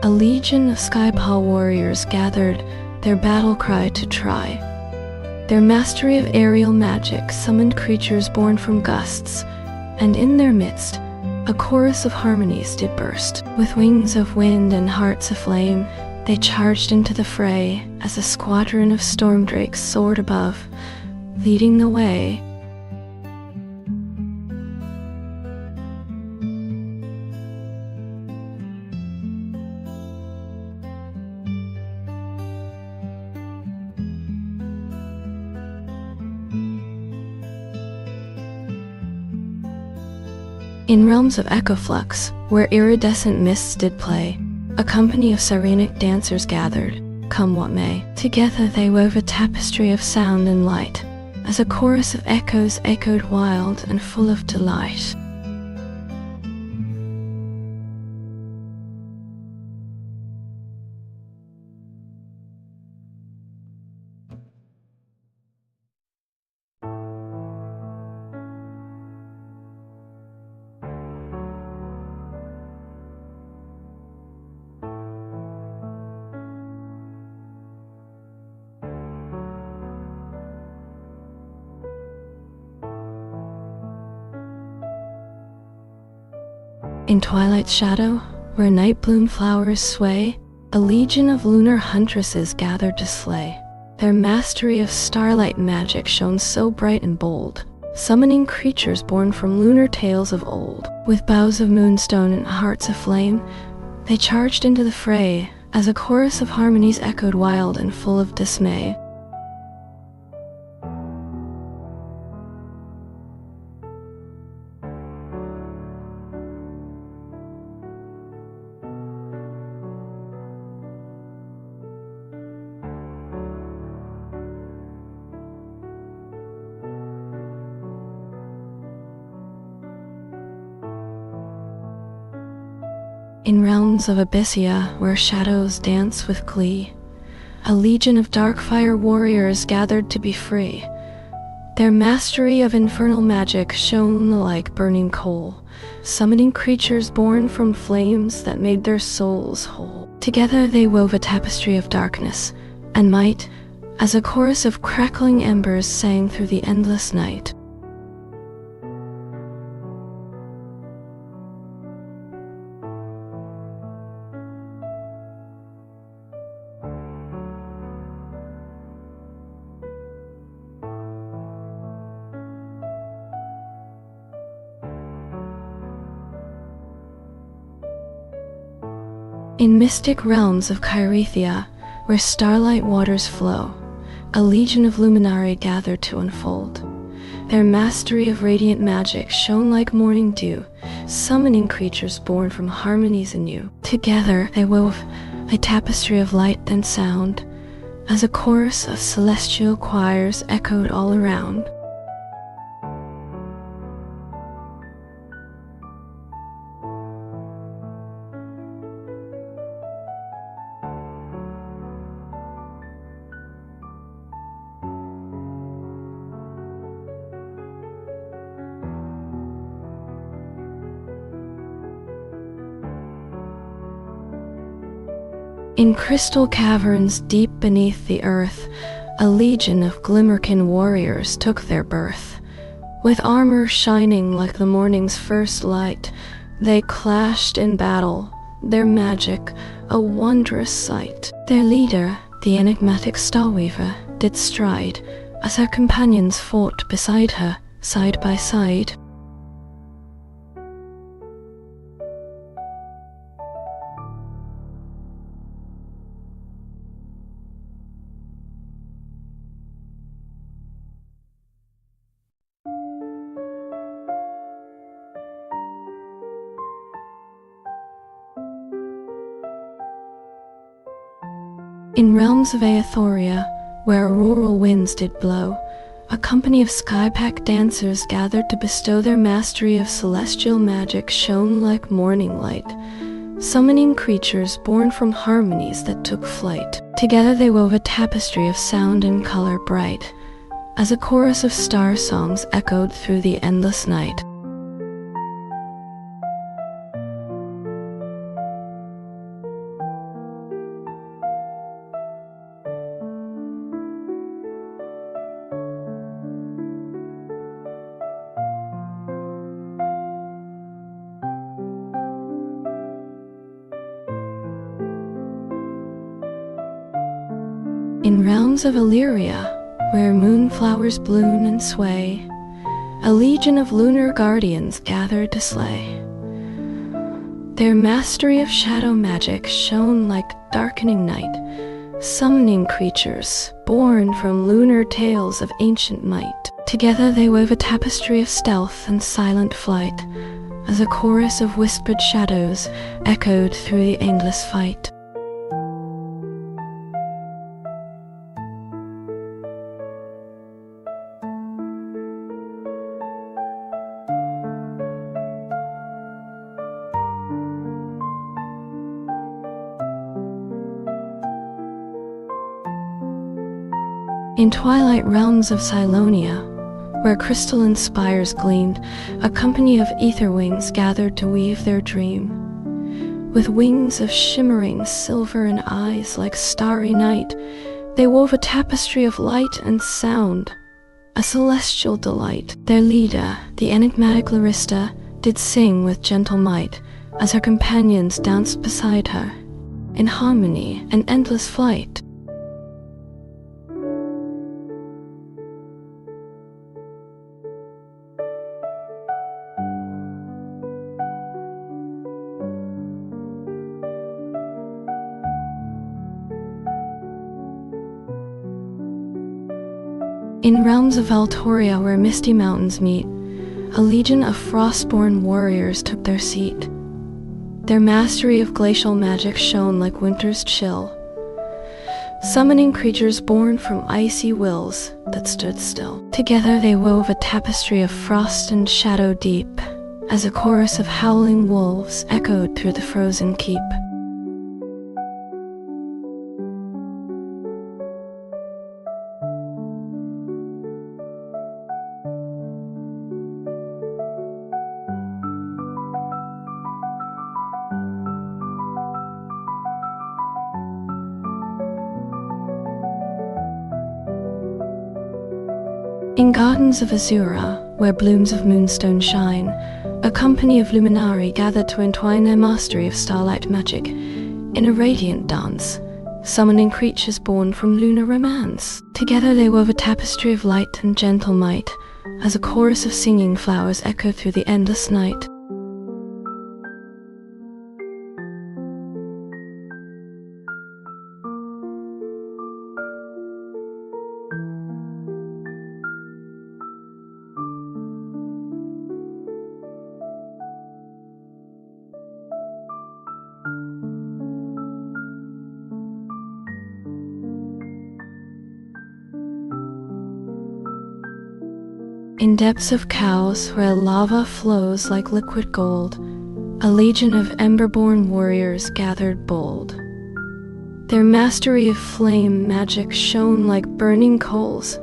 a legion of sky-paw warriors gathered, their battle cry to try. Their mastery of aerial magic summoned creatures born from gusts, and in their midst, a chorus of harmonies did burst. With wings of wind and hearts aflame, they charged into the fray, as a squadron of storm drakes soared above, leading the way. In realms of Echoflux, where iridescent mists did play, a company of Sirenic dancers gathered, come what may. Together they wove a tapestry of sound and light, as a chorus of echoes echoed wild and full of delight. In Twilight's shadow, where night bloom flowers sway, a legion of lunar huntresses gathered to slay. Their mastery of starlight magic shone so bright and bold, summoning creatures born from lunar tales of old. With bows of moonstone and hearts aflame, they charged into the fray, as a chorus of harmonies echoed wild and full of dismay. In realms of Abyssia, where shadows dance with glee, a legion of dark fire warriors gathered to be free. Their mastery of infernal magic shone like burning coal, summoning creatures born from flames that made their souls whole. Together they wove a tapestry of darkness and might, as a chorus of crackling embers sang through the endless night. In mystic realms of Chirithia, where starlight waters flow, a legion of luminari gathered to unfold. Their mastery of radiant magic shone like morning dew, summoning creatures born from harmonies anew. Together they wove a tapestry of light and sound, as a chorus of celestial choirs echoed all around. In crystal caverns deep beneath the earth, a legion of Glimmerkin warriors took their birth. With armor shining like the morning's first light, they clashed in battle, their magic a wondrous sight. Their leader, the enigmatic Starweaver, did stride, as her companions fought beside her, side by side. In realms of Aethoria, where auroral winds did blow, a company of sky-packed dancers gathered to bestow their mastery of celestial magic shone like morning light, summoning creatures born from harmonies that took flight. Together they wove a tapestry of sound and color bright, as a chorus of star songs echoed through the endless night. In realms of Illyria, where moonflowers bloom and sway, a legion of lunar guardians gathered to slay. Their mastery of shadow magic shone like darkening night, summoning creatures born from lunar tales of ancient might. Together they wove a tapestry of stealth and silent flight, as a chorus of whispered shadows echoed through the endless fight. In twilight realms of Cylonia, where crystalline spires gleamed, a company of ether wings gathered to weave their dream. With wings of shimmering silver and eyes like starry night, they wove a tapestry of light and sound, a celestial delight. Their leader, the enigmatic Larista, did sing with gentle might, as her companions danced beside her, in harmony and endless flight. In realms of Valtoria, where misty mountains meet, a legion of frostborn warriors took their seat. Their mastery of glacial magic shone like winter's chill, summoning creatures born from icy wills that stood still. Together they wove a tapestry of frost and shadow deep, as a chorus of howling wolves echoed through the frozen keep. In gardens of Azura, where blooms of moonstone shine, a company of luminari gathered to entwine their mastery of starlight magic in a radiant dance, summoning creatures born from lunar romance. Together they wove a tapestry of light and gentle might, as a chorus of singing flowers echoed through the endless night. In depths of Chaos, where lava flows like liquid gold, a legion of ember-born warriors gathered bold. Their mastery of flame magic shone like burning coals,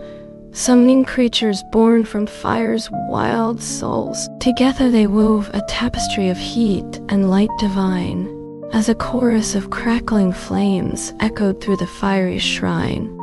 summoning creatures born from fire's wild souls. Together they wove a tapestry of heat and light divine, as a chorus of crackling flames echoed through the fiery shrine.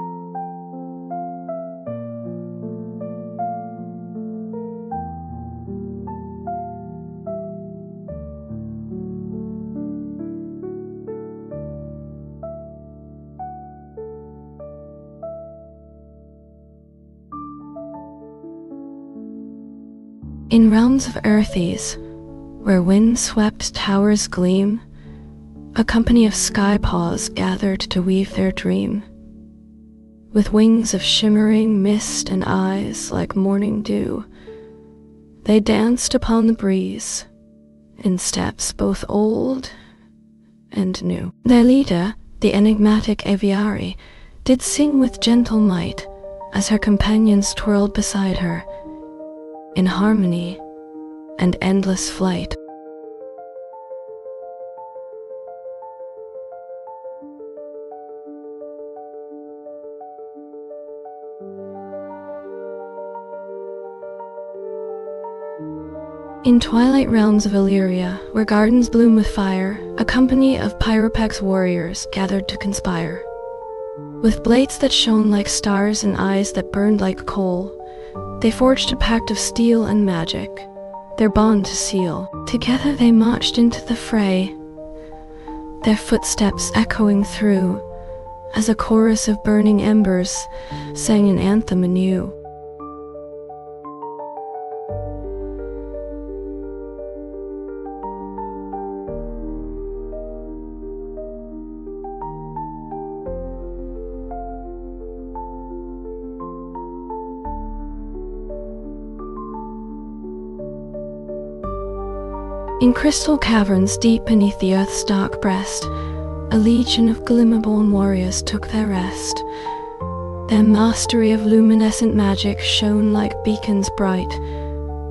In realms of Earthes, where wind-swept towers gleam, a company of sky paws gathered to weave their dream. With wings of shimmering mist and eyes like morning dew, they danced upon the breeze, in steps both old and new. Their leader, the enigmatic aviary, did sing with gentle might as her companions twirled beside her in harmony and endless flight. In twilight realms of Illyria, where gardens bloom with fire, a company of Pyropax warriors gathered to conspire. With blades that shone like stars and eyes that burned like coal, they forged a pact of steel and magic, their bond to seal. Together they marched into the fray, their footsteps echoing through, as a chorus of burning embers sang an anthem anew. In crystal caverns deep beneath the earth's dark breast, a legion of glimmerborn warriors took their rest. Their mastery of luminescent magic shone like beacons bright,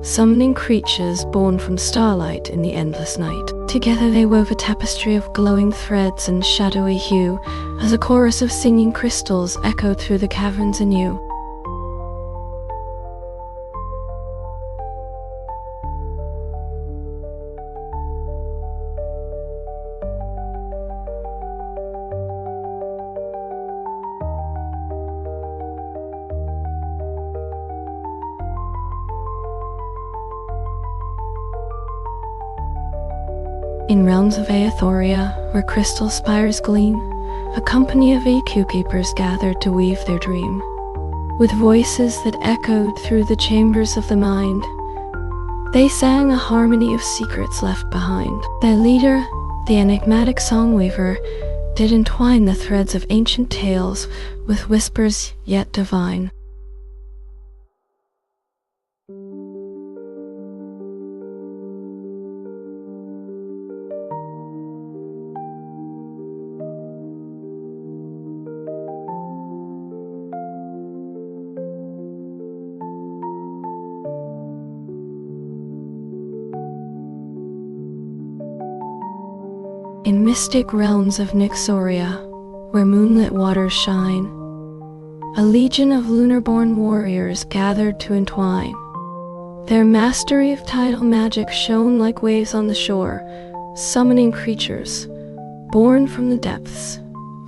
summoning creatures born from starlight in the endless night. Together they wove a tapestry of glowing threads and shadowy hue, as a chorus of singing crystals echoed through the caverns anew. In realms of Aethoria, where crystal spires gleam, a company of EQ keepers gathered to weave their dream. With voices that echoed through the chambers of the mind, they sang a harmony of secrets left behind. Their leader, the enigmatic songweaver, did entwine the threads of ancient tales with whispers yet divine. In mystic realms of Nyxoria, where moonlit waters shine, a legion of lunar-born warriors gathered to entwine. Their mastery of tidal magic shone like waves on the shore, summoning creatures born from the depths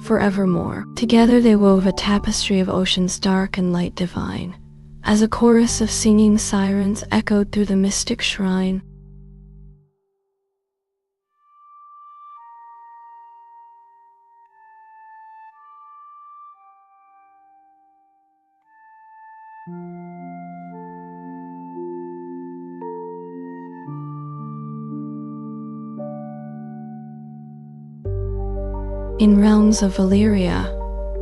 forevermore. Together they wove a tapestry of oceans dark and light divine, as a chorus of singing sirens echoed through the mystic shrine. In realms of Illyria,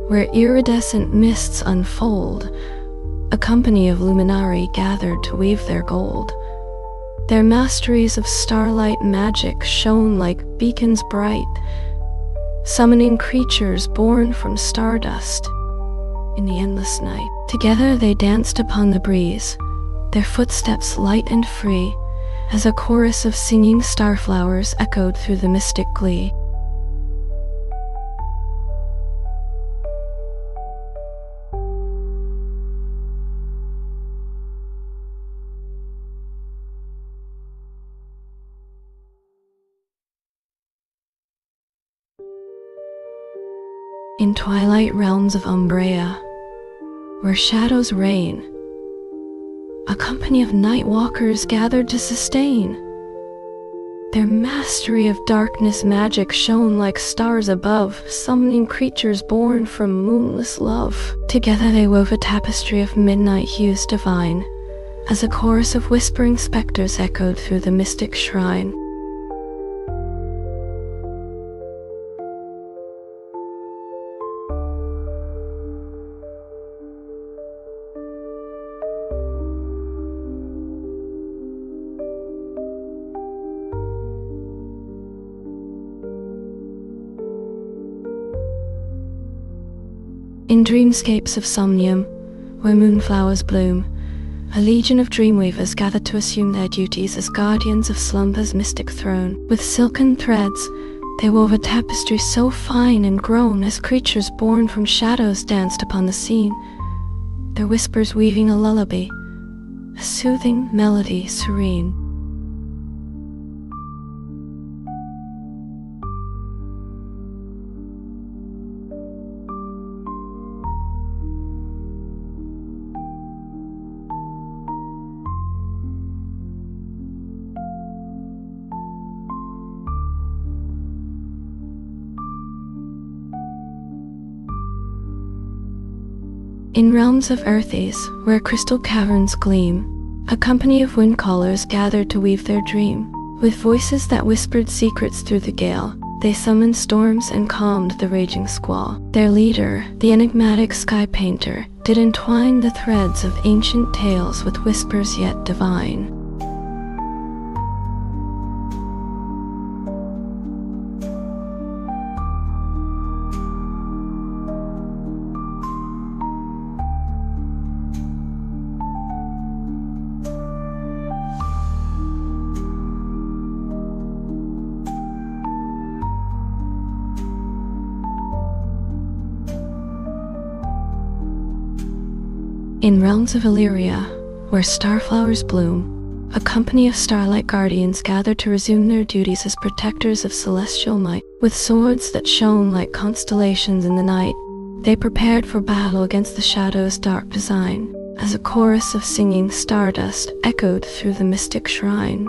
where iridescent mists unfold, a company of luminari gathered to weave their gold. Their masteries of starlight magic shone like beacons bright, summoning creatures born from stardust in the endless night. Together they danced upon the breeze, their footsteps light and free, as a chorus of singing starflowers echoed through the mystic glee. In twilight realms of Umbrea, where shadows reign, a company of night walkers gathered to sustain. Their mastery of darkness magic shone like stars above, summoning creatures born from moonless love. Together they wove a tapestry of midnight hues divine, as a chorus of whispering specters echoed through the mystic shrine. In dreamscapes of somnium, where moonflowers bloom, a legion of dreamweavers gathered to assume their duties as guardians of slumber's mystic throne. With silken threads, they wove a tapestry so fine and grown as creatures born from shadows danced upon the scene, their whispers weaving a lullaby, a soothing melody serene. In realms of earthies, where crystal caverns gleam, a company of wind callers gathered to weave their dream. With voices that whispered secrets through the gale, they summoned storms and calmed the raging squall. Their leader, the enigmatic sky painter, did entwine the threads of ancient tales with whispers yet divine. In realms of Illyria, where starflowers bloom, a company of starlight guardians gathered to resume their duties as protectors of celestial might. With swords that shone like constellations in the night, they prepared for battle against the shadow's dark design, as a chorus of singing stardust echoed through the mystic shrine.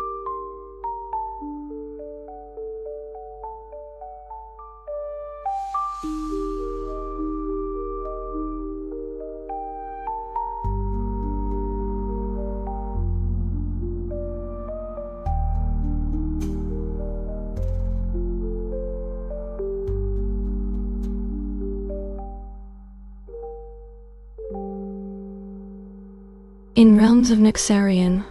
In realms of Nyxarion,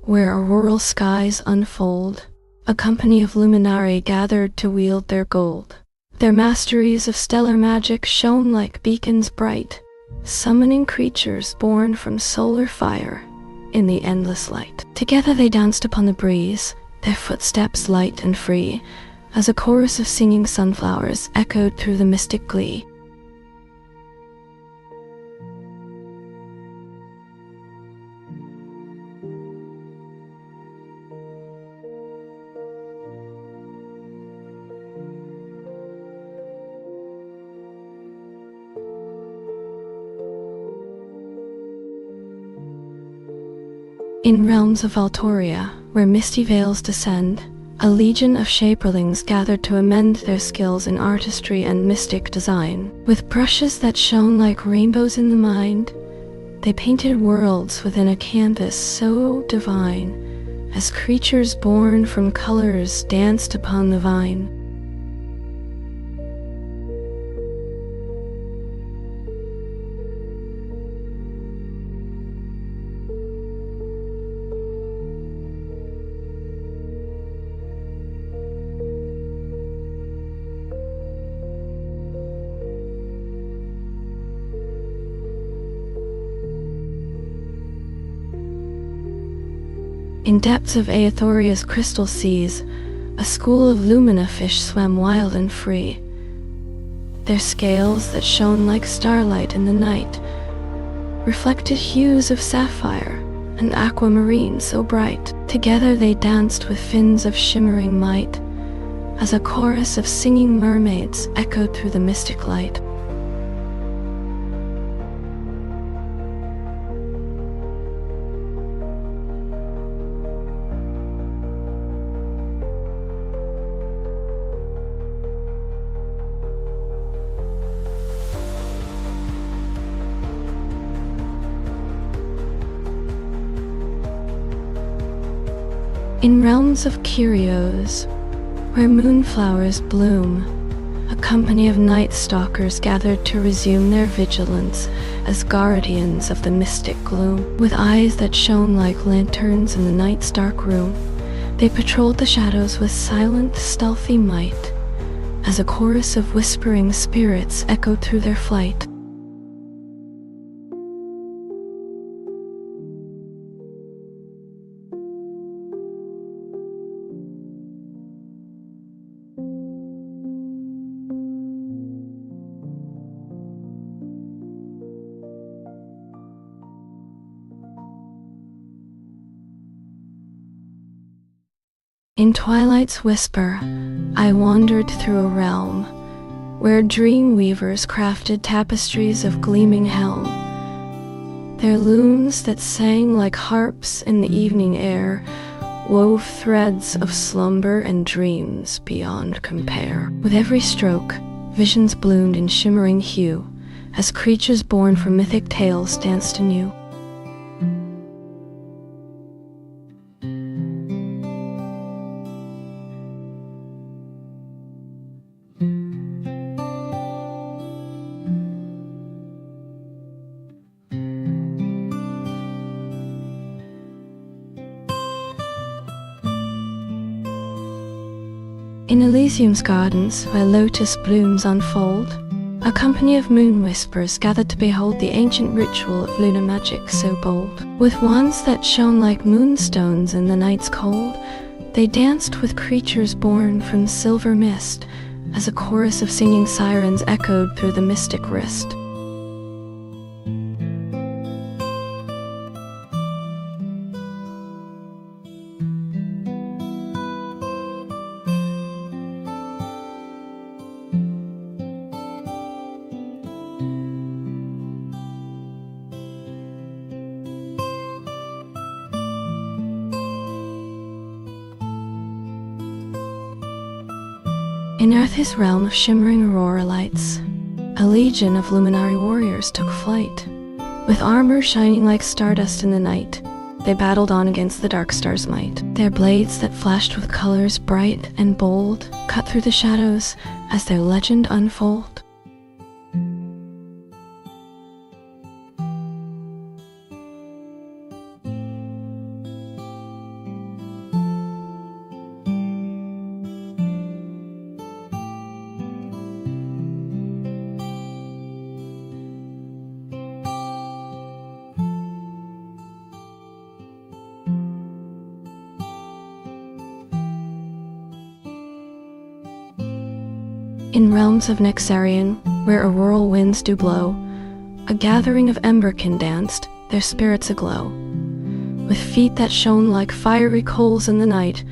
where auroral skies unfold, a company of luminari gathered to wield their gold. Their masteries of stellar magic shone like beacons bright, summoning creatures born from solar fire in the endless light. Together they danced upon the breeze, their footsteps light and free, as a chorus of singing sunflowers echoed through the mystic glee. In realms of Valtoria, where misty veils descend, a legion of shaperlings gathered to amend their skills in artistry and mystic design. With brushes that shone like rainbows in the mind, they painted worlds within a canvas so divine, as creatures born from colors danced upon the vine. In depths of Aethoria's crystal seas, a school of lumina fish swam wild and free. Their scales that shone like starlight in the night reflected hues of sapphire and aquamarine so bright. Together they danced with fins of shimmering might, as a chorus of singing mermaids echoed through the mystic light. In realms of Kyrios, where moonflowers bloom, a company of night stalkers gathered to resume their vigilance as guardians of the mystic gloom. With eyes that shone like lanterns in the night's dark room, they patrolled the shadows with silent, stealthy might, as a chorus of whispering spirits echoed through their flight. In twilight's whisper, I wandered through a realm where dream weavers crafted tapestries of gleaming helm. Their looms that sang like harps in the evening air wove threads of slumber and dreams beyond compare. With every stroke, visions bloomed in shimmering hue, as creatures born from mythic tales danced anew. In Elysium's gardens, where lotus blooms unfold, a company of moon whisperers gathered to behold the ancient ritual of lunar magic so bold. With wands that shone like moonstones in the night's cold, they danced with creatures born from silver mist, as a chorus of singing sirens echoed through the mystic wrist. In Earth's realm of shimmering aurora lights, a legion of luminary warriors took flight. With armor shining like stardust in the night, they battled on against the dark star's might. Their blades that flashed with colors bright and bold cut through the shadows as their legend unfold. In realms of Nexarian, where auroral winds do blow, a gathering of emberkin danced, their spirits aglow. With feet that shone like fiery coals in the night,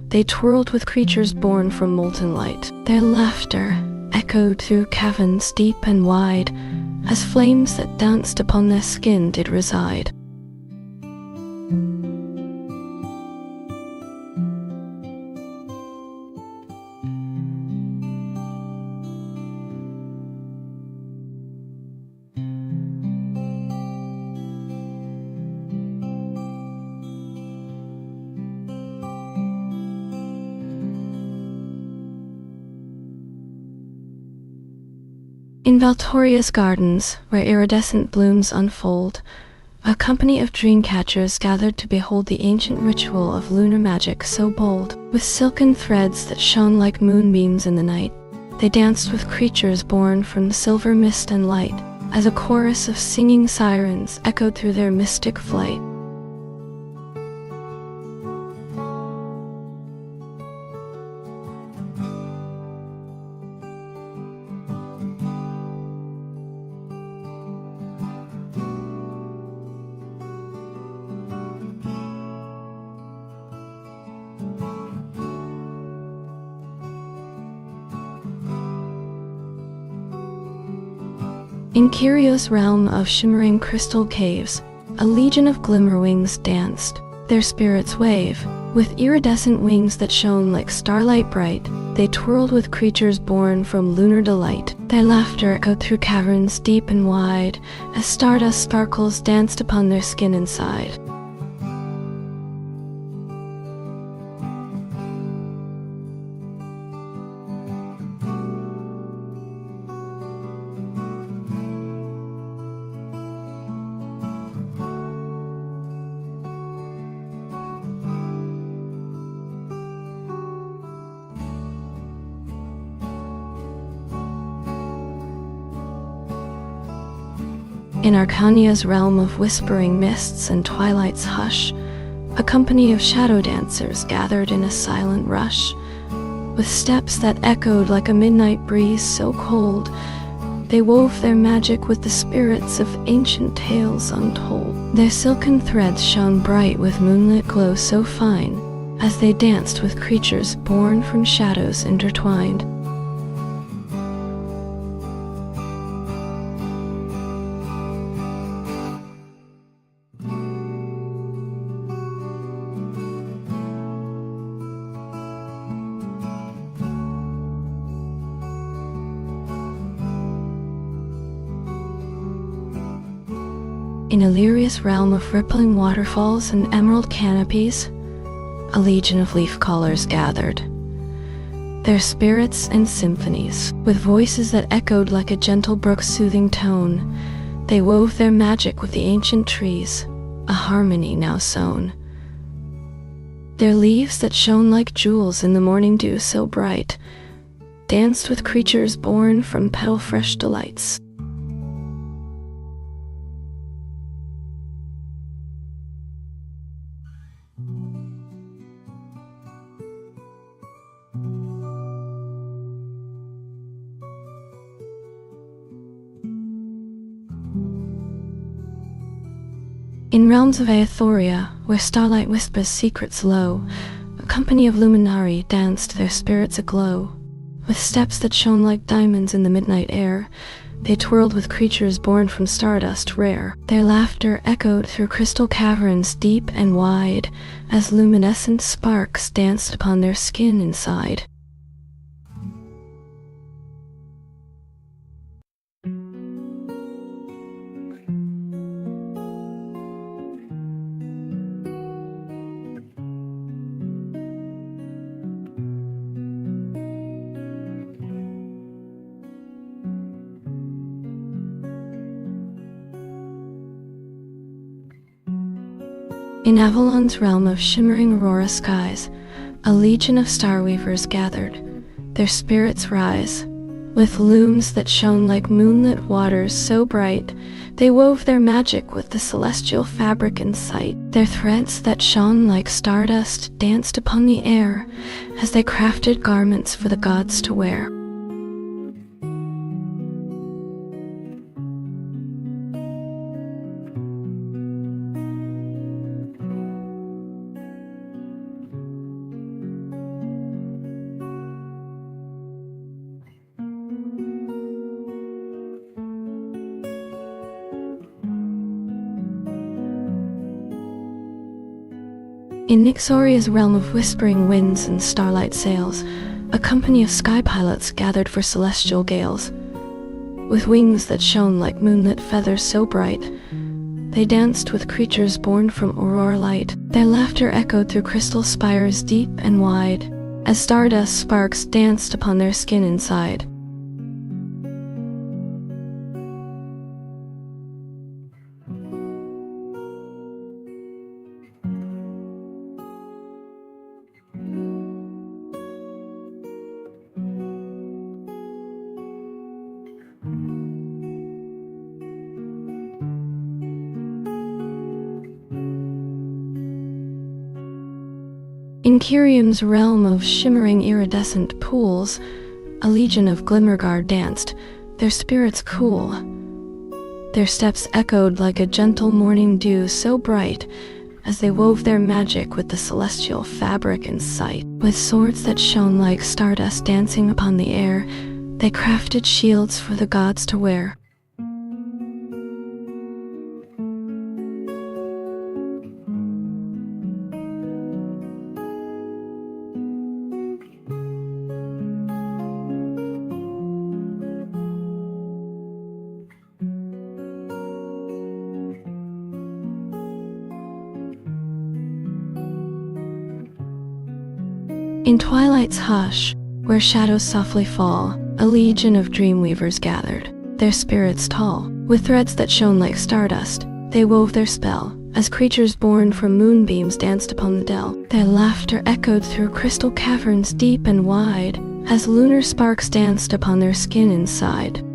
they twirled with creatures born from molten light. Their laughter echoed through caverns deep and wide, as flames that danced upon their skin did reside. In Valtoria's gardens, where iridescent blooms unfold, a company of dreamcatchers gathered to behold the ancient ritual of lunar magic so bold. With silken threads that shone like moonbeams in the night, they danced with creatures born from silver mist and light, as a chorus of singing sirens echoed through their mystic flight. In Curios' realm of shimmering crystal caves, a legion of glimmerwings danced, their spirits wave. With iridescent wings that shone like starlight bright, they twirled with creatures born from lunar delight. Their laughter echoed through caverns deep and wide, as stardust sparkles danced upon their skin inside. In Arcania's realm of whispering mists and twilight's hush, a company of shadow dancers gathered in a silent rush. With steps that echoed like a midnight breeze so cold, they wove their magic with the spirits of ancient tales untold. Their silken threads shone bright with moonlit glow so fine, as they danced with creatures born from shadows intertwined. In a lyrious realm of rippling waterfalls and emerald canopies, a legion of leaf callers gathered. Their spirits and symphonies, with voices that echoed like a gentle brook's soothing tone, they wove their magic with the ancient trees, a harmony now sown. Their leaves that shone like jewels in the morning dew so bright, danced with creatures born from petal-fresh delights. In realms of Aethoria, where starlight whispers secrets low, a company of luminari danced, their spirits aglow. With steps that shone like diamonds in the midnight air, they twirled with creatures born from stardust rare. Their laughter echoed through crystal caverns deep and wide, as luminescent sparks danced upon their skin inside. In Avalon's realm of shimmering aurora skies, a legion of starweavers gathered. Their spirits rise. With looms that shone like moonlit waters so bright, they wove their magic with the celestial fabric in sight. Their threads that shone like stardust danced upon the air as they crafted garments for the gods to wear. In Nyxoria's realm of whispering winds and starlight sails, a company of sky pilots gathered for celestial gales. With wings that shone like moonlit feathers so bright, they danced with creatures born from aurora light. Their laughter echoed through crystal spires deep and wide, as stardust sparks danced upon their skin inside. In Kyrium's realm of shimmering iridescent pools, a legion of Glimmerguard danced, their spirits cool. Their steps echoed like a gentle morning dew so bright, as they wove their magic with the celestial fabric in sight. With swords that shone like stardust dancing upon the air, they crafted shields for the gods to wear. In twilight's hush, where shadows softly fall, a legion of dreamweavers gathered, their spirits tall. With threads that shone like stardust, they wove their spell, as creatures born from moonbeams danced upon the dell. Their laughter echoed through crystal caverns deep and wide, as lunar sparks danced upon their skin inside.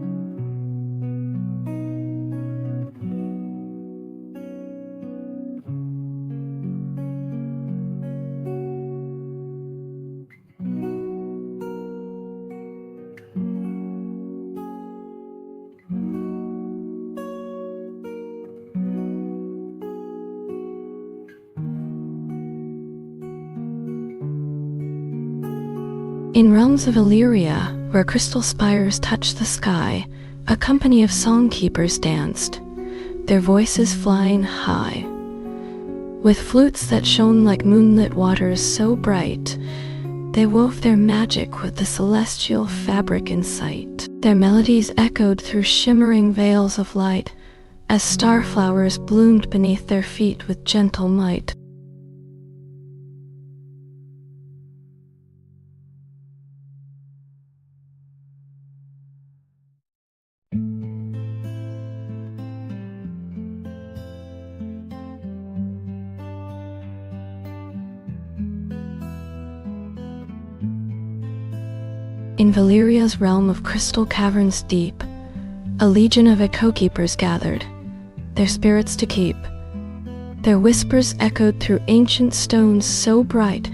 In realms of Illyria, where crystal spires touched the sky, a company of songkeepers danced, their voices flying high. With flutes that shone like moonlit waters so bright, they wove their magic with the celestial fabric in sight. Their melodies echoed through shimmering veils of light, as starflowers bloomed beneath their feet with gentle might. In Valeria's realm of crystal caverns deep, a legion of echo keepers gathered, their spirits to keep. Their whispers echoed through ancient stones so bright,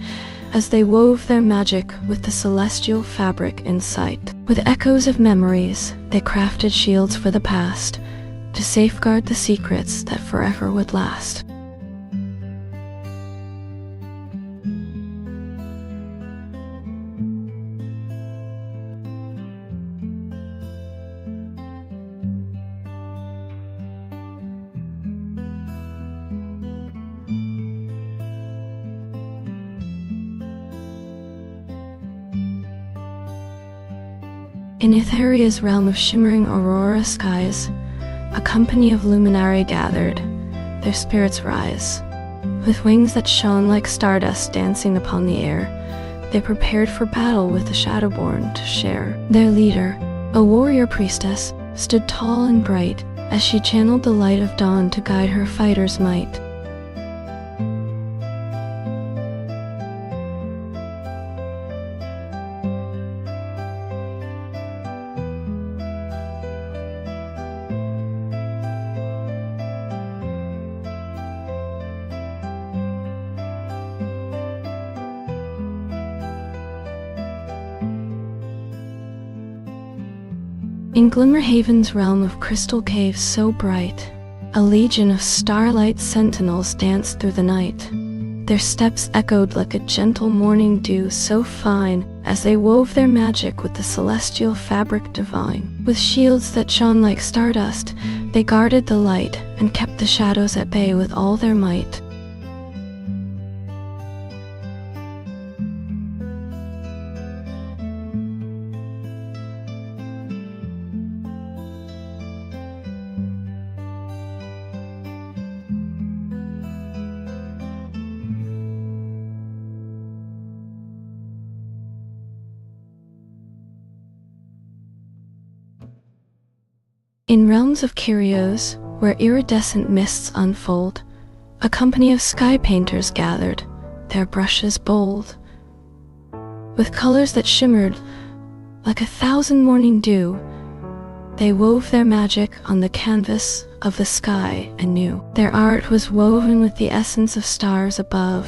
as they wove their magic with the celestial fabric in sight. With echoes of memories, they crafted shields for the past, to safeguard the secrets that forever would last. In Etheria's realm of shimmering aurora skies, a company of luminari gathered, their spirits rise. With wings that shone like stardust dancing upon the air, they prepared for battle with the Shadowborn to share. Their leader, a warrior priestess, stood tall and bright, as she channeled the light of dawn to guide her fighters' might. In Glimmerhaven's realm of crystal caves so bright, a legion of starlight sentinels danced through the night. Their steps echoed like a gentle morning dew so fine, as they wove their magic with the celestial fabric divine. With shields that shone like stardust, they guarded the light and kept the shadows at bay with all their might. In realms of Kyrios, where iridescent mists unfold, a company of sky painters gathered, their brushes bold. With colors that shimmered like 1,000 morning dew, they wove their magic on the canvas of the sky anew. Their art was woven with the essence of stars above,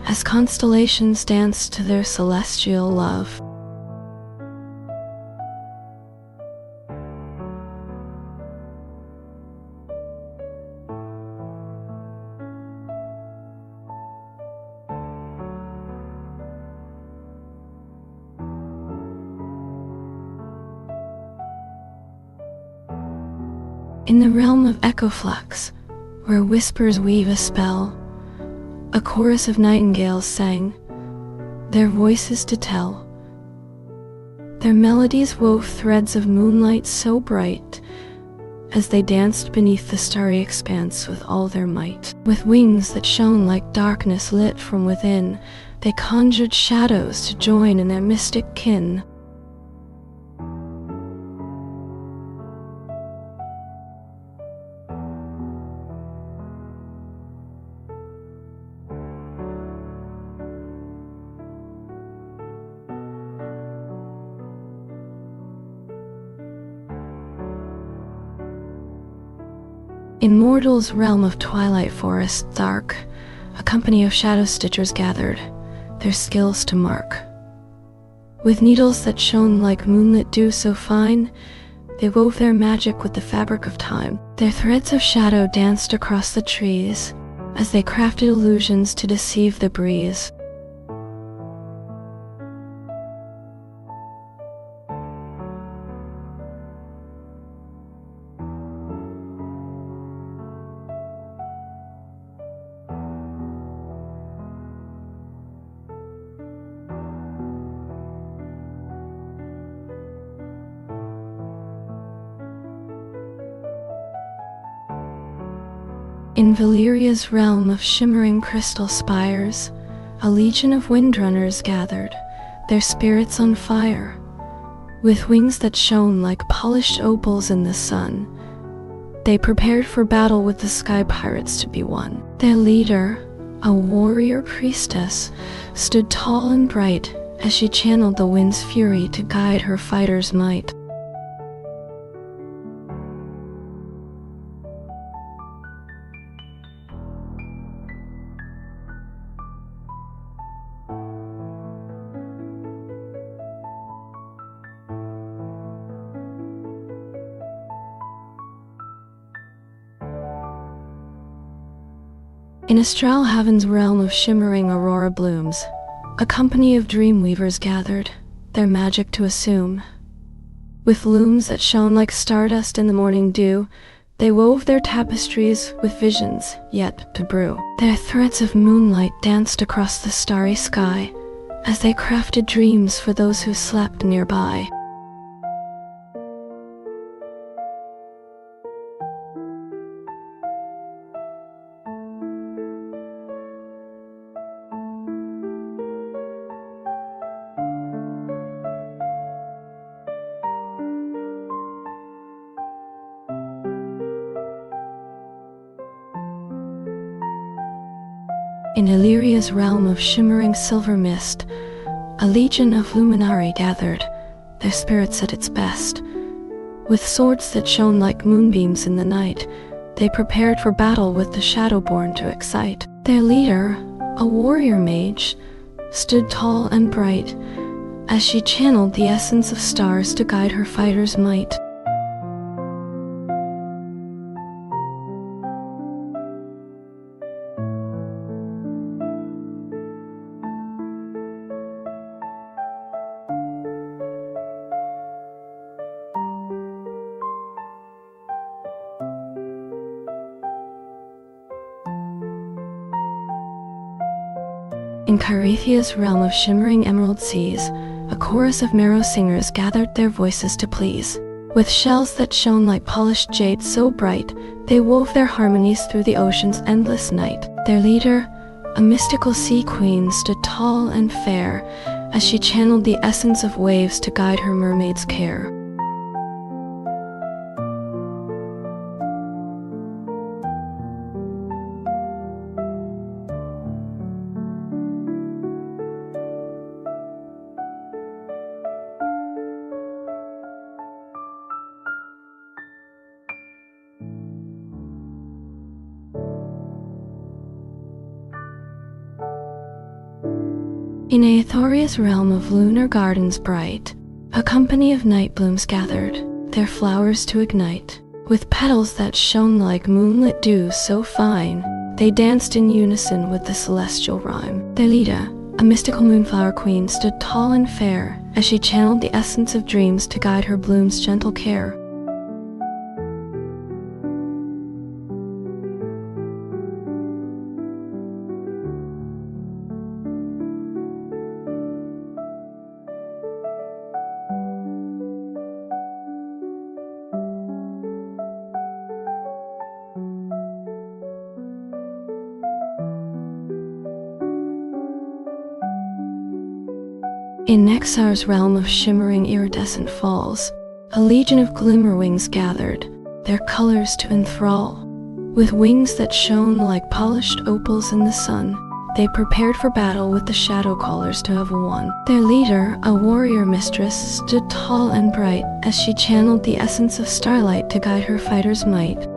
as constellations danced to their celestial love. In the realm of Echoflux, where whispers weave a spell, a chorus of nightingales sang, their voices to tell. Their melodies wove threads of moonlight so bright, as they danced beneath the starry expanse with all their might. With wings that shone like darkness lit from within, they conjured shadows to join in their mystic kin. In Mortal's realm of twilight forest dark, a company of shadow stitchers gathered, their skills to mark. With needles that shone like moonlit dew so fine, they wove their magic with the fabric of time. Their threads of shadow danced across the trees, as they crafted illusions to deceive the breeze. In Valeria's realm of shimmering crystal spires, a legion of windrunners gathered, their spirits on fire. With wings that shone like polished opals in the sun, they prepared for battle with the sky pirates to be won. Their leader, a warrior priestess, stood tall and bright as she channeled the wind's fury to guide her fighters' might. In Astral Heaven's realm of shimmering aurora blooms, a company of dreamweavers gathered, their magic to assume. With looms that shone like stardust in the morning dew, they wove their tapestries with visions yet to brew. Their threads of moonlight danced across the starry sky as they crafted dreams for those who slept nearby. In Illyria's realm of shimmering silver mist, a legion of luminari gathered, their spirits at its best. With swords that shone like moonbeams in the night, they prepared for battle with the Shadowborn to excite. Their leader, a warrior mage, stood tall and bright as she channeled the essence of stars to guide her fighters' might. In Carythia's realm of shimmering emerald seas, a chorus of marrow singers gathered their voices to please. With shells that shone like polished jade so bright, they wove their harmonies through the ocean's endless night. Their leader, a mystical sea queen, stood tall and fair as she channeled the essence of waves to guide her mermaid's care. In Aethoria's realm of lunar gardens bright, a company of night blooms gathered, their flowers to ignite. With petals that shone like moonlit dew so fine, they danced in unison with the celestial rhyme. Their leader, a mystical moonflower queen, stood tall and fair as she channeled the essence of dreams to guide her bloom's gentle care. In Nexar's realm of shimmering iridescent falls, a legion of glimmerwings gathered, their colors to enthrall. With wings that shone like polished opals in the sun, they prepared for battle with the shadow callers to have won. Their leader, a warrior mistress, stood tall and bright as she channeled the essence of starlight to guide her fighters' might.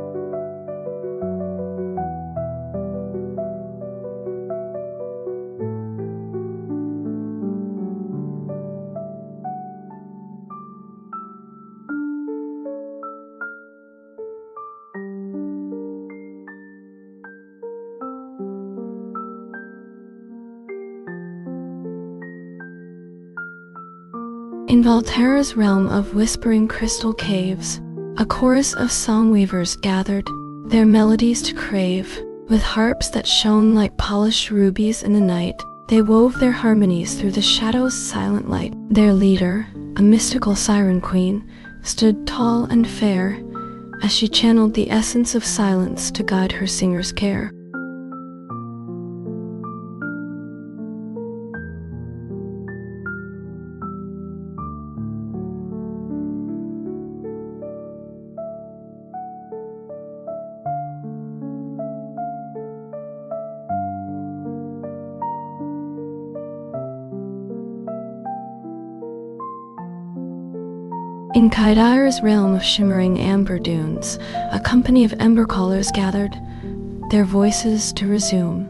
In Valterra's realm of whispering crystal caves, a chorus of songweavers gathered, their melodies to crave. With harps that shone like polished rubies in the night, they wove their harmonies through the shadow's silent light. Their leader, a mystical siren queen, stood tall and fair as she channeled the essence of silence to guide her singer's care. In Kaidair's realm of shimmering amber dunes, a company of ember callers gathered, their voices to resume.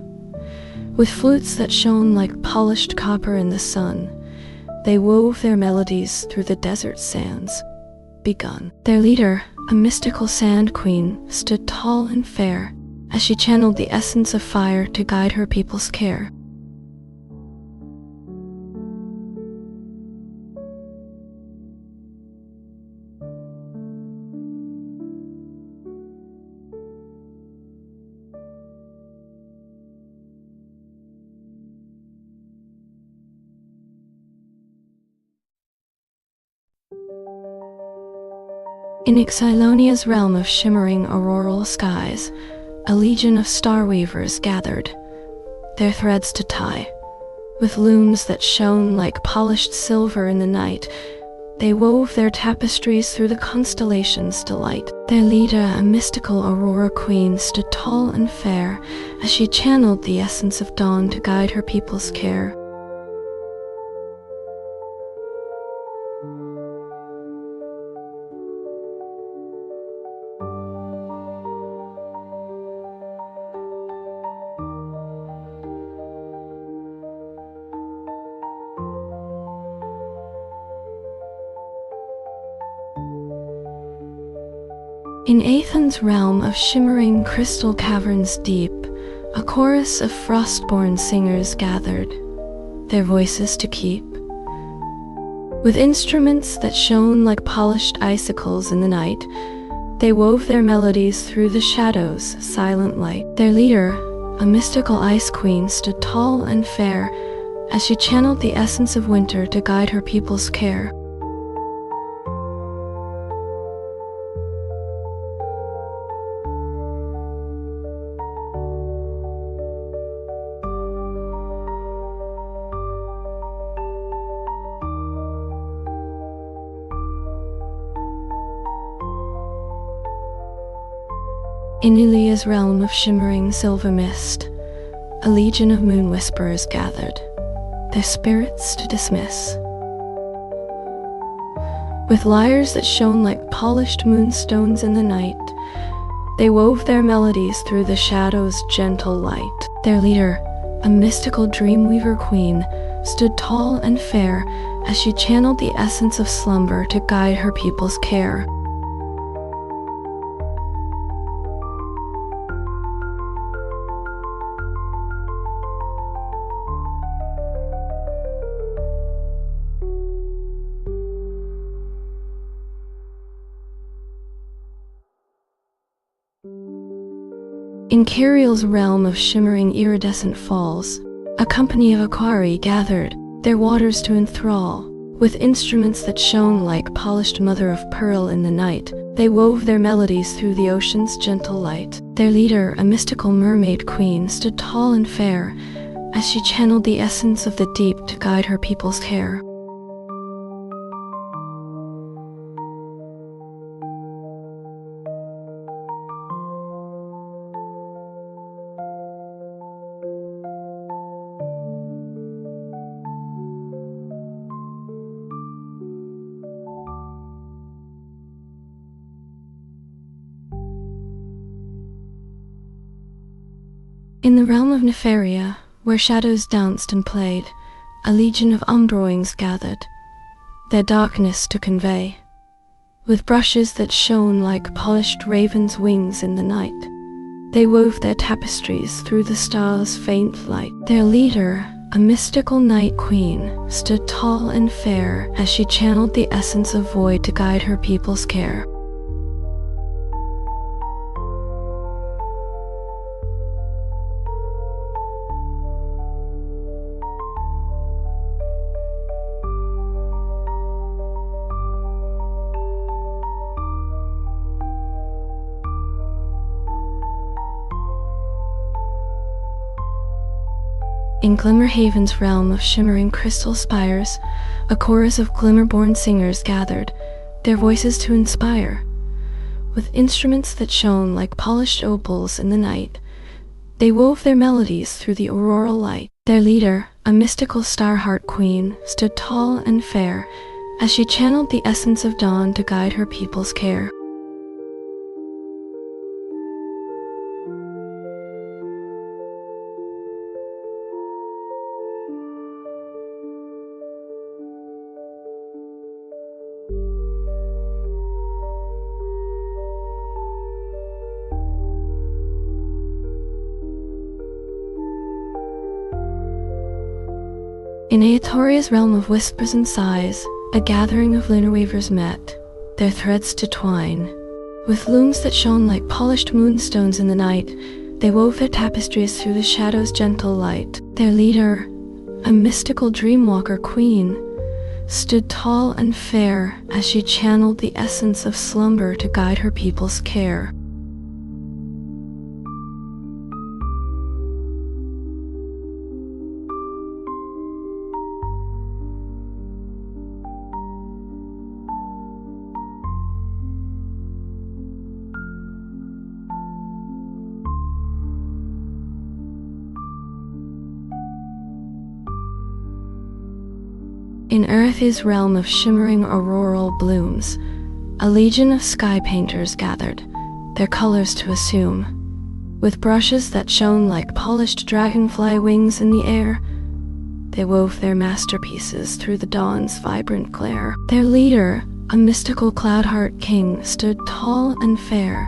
With flutes that shone like polished copper in the sun, they wove their melodies through the desert sands. Begun. Their leader, a mystical sand queen, stood tall and fair, as she channeled the essence of fire to guide her people's care. In Ixylonia's realm of shimmering auroral skies, a legion of star weavers gathered, their threads to tie. With looms that shone like polished silver in the night, they wove their tapestries through the constellations' delight. Their leader, a mystical aurora queen, stood tall and fair, as she channeled the essence of dawn to guide her people's care. In Aethan's realm of shimmering crystal caverns deep, a chorus of frostborn singers gathered, their voices to keep. With instruments that shone like polished icicles in the night, they wove their melodies through the shadows' silent light. Their leader, a mystical ice queen, stood tall and fair, as she channeled the essence of winter to guide her people's care. In Ilia's realm of shimmering silver mist, a legion of moon whisperers gathered, their spirits to dismiss. With lyres that shone like polished moonstones in the night, they wove their melodies through the shadows' gentle light. Their leader, a mystical dreamweaver queen, stood tall and fair as she channeled the essence of slumber to guide her people's care. In Cariel's realm of shimmering iridescent falls, a company of Aquari gathered, their waters to enthrall. With instruments that shone like polished mother of pearl in the night, they wove their melodies through the ocean's gentle light. Their leader, a mystical mermaid queen, stood tall and fair, as she channeled the essence of the deep to guide her people's care. In the realm of Nefaria, where shadows danced and played, a legion of umbroings gathered, their darkness to convey. With brushes that shone like polished ravens' wings in the night, they wove their tapestries through the stars' faint light. Their leader, a mystical night queen, stood tall and fair as she channeled the essence of void to guide her people's care. In Glimmerhaven's realm of shimmering crystal spires, a chorus of glimmer-born singers gathered, their voices to inspire. With instruments that shone like polished opals in the night, they wove their melodies through the auroral light. Their leader, a mystical star-heart queen, stood tall and fair as she channeled the essence of dawn to guide her people's care. In Aetoria's realm of whispers and sighs, a gathering of lunar weavers met, their threads to twine. With looms that shone like polished moonstones in the night, they wove their tapestries through the shadow's gentle light. Their leader, a mystical dreamwalker queen, stood tall and fair as she channeled the essence of slumber to guide her people's care. In Earth's realm of shimmering auroral blooms, a legion of sky painters gathered, their colors to assume. With brushes that shone like polished dragonfly wings in the air, they wove their masterpieces through the dawn's vibrant glare. Their leader, a mystical cloud-heart king, stood tall and fair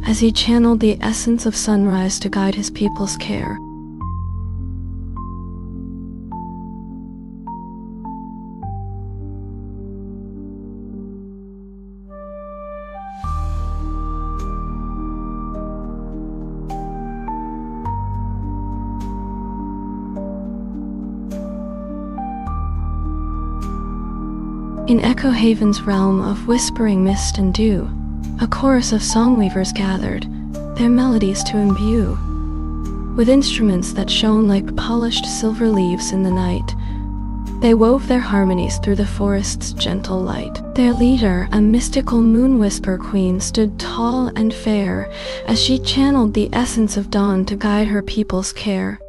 as he channeled the essence of sunrise to guide his people's care. In Echo Haven's realm of whispering mist and dew, a chorus of songweavers gathered, their melodies to imbue. With instruments that shone like polished silver leaves in the night, they wove their harmonies through the forest's gentle light. Their leader, a mystical moon whisper queen, stood tall and fair as she channeled the essence of dawn to guide her people's care.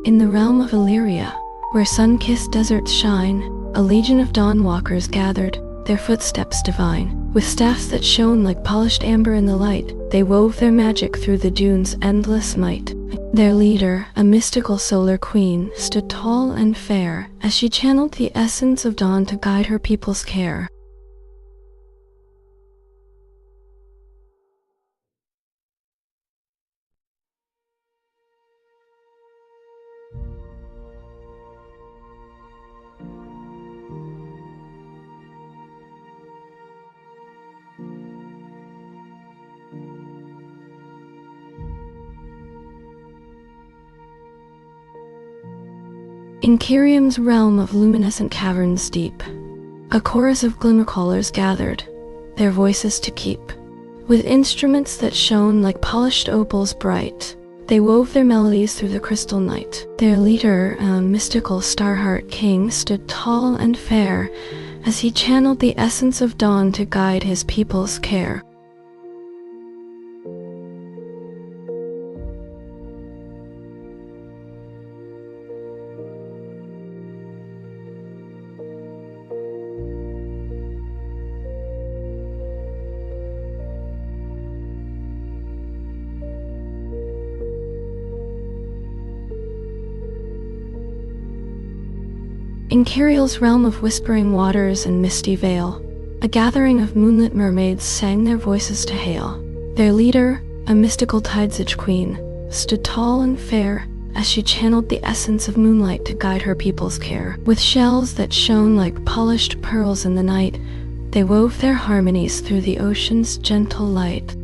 In the realm of Illyria, where sun-kissed deserts shine, a legion of dawnwalkers gathered, their footsteps divine. With staffs that shone like polished amber in the light, they wove their magic through the dune's endless might. Their leader, a mystical solar queen, stood tall and fair as she channeled the essence of dawn to guide her people's care. In Kyrium's realm of luminescent caverns deep, a chorus of glimmercallers gathered, their voices to keep. With instruments that shone like polished opals bright, they wove their melodies through the crystal night. Their leader, a mystical star-heart king, stood tall and fair as he channeled the essence of dawn to guide his people's care. In Kyriel's realm of whispering waters and misty veil, a gathering of moonlit mermaids sang their voices to hail. Their leader, a mystical tidesage queen, stood tall and fair as she channeled the essence of moonlight to guide her people's care. With shells that shone like polished pearls in the night, They wove their harmonies through the ocean's gentle light.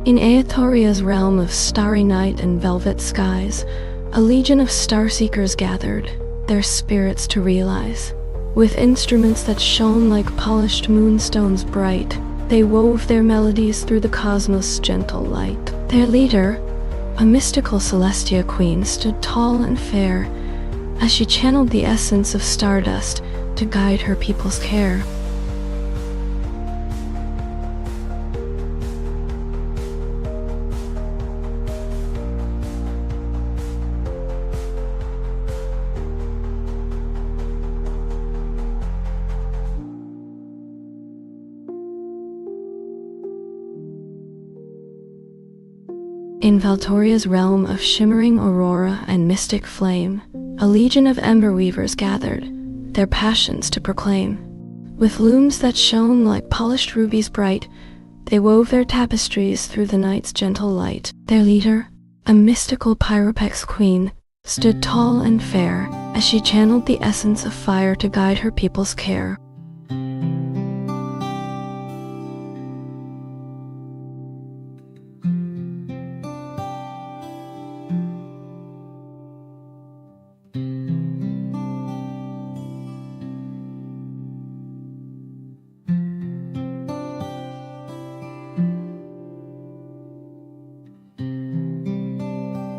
In Aethoria's realm of starry night and velvet skies, a legion of starseekers gathered, their spirits to realize. With instruments that shone like polished moonstones bright, they wove their melodies through the cosmos' gentle light. Their leader, a mystical Celestia queen, stood tall and fair, as she channeled the essence of stardust to guide her people's care. In Valtoria's realm of shimmering aurora and mystic flame, a legion of ember weavers gathered, their passions to proclaim. With looms that shone like polished rubies bright, they wove their tapestries through the night's gentle light. Their leader, a mystical Pyropex queen, stood tall and fair, as she channeled the essence of fire to guide her people's care.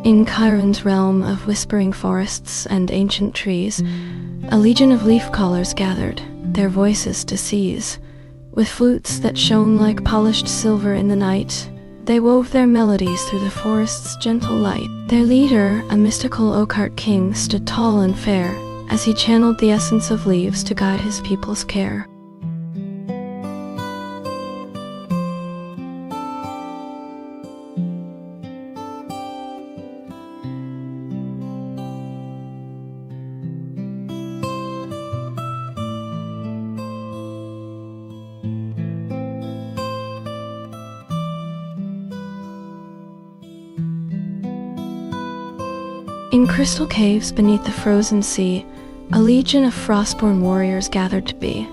In Chiron's realm of whispering forests and ancient trees, a legion of leaf-callers gathered, their voices to seize. With flutes that shone like polished silver in the night, they wove their melodies through the forest's gentle light. Their leader, a mystical Occart king, stood tall and fair, as he channeled the essence of leaves to guide his people's care. In crystal caves beneath the frozen sea, a legion of frostborn warriors gathered to be.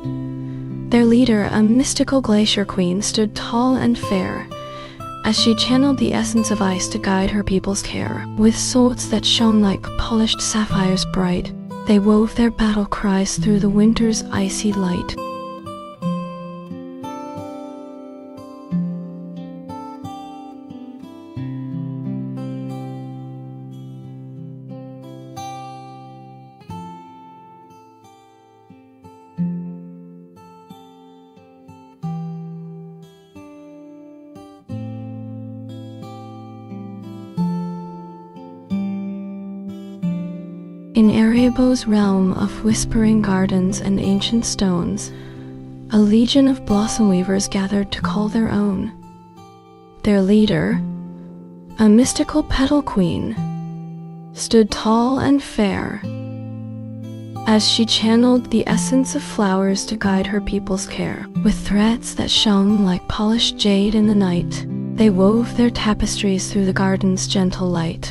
Their leader, a mystical glacier queen, stood tall and fair, as she channeled the essence of ice to guide her people's care. With swords that shone like polished sapphires bright, they wove their battle cries through the winter's icy light. In Erebos' realm of whispering gardens and ancient stones, a legion of blossom weavers gathered to call their own. Their leader, a mystical petal queen, stood tall and fair, as she channeled the essence of flowers to guide her people's care. With threads that shone like polished jade in the night, they wove their tapestries through the garden's gentle light.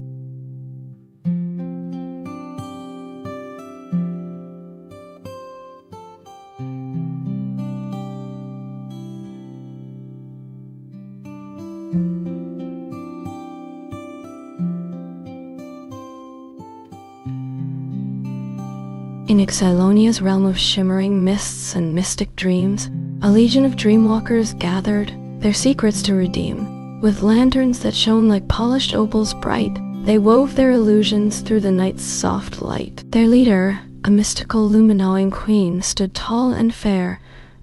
In Xylonia's realm of shimmering mists and mystic dreams, a legion of dreamwalkers gathered, their secrets to redeem. With lanterns that shone like polished opals bright, they wove their illusions through the night's soft light. Their leader, a mystical luminawing queen, stood tall and fair,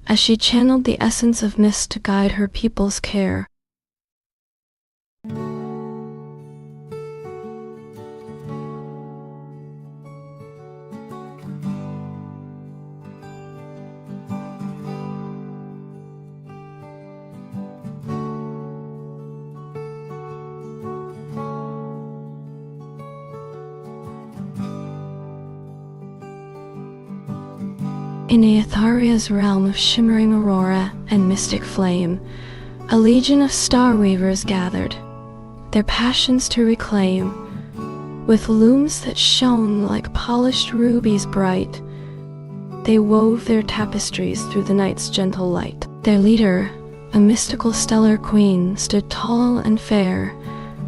as she channeled the essence of mist to guide her people's care. In Aetharia's realm of shimmering aurora and mystic flame, a legion of star weavers gathered, their passions to reclaim. With looms that shone like polished rubies bright, they wove their tapestries through the night's gentle light. Their leader, a mystical stellar queen, stood tall and fair,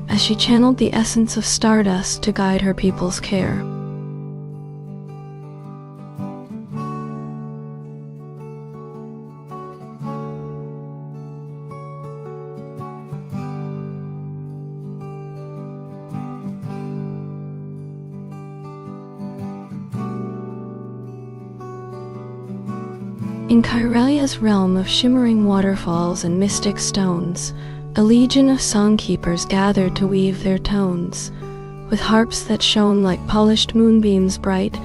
as she channeled the essence of stardust to guide her people's care. In Kyrelia's realm of shimmering waterfalls and mystic stones, a legion of songkeepers gathered to weave their tones. With harps that shone like polished moonbeams bright,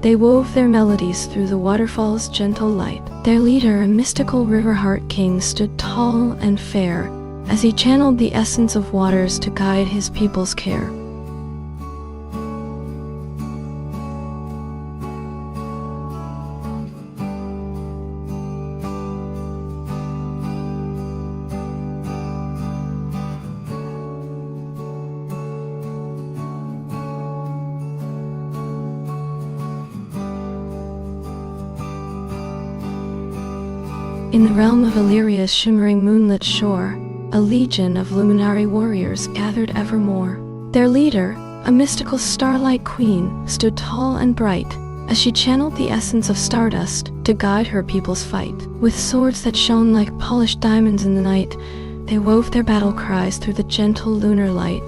they wove their melodies through the waterfall's gentle light. Their leader, a mystical river-heart king, stood tall and fair, as he channeled the essence of waters to guide his people's care. In the realm of Illyria's shimmering moonlit shore, a legion of luminary warriors gathered evermore. Their leader, a mystical starlight queen, stood tall and bright, as she channeled the essence of stardust to guide her people's fight. With swords that shone like polished diamonds in the night, they wove their battle cries through the gentle lunar light.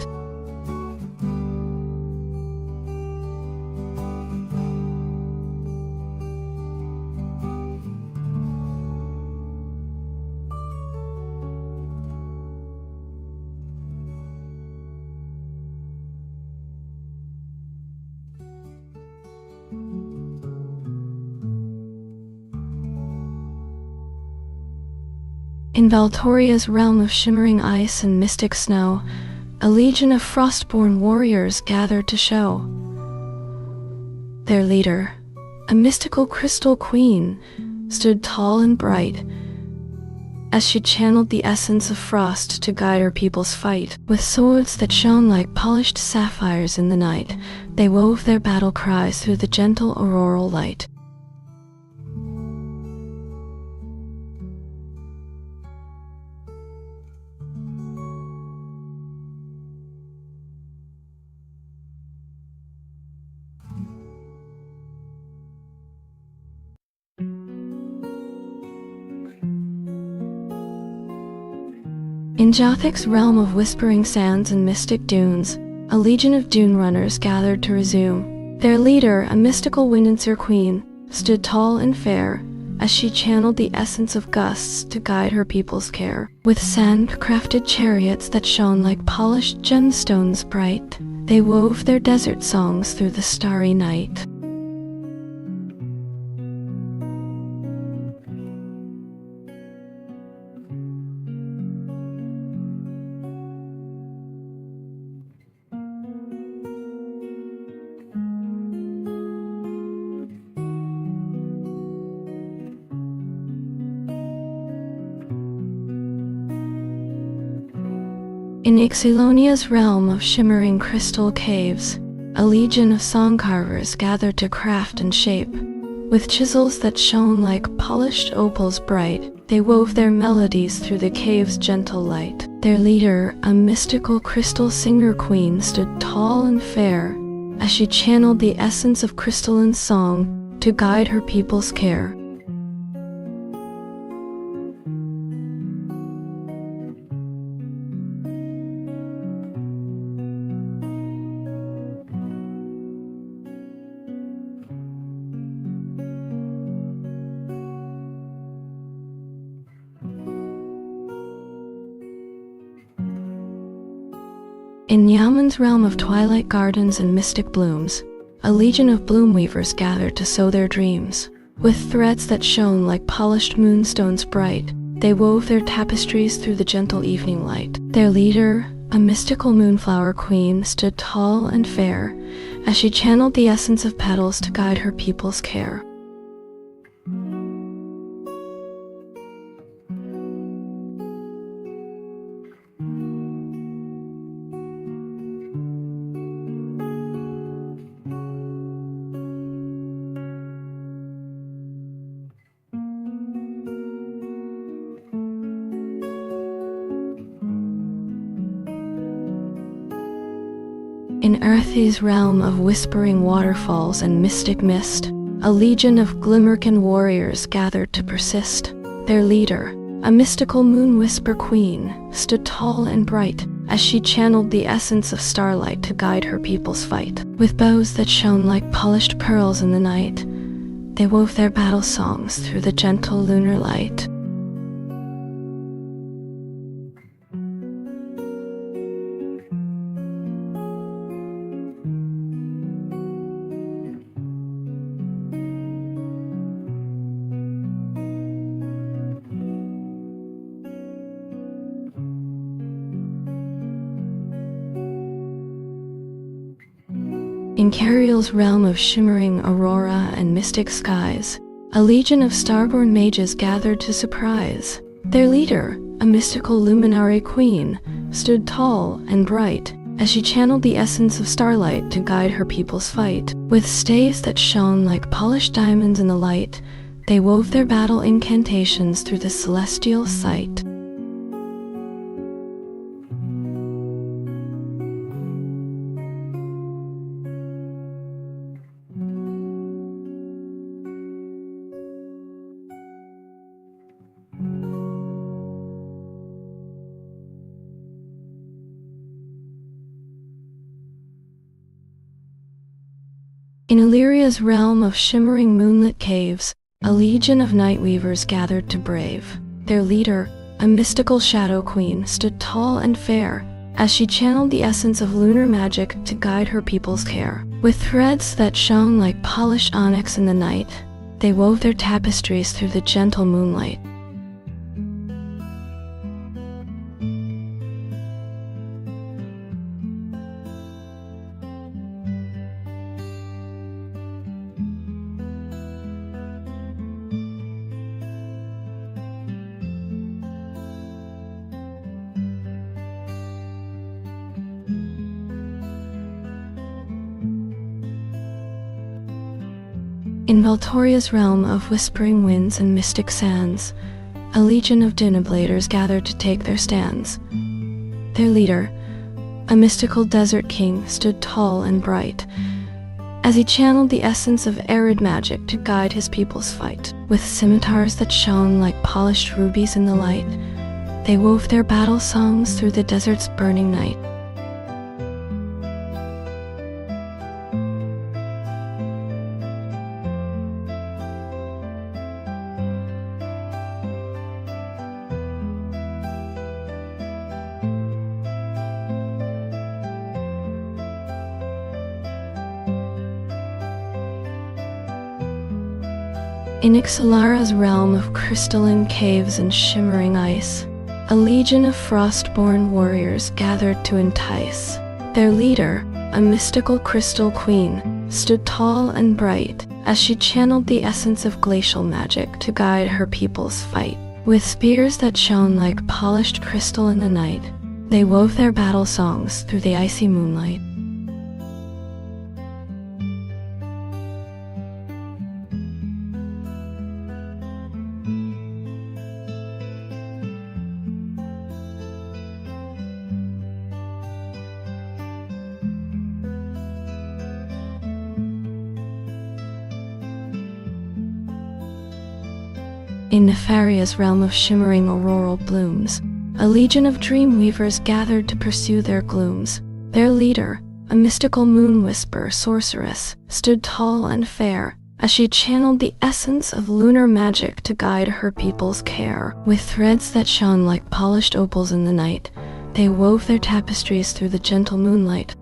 In Valtoria's realm of shimmering ice and mystic snow, a legion of frostborn warriors gathered to show. Their leader, a mystical crystal queen, stood tall and bright, as she channeled the essence of frost to guide her people's fight. With swords that shone like polished sapphires in the night, they wove their battle cries through the gentle auroral light. In Jothic's realm of whispering sands and mystic dunes, a legion of dune runners gathered to resume. Their leader, a mystical winddancer queen, stood tall and fair, as she channeled the essence of gusts to guide her people's care. With sand-crafted chariots that shone like polished gemstones bright, they wove their desert songs through the starry night. In Ixylonia's realm of shimmering crystal caves, a legion of song carvers gathered to craft and shape. With chisels that shone like polished opals bright, they wove their melodies through the cave's gentle light. Their leader, a mystical crystal singer queen, stood tall and fair, as she channeled the essence of crystalline song to guide her people's care. In Yaman's realm of twilight gardens and mystic blooms, a legion of bloom weavers gathered to sow their dreams. With threads that shone like polished moonstones bright, they wove their tapestries through the gentle evening light. Their leader, a mystical moonflower queen, stood tall and fair, as she channeled the essence of petals to guide her people's care. In Earthy's realm of whispering waterfalls and mystic mist, a legion of Glimmerkin warriors gathered to persist. Their leader, a mystical moon whisper queen, stood tall and bright as she channeled the essence of starlight to guide her people's fight. With bows that shone like polished pearls in the night, they wove their battle songs through the gentle lunar light. In Cariel's realm of shimmering aurora and mystic skies, a legion of starborn mages gathered to surprise. Their leader, a mystical luminary queen, stood tall and bright as she channeled the essence of starlight to guide her people's fight. With staves that shone like polished diamonds in the light, they wove their battle incantations through the celestial sight. In Illyria's realm of shimmering moonlit caves, a legion of night weavers gathered to brave. Their leader, a mystical shadow queen, stood tall and fair as she channeled the essence of lunar magic to guide her people's care. With threads that shone like polished onyx in the night, they wove their tapestries through the gentle moonlight. In Valtoria's realm of whispering winds and mystic sands, a legion of Dinabladers gathered to take their stands. Their leader, a mystical desert king, stood tall and bright as he channeled the essence of arid magic to guide his people's fight. With scimitars that shone like polished rubies in the light, they wove their battle songs through the desert's burning night. In Ixalara's realm of crystalline caves and shimmering ice, a legion of frostborn warriors gathered to entice. Their leader, a mystical crystal queen, stood tall and bright as she channeled the essence of glacial magic to guide her people's fight. With spears that shone like polished crystal in the night, they wove their battle songs through the icy moonlight. In Nefaria's realm of shimmering auroral blooms, a legion of dream weavers gathered to pursue their glooms. Their leader, a mystical moon whisper sorceress, stood tall and fair as she channeled the essence of lunar magic to guide her people's care. With threads that shone like polished opals in the night, they wove their tapestries through the gentle moonlight.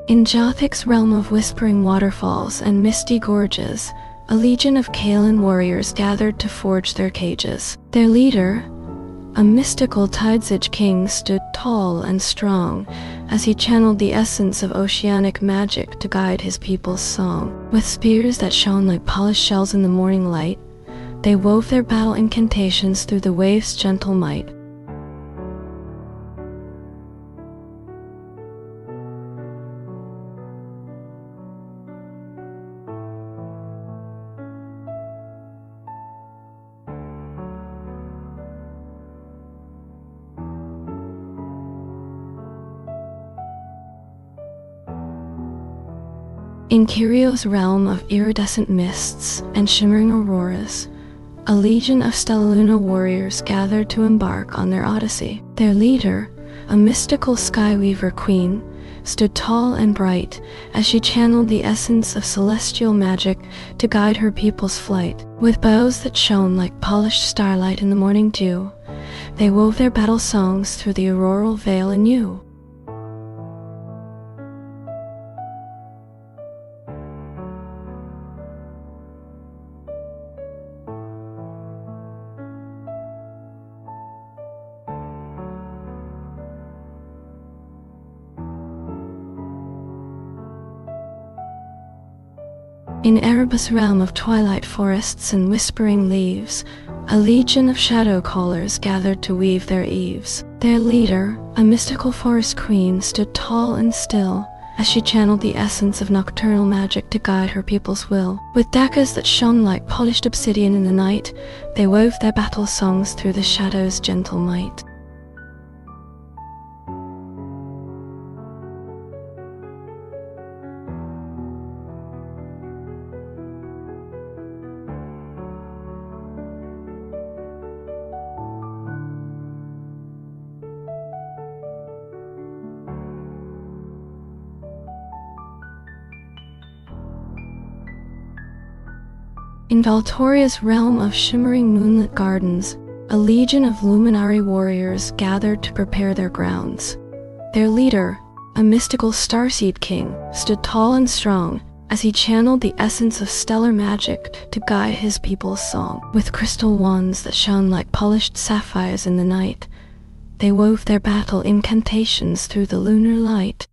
In Jothic's realm of whispering waterfalls and misty gorges, a legion of Kaelin warriors gathered to forge their cages. Their leader, a mystical Tidesage king, stood tall and strong as he channeled the essence of oceanic magic to guide his people's song. With spears that shone like polished shells in the morning light, they wove their battle incantations through the waves' gentle might. In Kirio's realm of iridescent mists and shimmering auroras, a legion of Stellaluna warriors gathered to embark on their odyssey. Their leader, a mystical skyweaver queen, stood tall and bright as she channeled the essence of celestial magic to guide her people's flight. With bows that shone like polished starlight in the morning dew, they wove their battle songs through the auroral veil anew. In Erebus' realm of twilight forests and whispering leaves, a legion of shadow callers gathered to weave their eves. Their leader, a mystical forest queen, stood tall and still as she channeled the essence of nocturnal magic to guide her people's will. With daggers that shone like polished obsidian in the night, they wove their battle songs through the shadows' gentle might. In Valtoria's realm of shimmering moonlit gardens, a legion of luminary warriors gathered to prepare their grounds. Their leader, a mystical starseed king, stood tall and strong as he channeled the essence of stellar magic to guide his people's song. With crystal wands that shone like polished sapphires in the night, they wove their battle incantations through the lunar light.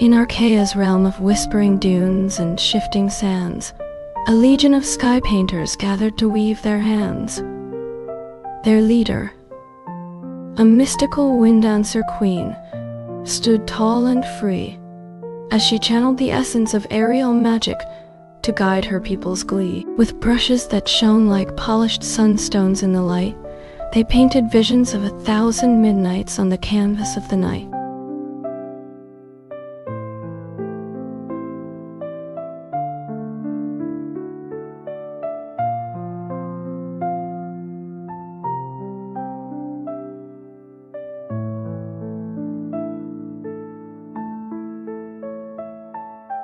In Archaea's realm of whispering dunes and shifting sands, a legion of sky painters gathered to weave their hands. Their leader, a mystical wind dancer queen, stood tall and free as she channeled the essence of aerial magic to guide her people's glee. With brushes that shone like polished sunstones in the light, they painted visions of 1,000 midnights on the canvas of the night.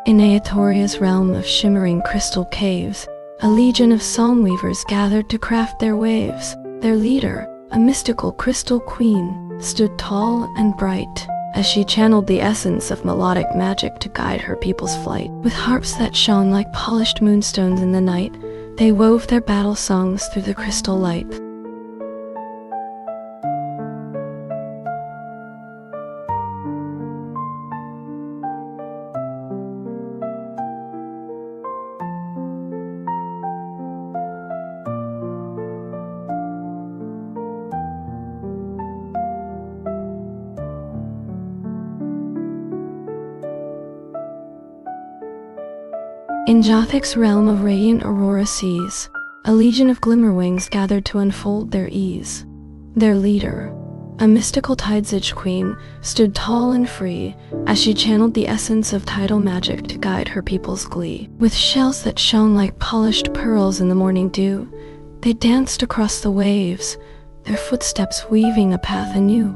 In Aetoria's realm of shimmering crystal caves, a legion of songweavers gathered to craft their waves. Their leader, a mystical crystal queen, stood tall and bright as she channeled the essence of melodic magic to guide her people's flight. With harps that shone like polished moonstones in the night, they wove their battle songs through the crystal light. In Jothic's realm of radiant aurora seas, a legion of glimmerwings gathered to unfold their ease. Their leader, a mystical tidesage queen, stood tall and free as she channeled the essence of tidal magic to guide her people's glee. With shells that shone like polished pearls in the morning dew, they danced across the waves, their footsteps weaving a path anew.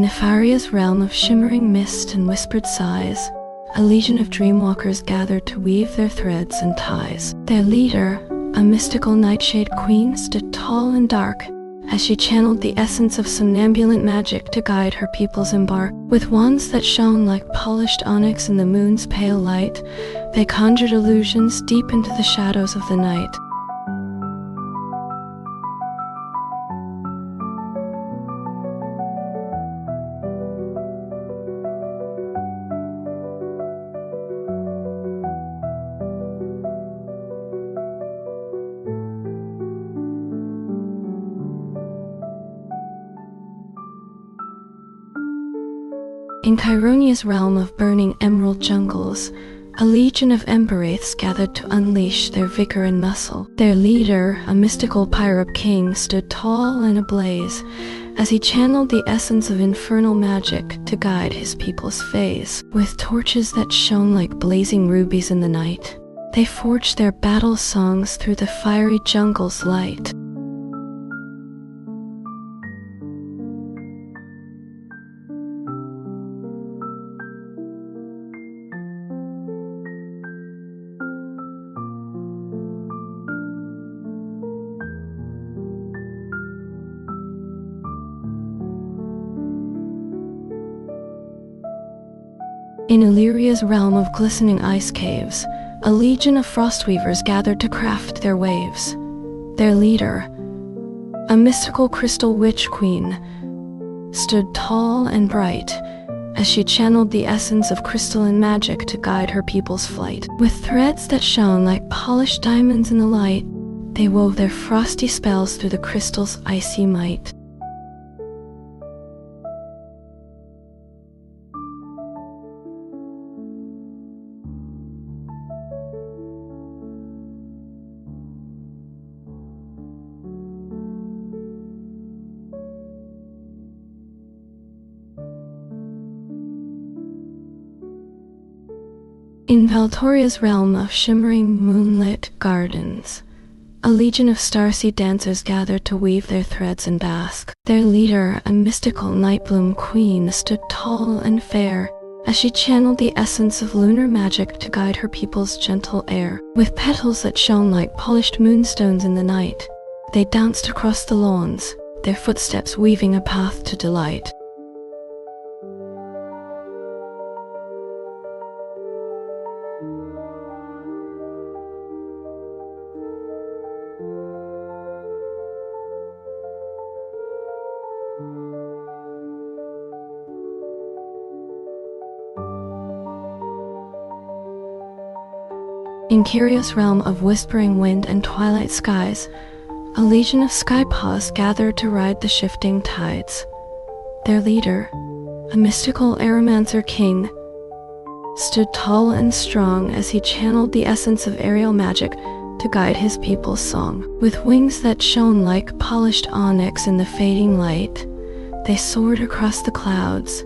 Nefaria's realm of shimmering mist and whispered sighs, a legion of dreamwalkers gathered to weave their threads and ties. Their leader, a mystical nightshade queen, stood tall and dark as she channeled the essence of somnambulant magic to guide her people's embark. With wands that shone like polished onyx in the moon's pale light, they conjured illusions deep into the shadows of the night. In Chironia's realm of burning emerald jungles, a legion of emberwraiths gathered to unleash their vigor and muscle. Their leader, a mystical pyrope king, stood tall and ablaze as he channeled the essence of infernal magic to guide his people's phase. With torches that shone like blazing rubies in the night, they forged their battle songs through the fiery jungle's light. In Illyria's realm of glistening ice caves, a legion of frostweavers gathered to craft their waves. Their leader, a mystical crystal witch queen, stood tall and bright as she channeled the essence of crystalline magic to guide her people's flight. With threads that shone like polished diamonds in the light, they wove their frosty spells through the crystal's icy might. In Valtoria's realm of shimmering moonlit gardens, a legion of starseed dancers gathered to weave their threads and bask. Their leader, a mystical nightbloom queen, stood tall and fair as she channeled the essence of lunar magic to guide her people's gentle air. With petals that shone like polished moonstones in the night, they danced across the lawns, their footsteps weaving a path to delight. In Kyrios' realm of whispering wind and twilight skies, a legion of skypaws gathered to ride the shifting tides. Their leader, a mystical aeromancer king, stood tall and strong as he channeled the essence of aerial magic to guide his people's song. With wings that shone like polished onyx in the fading light, they soared across the clouds,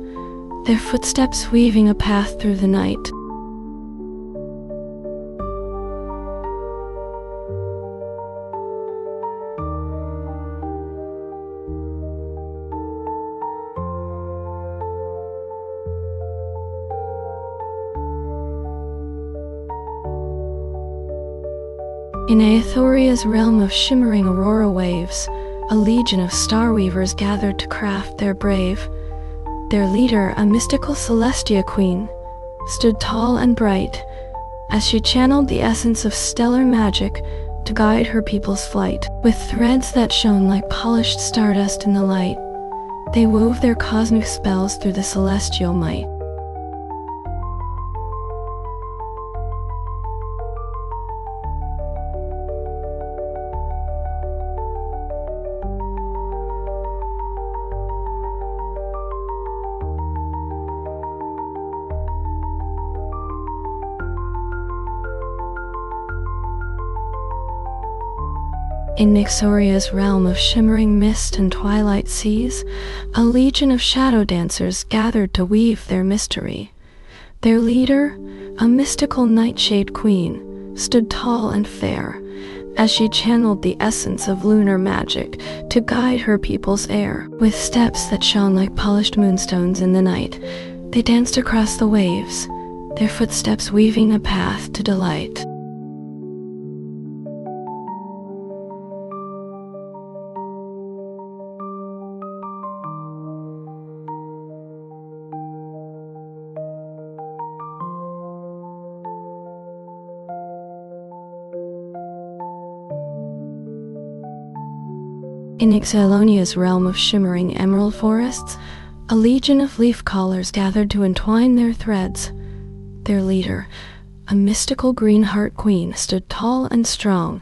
their footsteps weaving a path through the night. In Aethoria's realm of shimmering aurora waves, a legion of starweavers gathered to craft their brave. Their leader, a mystical Celestia queen, stood tall and bright as she channeled the essence of stellar magic to guide her people's flight. With threads that shone like polished stardust in the light, they wove their cosmic spells through the celestial might. In Nyxoria's realm of shimmering mist and twilight seas, a legion of shadow dancers gathered to weave their mystery. Their leader, a mystical nightshade queen, stood tall and fair as she channeled the essence of lunar magic to guide her people's heir. With steps that shone like polished moonstones in the night, they danced across the waves, their footsteps weaving a path to delight. In Ixalonia's realm of shimmering emerald forests, a legion of leaf callers gathered to entwine their threads. Their leader, a mystical green heart queen, stood tall and strong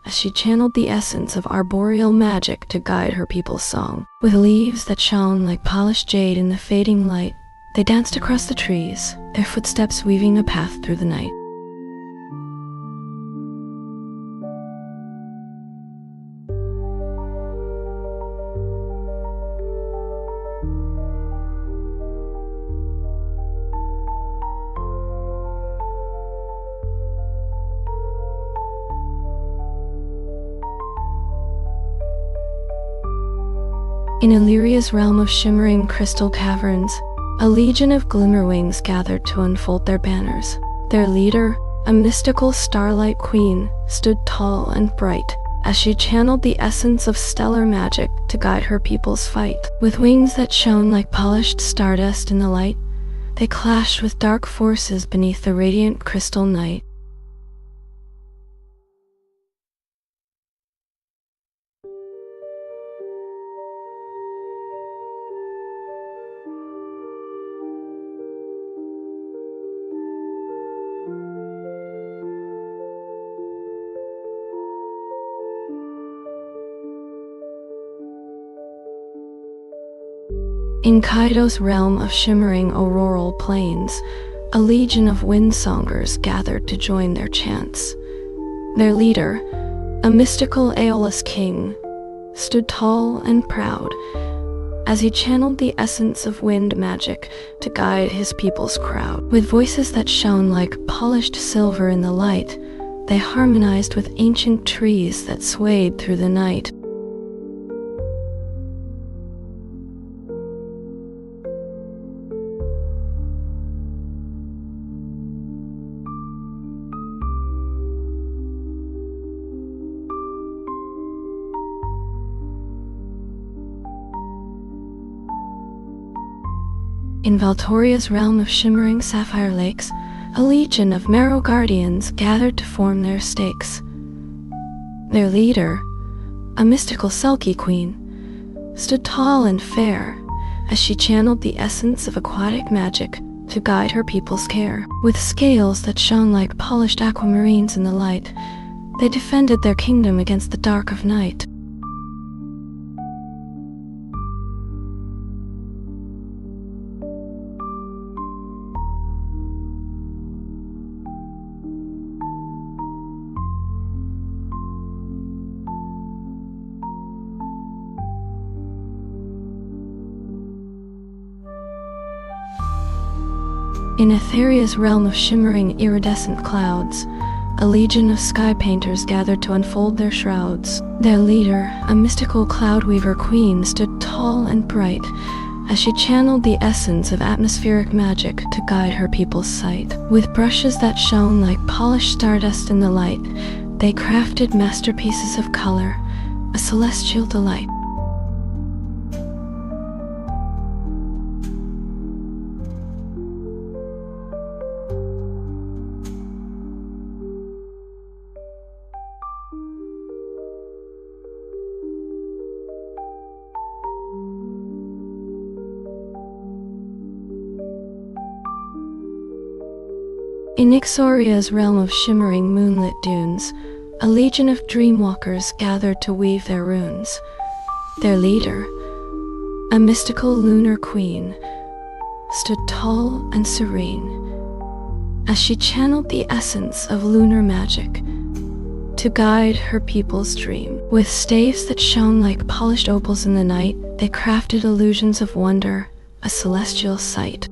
as she channeled the essence of arboreal magic to guide her people's song. With leaves that shone like polished jade in the fading light, they danced across the trees, their footsteps weaving a path through the night. In Illyria's realm of shimmering crystal caverns, a legion of glimmerwings gathered to unfold their banners. Their leader, a mystical starlight queen, stood tall and bright as she channeled the essence of stellar magic to guide her people's fight. With wings that shone like polished stardust in the light, they clashed with dark forces beneath the radiant crystal night. In Kaido's realm of shimmering auroral plains, a legion of windsongers gathered to join their chants. Their leader, a mystical Aeolus king, stood tall and proud as he channeled the essence of wind magic to guide his people's crowd. With voices that shone like polished silver in the light, they harmonized with ancient trees that swayed through the night. In Valtoria's realm of shimmering sapphire lakes, a legion of marrow guardians gathered to form their stakes. Their leader, a mystical sulky queen, stood tall and fair as she channeled the essence of aquatic magic to guide her people's care. With scales that shone like polished aquamarines in the light, they defended their kingdom against the dark of night. In Etheria's realm of shimmering iridescent clouds, a legion of sky painters gathered to unfold their shrouds. Their leader, a mystical cloud weaver queen, stood tall and bright as she channeled the essence of atmospheric magic to guide her people's sight. With brushes that shone like polished stardust in the light, they crafted masterpieces of color, a celestial delight. In Ixoria's realm of shimmering moonlit dunes, a legion of dreamwalkers gathered to weave their runes. Their leader, a mystical lunar queen, stood tall and serene as she channeled the essence of lunar magic to guide her people's dream. With staves that shone like polished opals in the night, they crafted illusions of wonder, a celestial sight.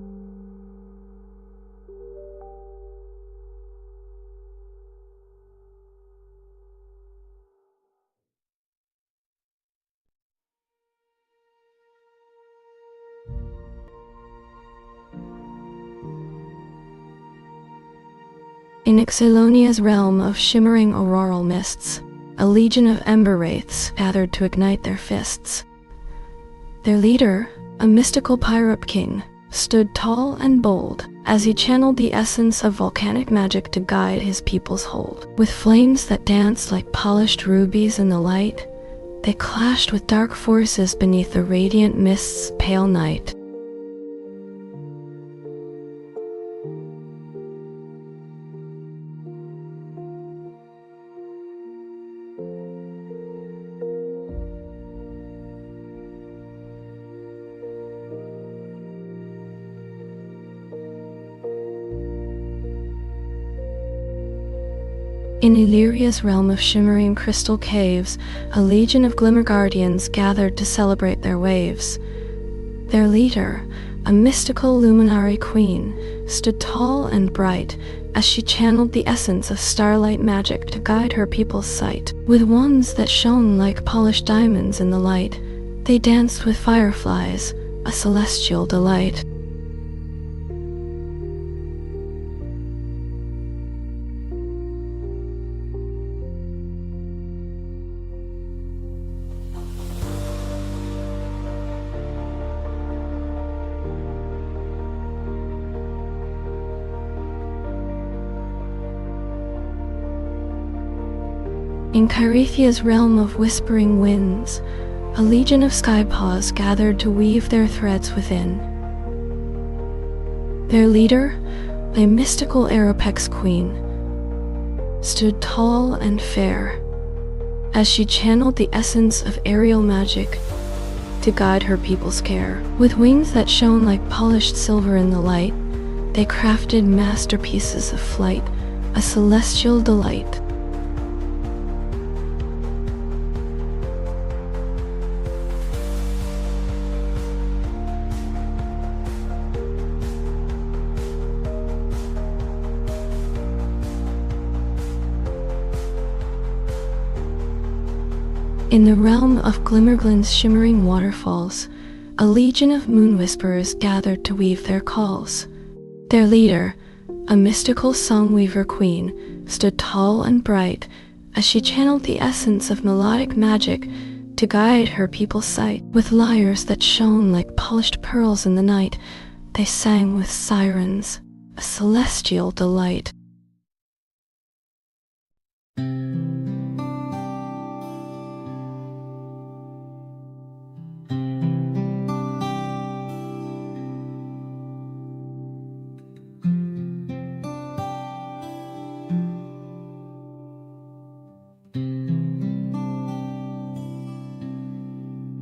In Ixilonia's realm of shimmering auroral mists, a legion of ember wraiths gathered to ignite their fists. Their leader, a mystical pirate king, stood tall and bold as he channeled the essence of volcanic magic to guide his people's hold. With flames that danced like polished rubies in the light, they clashed with dark forces beneath the radiant mist's pale night. In Illyria's realm of shimmering crystal caves, a legion of glimmer guardians gathered to celebrate their waves. Their leader, a mystical luminary queen, stood tall and bright as she channeled the essence of starlight magic to guide her people's sight. With wands that shone like polished diamonds in the light, they danced with fireflies, a celestial delight. In Cheirethia's realm of whispering winds, a legion of skypaws gathered to weave their threads within. Their leader, a mystical Aeropex queen, stood tall and fair as she channeled the essence of aerial magic to guide her people's care. With wings that shone like polished silver in the light, they crafted masterpieces of flight, a celestial delight. In the realm of Glimmerglen's shimmering waterfalls, a legion of moon whisperers gathered to weave their calls. Their leader, a mystical songweaver queen, stood tall and bright as she channeled the essence of melodic magic to guide her people's sight. With lyres that shone like polished pearls in the night, they sang with sirens, a celestial delight.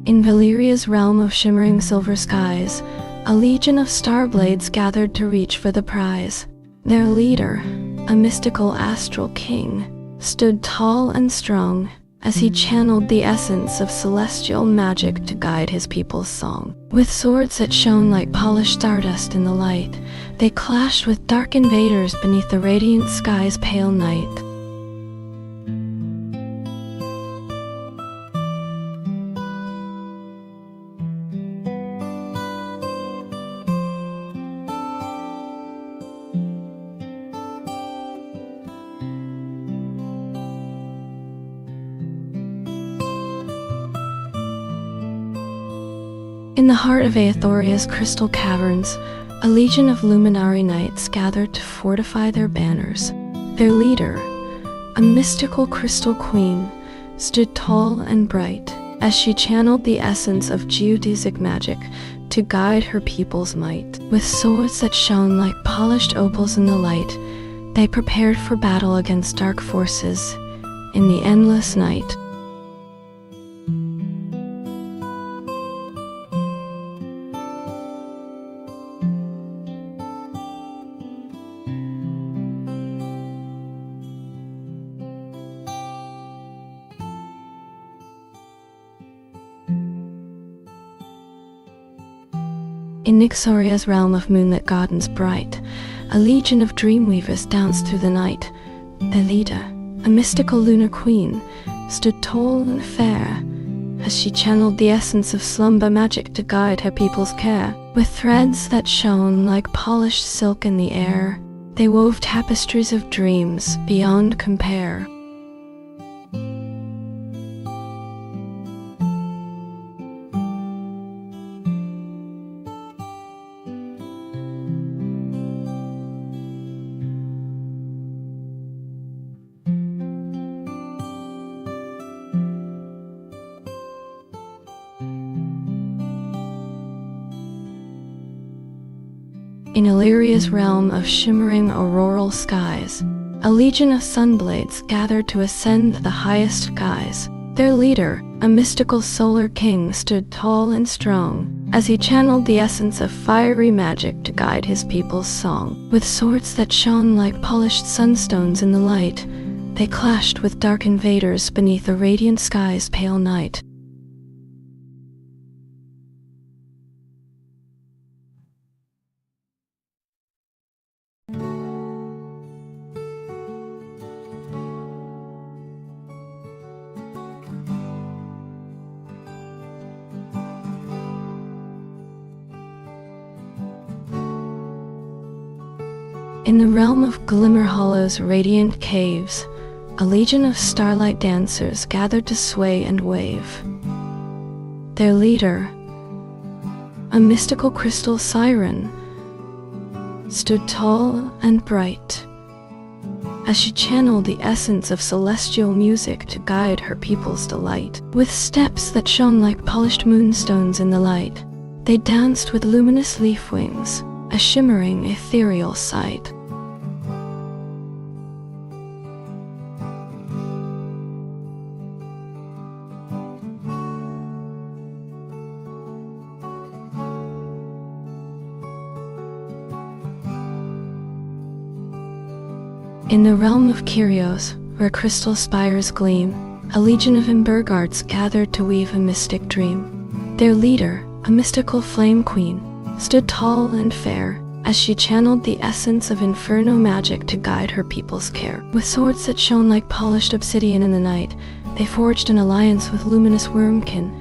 In Valeria's realm of shimmering silver skies, a legion of star blades gathered to reach for the prize. Their leader, a mystical astral king, stood tall and strong as he channeled the essence of celestial magic to guide his people's song. With swords that shone like polished stardust in the light, they clashed with dark invaders beneath the radiant sky's pale night. In the heart of Aethoria's crystal caverns, a legion of luminary knights gathered to fortify their banners. Their leader, a mystical crystal queen, stood tall and bright as she channeled the essence of geodesic magic to guide her people's might. With swords that shone like polished opals in the light, they prepared for battle against dark forces in the endless night. In Nyxoria's realm of moonlit gardens bright, a legion of dreamweavers danced through the night. Their leader, a mystical lunar queen, stood tall and fair as she channeled the essence of slumber magic to guide her people's care. With threads that shone like polished silk in the air, They wove tapestries of dreams beyond compare. In Illyria's realm of shimmering auroral skies, a legion of sunblades gathered to ascend the highest skies. Their leader, a mystical solar king, stood tall and strong as he channeled the essence of fiery magic to guide his people's song. With swords that shone like polished sunstones in the light, they clashed with dark invaders beneath the radiant sky's pale night. In the realm of Glimmer Hollow's radiant caves, a legion of starlight dancers gathered to sway and wave. Their leader, a mystical crystal siren, stood tall and bright as she channeled the essence of celestial music to guide her people's delight. With steps that shone like polished moonstones in the light, they danced with luminous leaf wings, a shimmering ethereal sight. In the realm of Kyrios, where crystal spires gleam, a legion of Embergards gathered to weave a mystic dream. Their leader, a mystical flame queen, stood tall and fair as she channeled the essence of inferno magic to guide her people's care. With swords that shone like polished obsidian in the night, they forged an alliance with luminous Wormkin,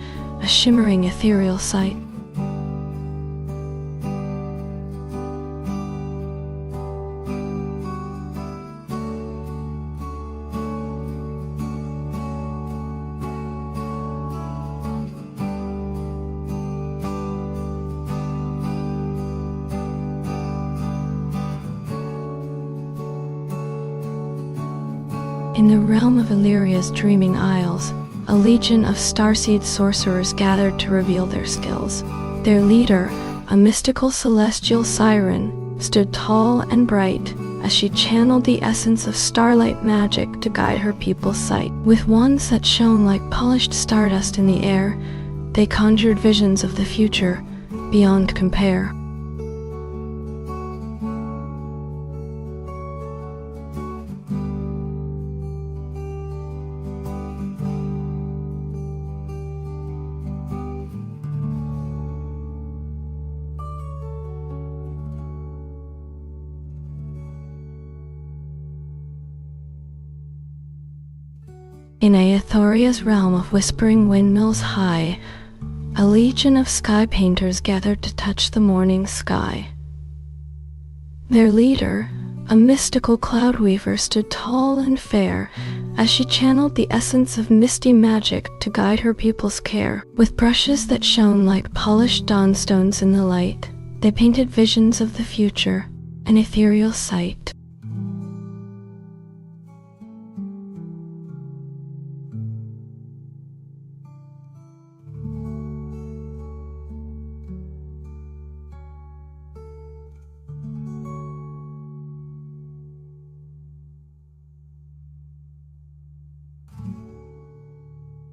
a shimmering ethereal sight. In the realm of Illyria's dreaming isles, a legion of starseed sorcerers gathered to reveal their skills. Their leader, a mystical celestial siren, stood tall and bright as she channeled the essence of starlight magic to guide her people's sight. With wands that shone like polished stardust in the air, they conjured visions of the future beyond compare. In Aethoria's realm of whispering windmills high, a legion of sky painters gathered to touch the morning sky. Their leader, a mystical cloud weaver, stood tall and fair as she channeled the essence of misty magic to guide her people's care. With brushes that shone like polished dawnstones in the light, they painted visions of the future, an ethereal sight.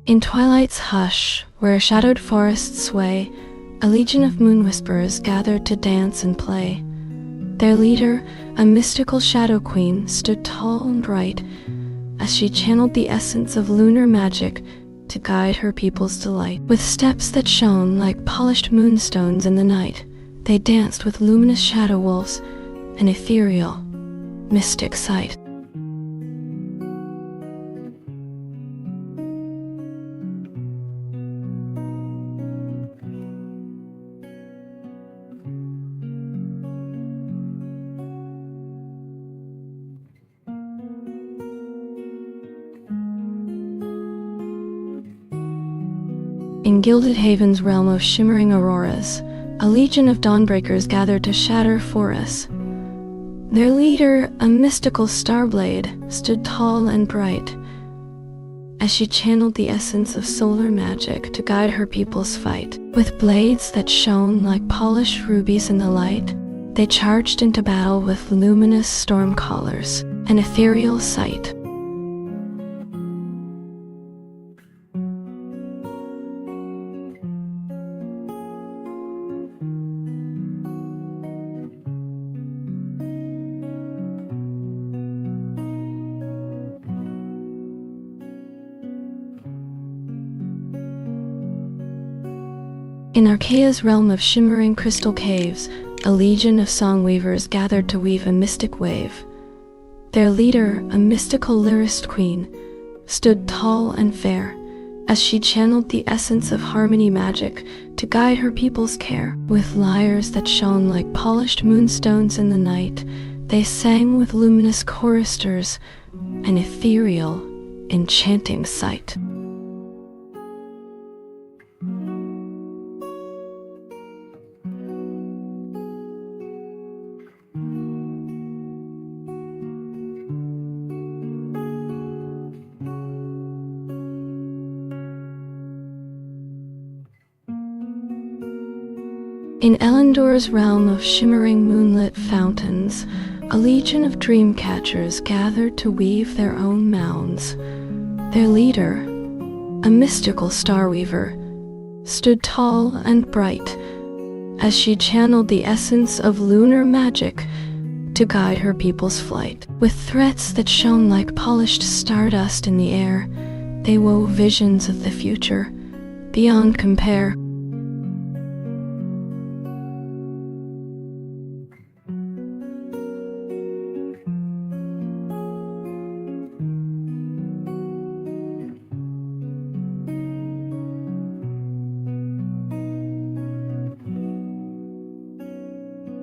In twilight's hush, where shadowed forests sway, a legion of moon whisperers gathered to dance and play. Their leader, a mystical shadow queen, stood tall and bright as she channeled the essence of lunar magic to guide her people's delight. With steps that shone like polished moonstones in the night, they danced with luminous shadow wolves, an ethereal, mystic sight. In Gilded Haven's realm of shimmering auroras, a legion of dawnbreakers gathered to shatter forests. Their leader, a mystical starblade, stood tall and bright, as she channeled the essence of solar magic to guide her people's fight. With blades that shone like polished rubies in the light, they charged into battle with luminous storm callers, an ethereal sight. In Archaea's realm of shimmering crystal caves, a legion of songweavers gathered to weave a mystic wave. Their leader, a mystical lyrist queen, stood tall and fair, as she channeled the essence of harmony magic to guide her people's care. With lyres that shone like polished moonstones in the night, they sang with luminous choristers, an ethereal, enchanting sight. In Elendor's realm of shimmering moonlit fountains, a legion of dream catchers gathered to weave their own mounds. Their leader, a mystical starweaver, stood tall and bright, as she channeled the essence of lunar magic to guide her people's flight. With threads that shone like polished stardust in the air, they wove visions of the future, beyond compare.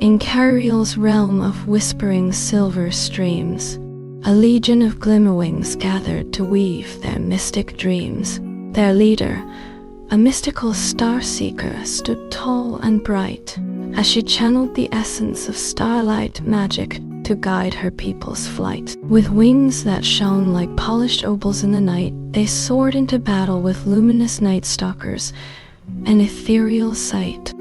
In Cariel's realm of whispering silver streams, a legion of glimmerwings gathered to weave their mystic dreams. Their leader, a mystical star-seeker, stood tall and bright, as she channeled the essence of starlight magic to guide her people's flight. With wings that shone like polished opals in the night, they soared into battle with luminous night stalkers, an ethereal sight.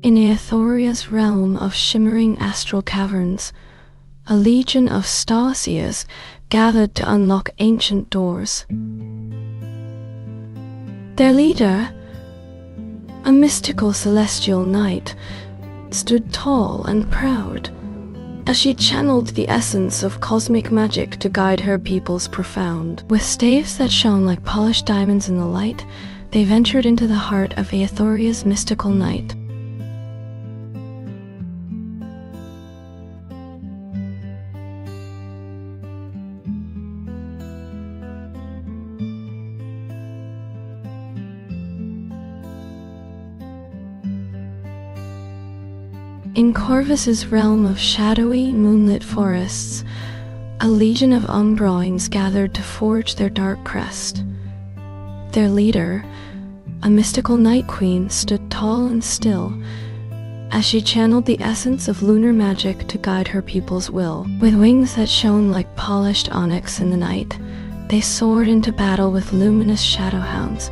In Aethoria's realm of shimmering astral caverns, a legion of Stasias gathered to unlock ancient doors. Their leader, a mystical celestial knight, stood tall and proud, as she channeled the essence of cosmic magic to guide her peoples profound. With staves that shone like polished diamonds in the light, they ventured into the heart of Aethoria's mystical night. In Corvus's realm of shadowy, moonlit forests, a legion of umbrawings gathered to forge their dark crest. Their leader, a mystical night queen, stood tall and still, as she channeled the essence of lunar magic to guide her people's will. With wings that shone like polished onyx in the night, they soared into battle with luminous shadowhounds,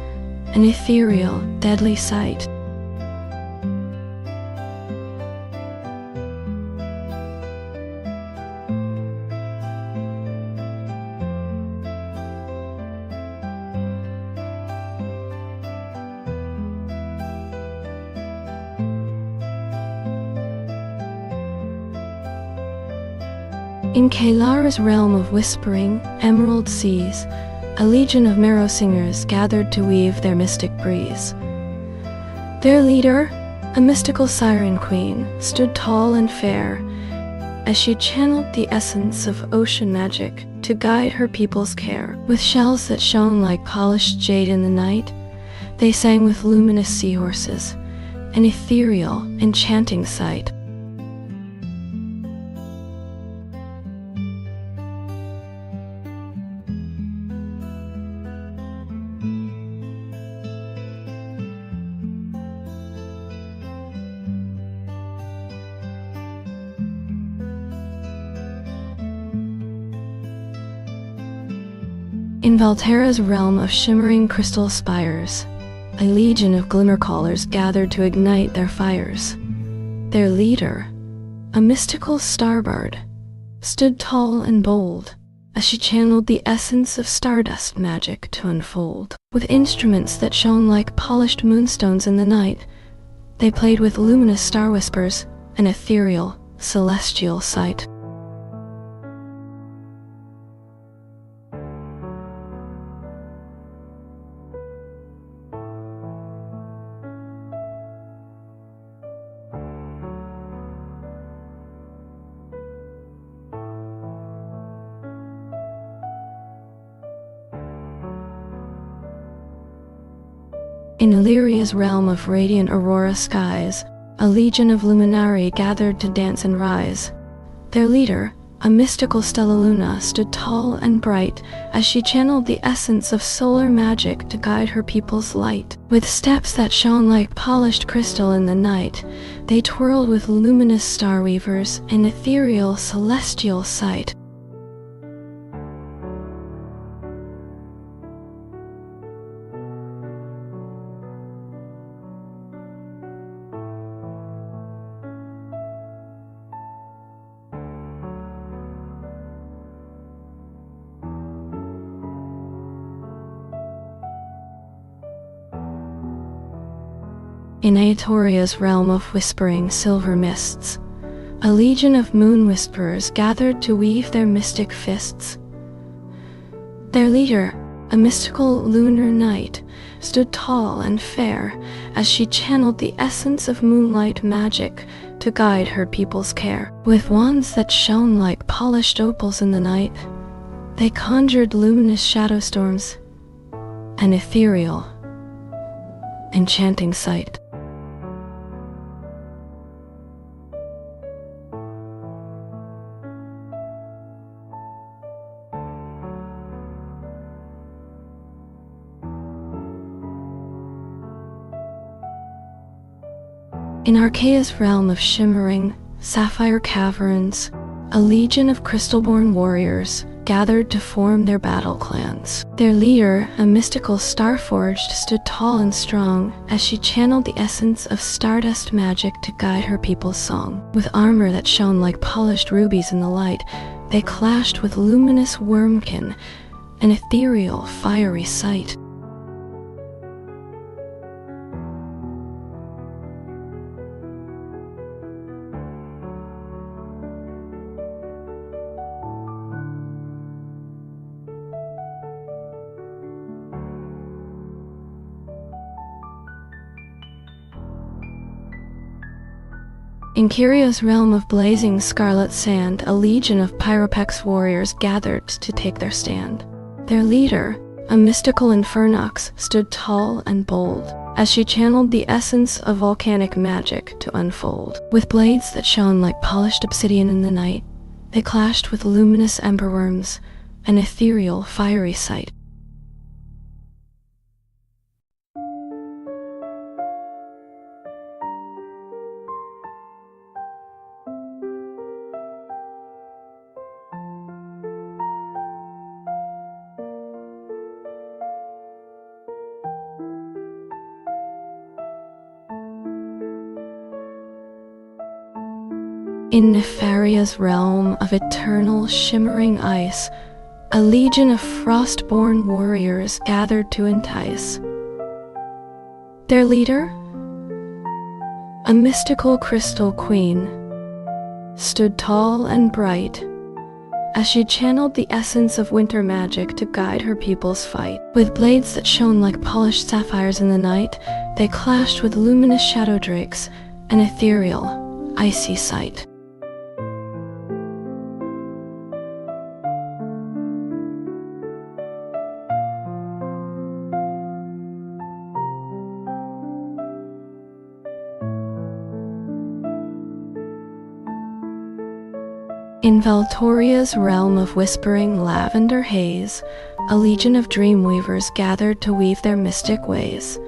an ethereal, deadly sight. In Kaelara's realm of whispering, emerald seas, a legion of marrow singers gathered to weave their mystic breeze. Their leader, a mystical siren queen, stood tall and fair, as she channeled the essence of ocean magic to guide her people's care. With shells that shone like polished jade in the night, they sang with luminous seahorses, an ethereal, enchanting sight. In Valterra's realm of shimmering crystal spires, a legion of glimmer-callers gathered to ignite their fires. Their leader, a mystical starbard, stood tall and bold as she channeled the essence of stardust magic to unfold. With instruments that shone like polished moonstones in the night, they played with luminous star whispers, an ethereal, celestial sight. In Illyria's realm of radiant aurora skies, a legion of luminari gathered to dance and rise. Their leader, a mystical Stellaluna, stood tall and bright as she channeled the essence of solar magic to guide her people's light. With steps that shone like polished crystal in the night, they twirled with luminous star weavers, an ethereal, celestial sight. In Aetoria's realm of whispering silver mists, a legion of moon whisperers gathered to weave their mystic fists. Their leader, a mystical lunar knight, stood tall and fair as she channeled the essence of moonlight magic to guide her people's care. With wands that shone like polished opals in the night, they conjured luminous shadow storms, an ethereal, enchanting sight. In Archaea's realm of shimmering, sapphire caverns, a legion of crystal-born warriors gathered to form their battle clans. Their leader, a mystical Starforged, stood tall and strong as she channeled the essence of stardust magic to guide her people's song. With armor that shone like polished rubies in the light, they clashed with luminous wormkin, an ethereal, fiery sight. In Curia's realm of blazing scarlet sand, a legion of Pyropex warriors gathered to take their stand. Their leader, a mystical Infernox, stood tall and bold as she channeled the essence of volcanic magic to unfold. With blades that shone like polished obsidian in the night, they clashed with luminous emberworms, an ethereal, fiery sight. In Nefaria's realm of eternal shimmering ice, a legion of frost-born warriors gathered to entice. Their leader, a mystical crystal queen, stood tall and bright as she channeled the essence of winter magic to guide her people's fight. With blades that shone like polished sapphires in the night, they clashed with luminous shadow drakes, an ethereal, icy sight. In Valtoria's realm of whispering lavender haze, a legion of dreamweavers gathered to weave their mystic ways.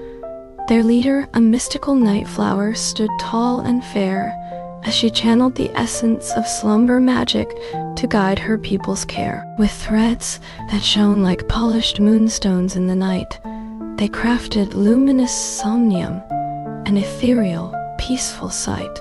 Their leader, a mystical night flower, stood tall and fair, as she channeled the essence of slumber magic to guide her people's care. With threads that shone like polished moonstones in the night, they crafted luminous somnium, an ethereal, peaceful sight.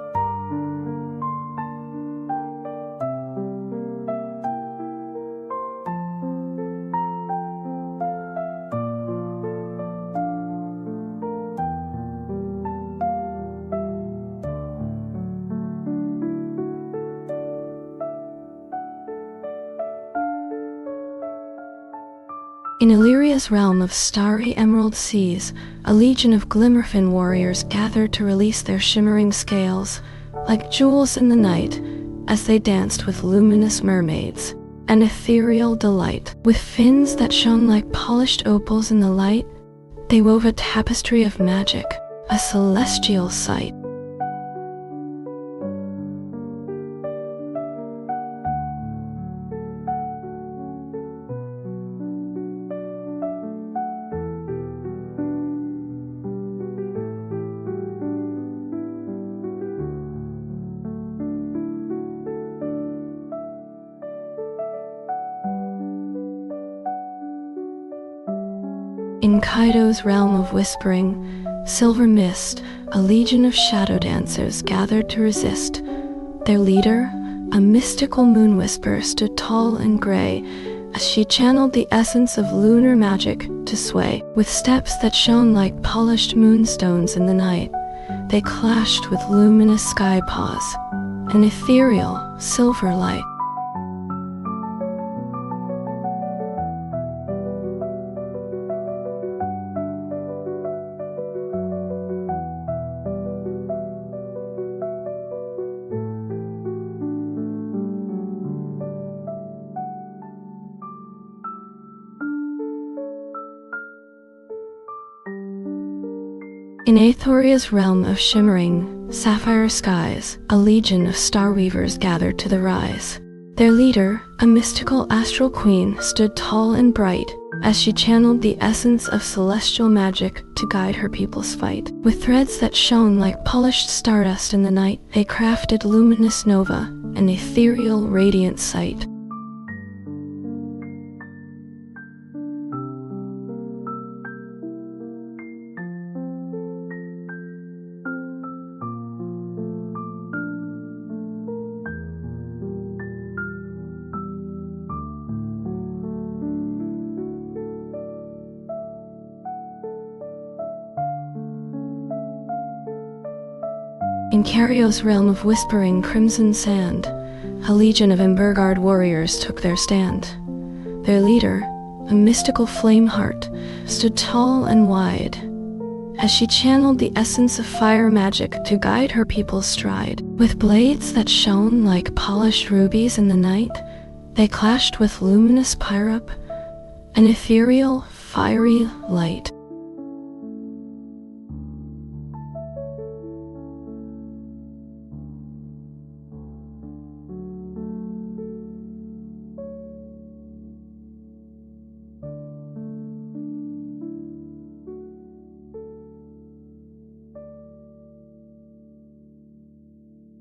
In Illyria's realm of starry emerald seas, a legion of glimmerfin warriors gathered to release their shimmering scales, like jewels in the night, as they danced with luminous mermaids, an ethereal delight. With fins that shone like polished opals in the light, they wove a tapestry of magic, a celestial sight. In Kaido's realm of whispering, silver mist, a legion of shadow dancers gathered to resist. Their leader, a mystical moon whisperer, stood tall and gray, as she channeled the essence of lunar magic to sway. With steps that shone like polished moonstones in the night, they clashed with luminous sky paws, an ethereal, silver light. In Aethoria's realm of shimmering, sapphire skies, a legion of starweavers gathered to the rise. Their leader, a mystical astral queen, stood tall and bright, as she channeled the essence of celestial magic to guide her people's fight. With threads that shone like polished stardust in the night, they crafted luminous nova, an ethereal, radiant sight. In Cario's realm of whispering crimson sand, a legion of Embergard warriors took their stand. Their leader, a mystical flame heart, stood tall and wide, as she channeled the essence of fire magic to guide her people's stride. With blades that shone like polished rubies in the night, they clashed with luminous pyrup, an ethereal, fiery light.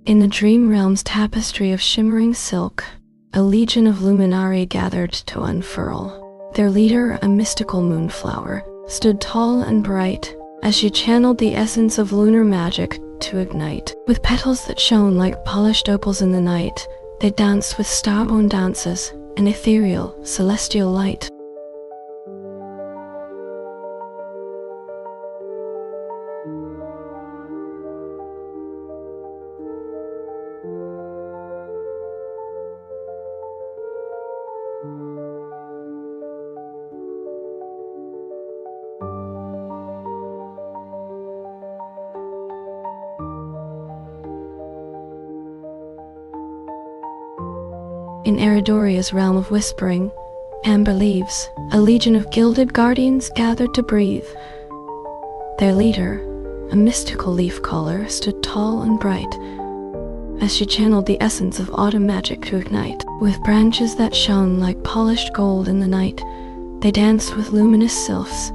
In the dream realm's tapestry of shimmering silk, a legion of luminari gathered to unfurl. Their leader, a mystical moonflower, stood tall and bright, as she channeled the essence of lunar magic to ignite. With petals that shone like polished opals in the night, they danced with starborn dances, an ethereal, celestial light. In Eridoria's realm of whispering, amber leaves, a legion of gilded guardians gathered to breathe. Their leader, a mystical leaf caller, stood tall and bright, as she channeled the essence of autumn magic to ignite. With branches that shone like polished gold in the night, they danced with luminous sylphs,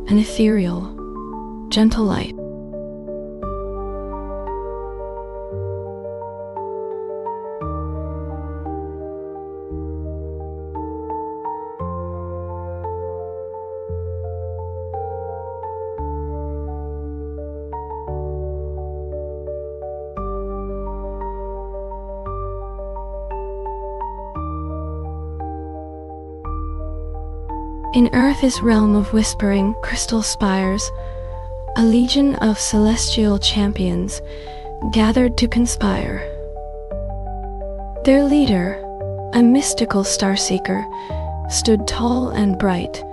an ethereal, gentle light. In Earth's realm of whispering crystal spires, a legion of celestial champions gathered to conspire. Their leader, a mystical starseeker, stood tall and bright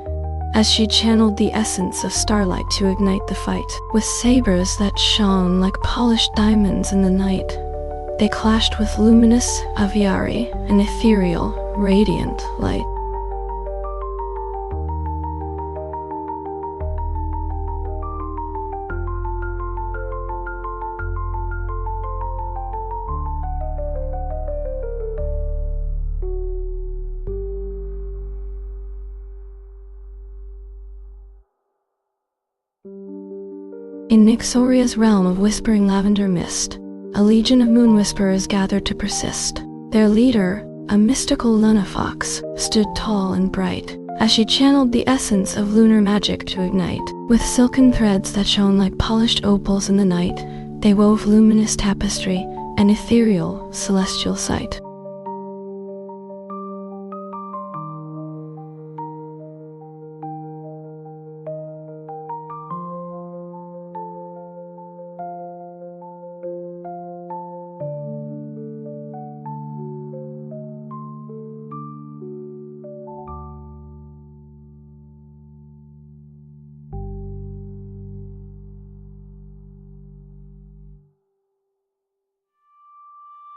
as she channeled the essence of starlight to ignite the fight. With sabers that shone like polished diamonds in the night, they clashed with luminous aviari, an ethereal, radiant light. In Nixoria's realm of whispering lavender mist, a legion of moon whisperers gathered to persist. Their leader, a mystical Luna fox, stood tall and bright as she channeled the essence of lunar magic to ignite. With silken threads that shone like polished opals in the night, they wove luminous tapestry, an ethereal, celestial sight.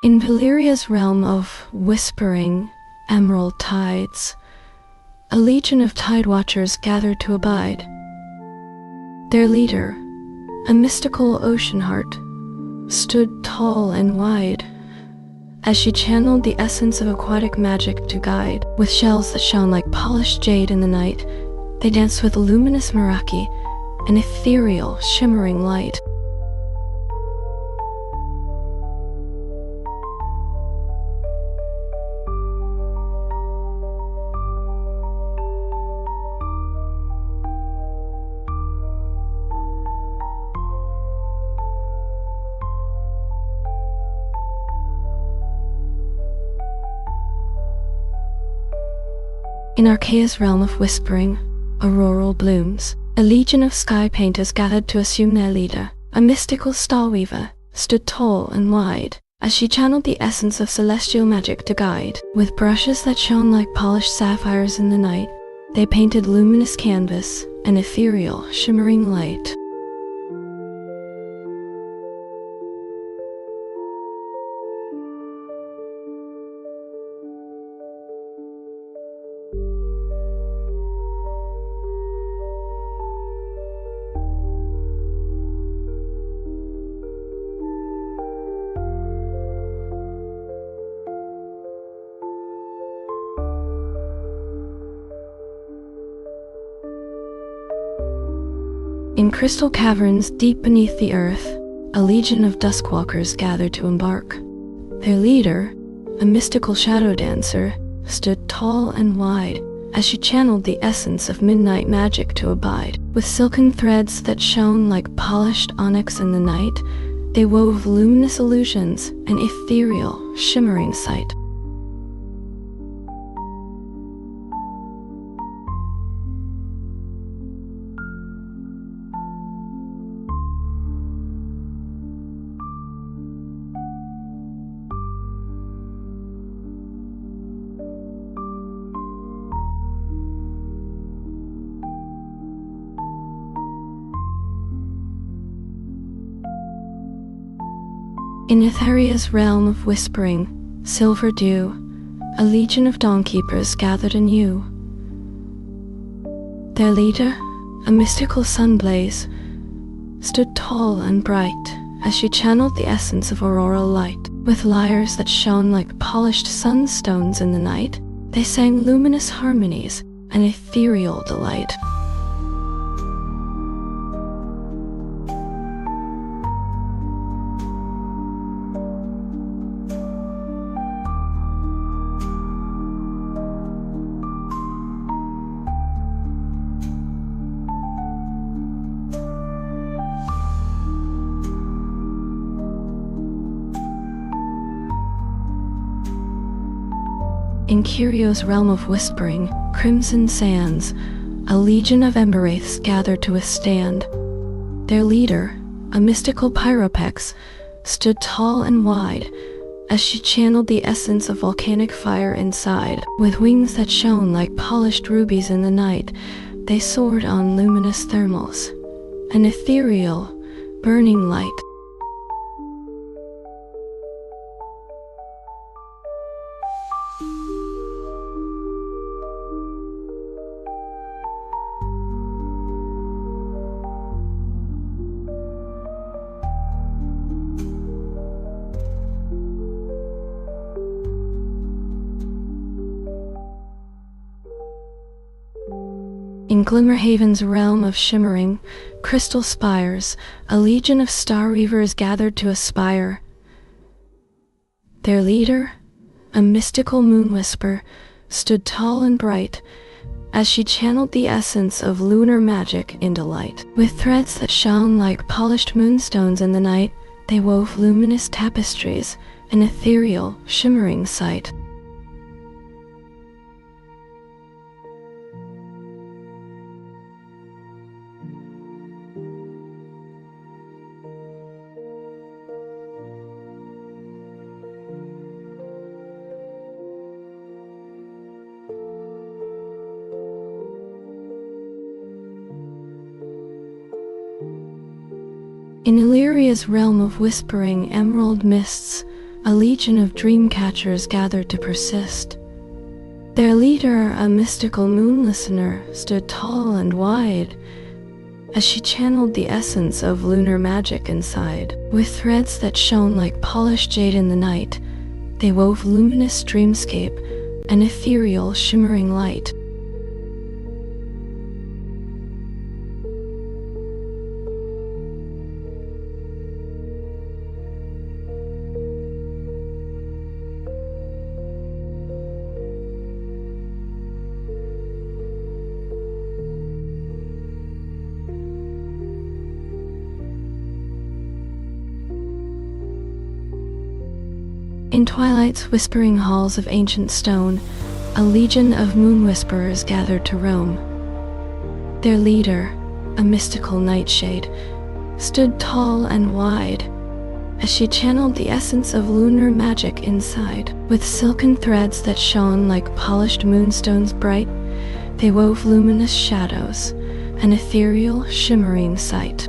In Valeria's realm of whispering emerald tides, a legion of tide watchers gathered to abide. Their leader, a mystical ocean heart, stood tall and wide as she channeled the essence of aquatic magic to guide. With shells that shone like polished jade in the night, they danced with luminous meraki, an ethereal, shimmering light. In Archaea's realm of whispering, auroral blooms, a legion of sky painters gathered to assume their leader. A mystical starweaver stood tall and wide as she channeled the essence of celestial magic to guide. With brushes that shone like polished sapphires in the night, they painted luminous canvas, an ethereal, shimmering light. In crystal caverns deep beneath the earth, a legion of duskwalkers gathered to embark. Their leader, a mystical shadow dancer, stood tall and wide as she channeled the essence of midnight magic to abide. With silken threads that shone like polished onyx in the night, they wove luminous illusions, an ethereal, shimmering sight. In Etheria's realm of whispering, silver dew, a legion of dawnkeepers gathered anew. Their leader, a mystical sunblaze, stood tall and bright as she channeled the essence of auroral light. With lyres that shone like polished sunstones in the night, they sang luminous harmonies, an ethereal delight. In Curio's realm of whispering, crimson sands, a legion of emberwraiths gathered to withstand. Their leader, a mystical pyropex, stood tall and wide as she channeled the essence of volcanic fire inside. With wings that shone like polished rubies in the night, they soared on luminous thermals, an ethereal, burning light. In Glimmerhaven's realm of shimmering, crystal spires, a legion of star reavers gathered to aspire. Their leader, a mystical moon whisper, stood tall and bright as she channeled the essence of lunar magic into light. With threads that shone like polished moonstones in the night, they wove luminous tapestries, an ethereal, shimmering sight. In Illyria's realm of whispering emerald mists, a legion of dream catchers gathered to persist. Their leader, a mystical moon listener, stood tall and wide as she channeled the essence of lunar magic inside. With threads that shone like polished jade in the night, they wove luminous dreamscape, an ethereal, shimmering light. In Twilight's whispering halls of ancient stone, a legion of moon whisperers gathered to roam. Their leader, a mystical nightshade, stood tall and wide as she channeled the essence of lunar magic inside. With silken threads that shone like polished moonstones bright, they wove luminous shadows, an ethereal, shimmering sight.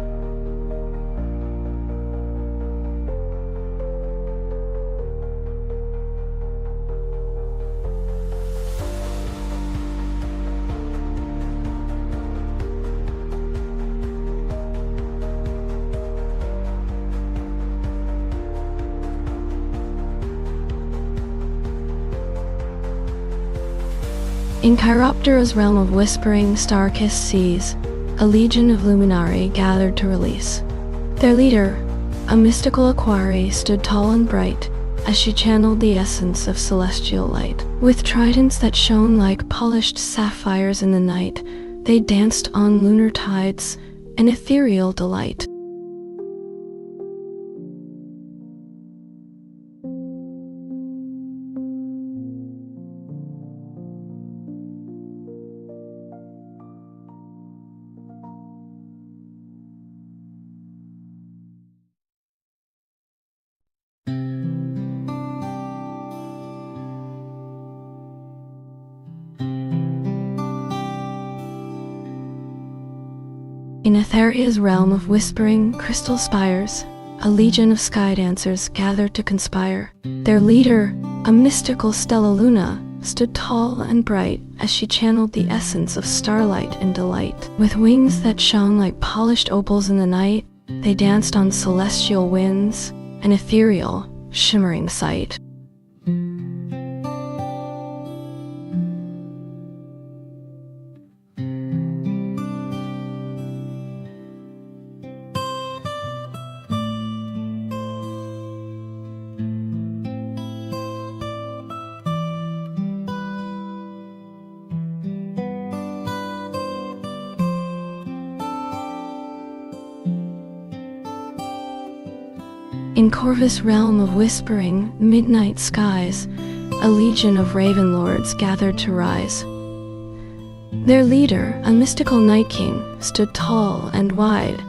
In Chiroptera's realm of whispering, star-kissed seas, a legion of luminari gathered to release. Their leader, a mystical equari, stood tall and bright as she channeled the essence of celestial light. With tridents that shone like polished sapphires in the night, they danced on lunar tides, an ethereal delight. In Etheria's realm of whispering crystal spires, a legion of sky dancers gathered to conspire. Their leader, a mystical Stella Luna, stood tall and bright as she channeled the essence of starlight and delight. With wings that shone like polished opals in the night, they danced on celestial winds, an ethereal, shimmering sight. In Corvus' realm of whispering, midnight skies, a legion of raven lords gathered to rise. Their leader, a mystical night king, stood tall and wide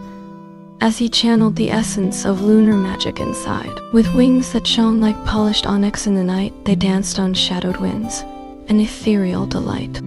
as he channeled the essence of lunar magic inside. With wings that shone like polished onyx in the night, they danced on shadowed winds, an ethereal delight.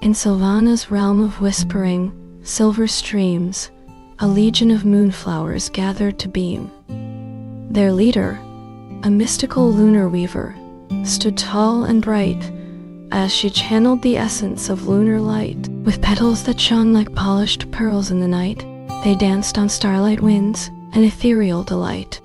In Sylvana's realm of whispering, silver streams, a legion of moonflowers gathered to beam. Their leader, a mystical lunar weaver, stood tall and bright as she channeled the essence of lunar light. With petals that shone like polished pearls in the night, they danced on starlight winds, an ethereal delight.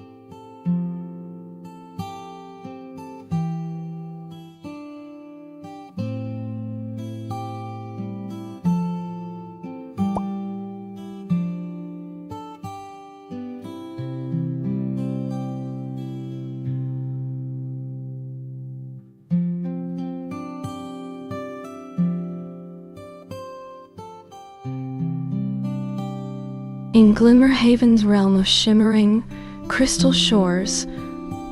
In Glimmerhaven's realm of shimmering, crystal shores,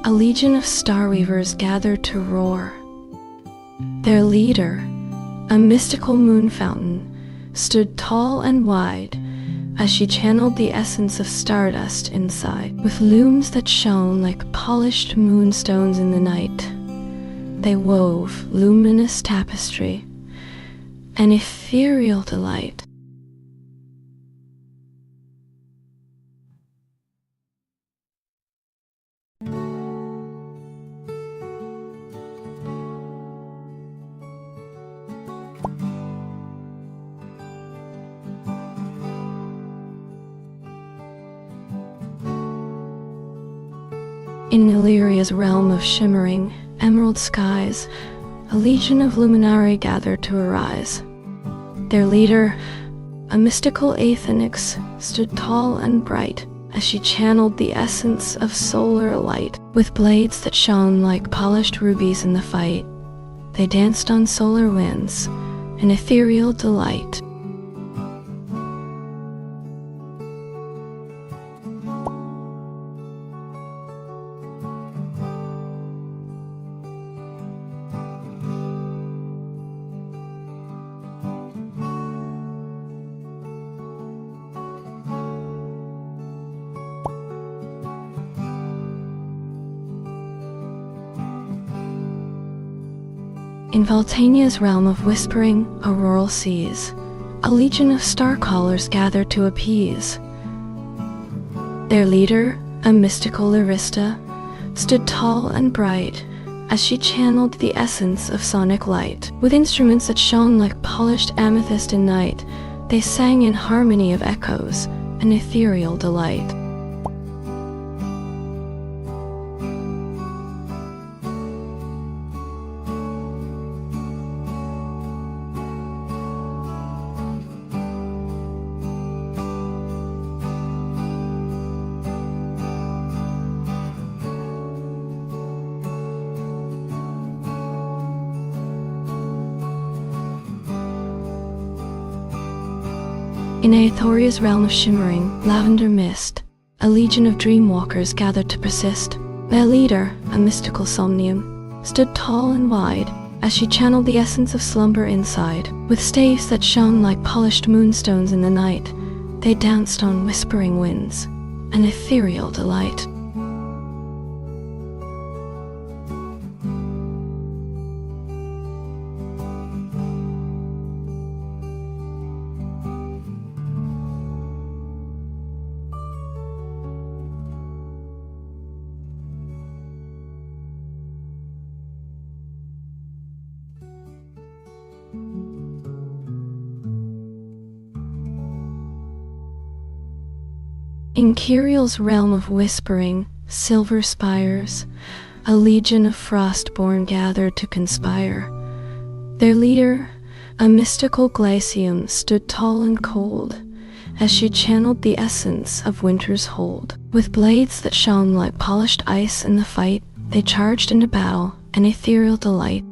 a legion of starweavers gathered to roar. Their leader, a mystical moon fountain, stood tall and wide as she channeled the essence of stardust inside. With looms that shone like polished moonstones in the night, they wove luminous tapestry, an ethereal delight. In Illyria's realm of shimmering, emerald skies, a legion of luminari gathered to arise. Their leader, a mystical Aethenix, stood tall and bright as she channeled the essence of solar light. With blades that shone like polished rubies in the fight, they danced on solar winds, an ethereal delight. In Voltania's realm of whispering, auroral seas, a legion of star-callers gathered to appease. Their leader, a mystical Larista, stood tall and bright as she channeled the essence of sonic light. With instruments that shone like polished amethyst in night, they sang in harmony of echoes, an ethereal delight. In Aethoria's realm of shimmering, lavender mist, a legion of dreamwalkers gathered to persist. Their leader, a mystical somnium, stood tall and wide as she channeled the essence of slumber inside. With staves that shone like polished moonstones in the night, they danced on whispering winds, an ethereal delight. In Kiriel's realm of whispering, silver spires, a legion of frostborn gathered to conspire. Their leader, a mystical glacium, stood tall and cold, as she channeled the essence of winter's hold. With blades that shone like polished ice in the fight, they charged into battle, an ethereal delight.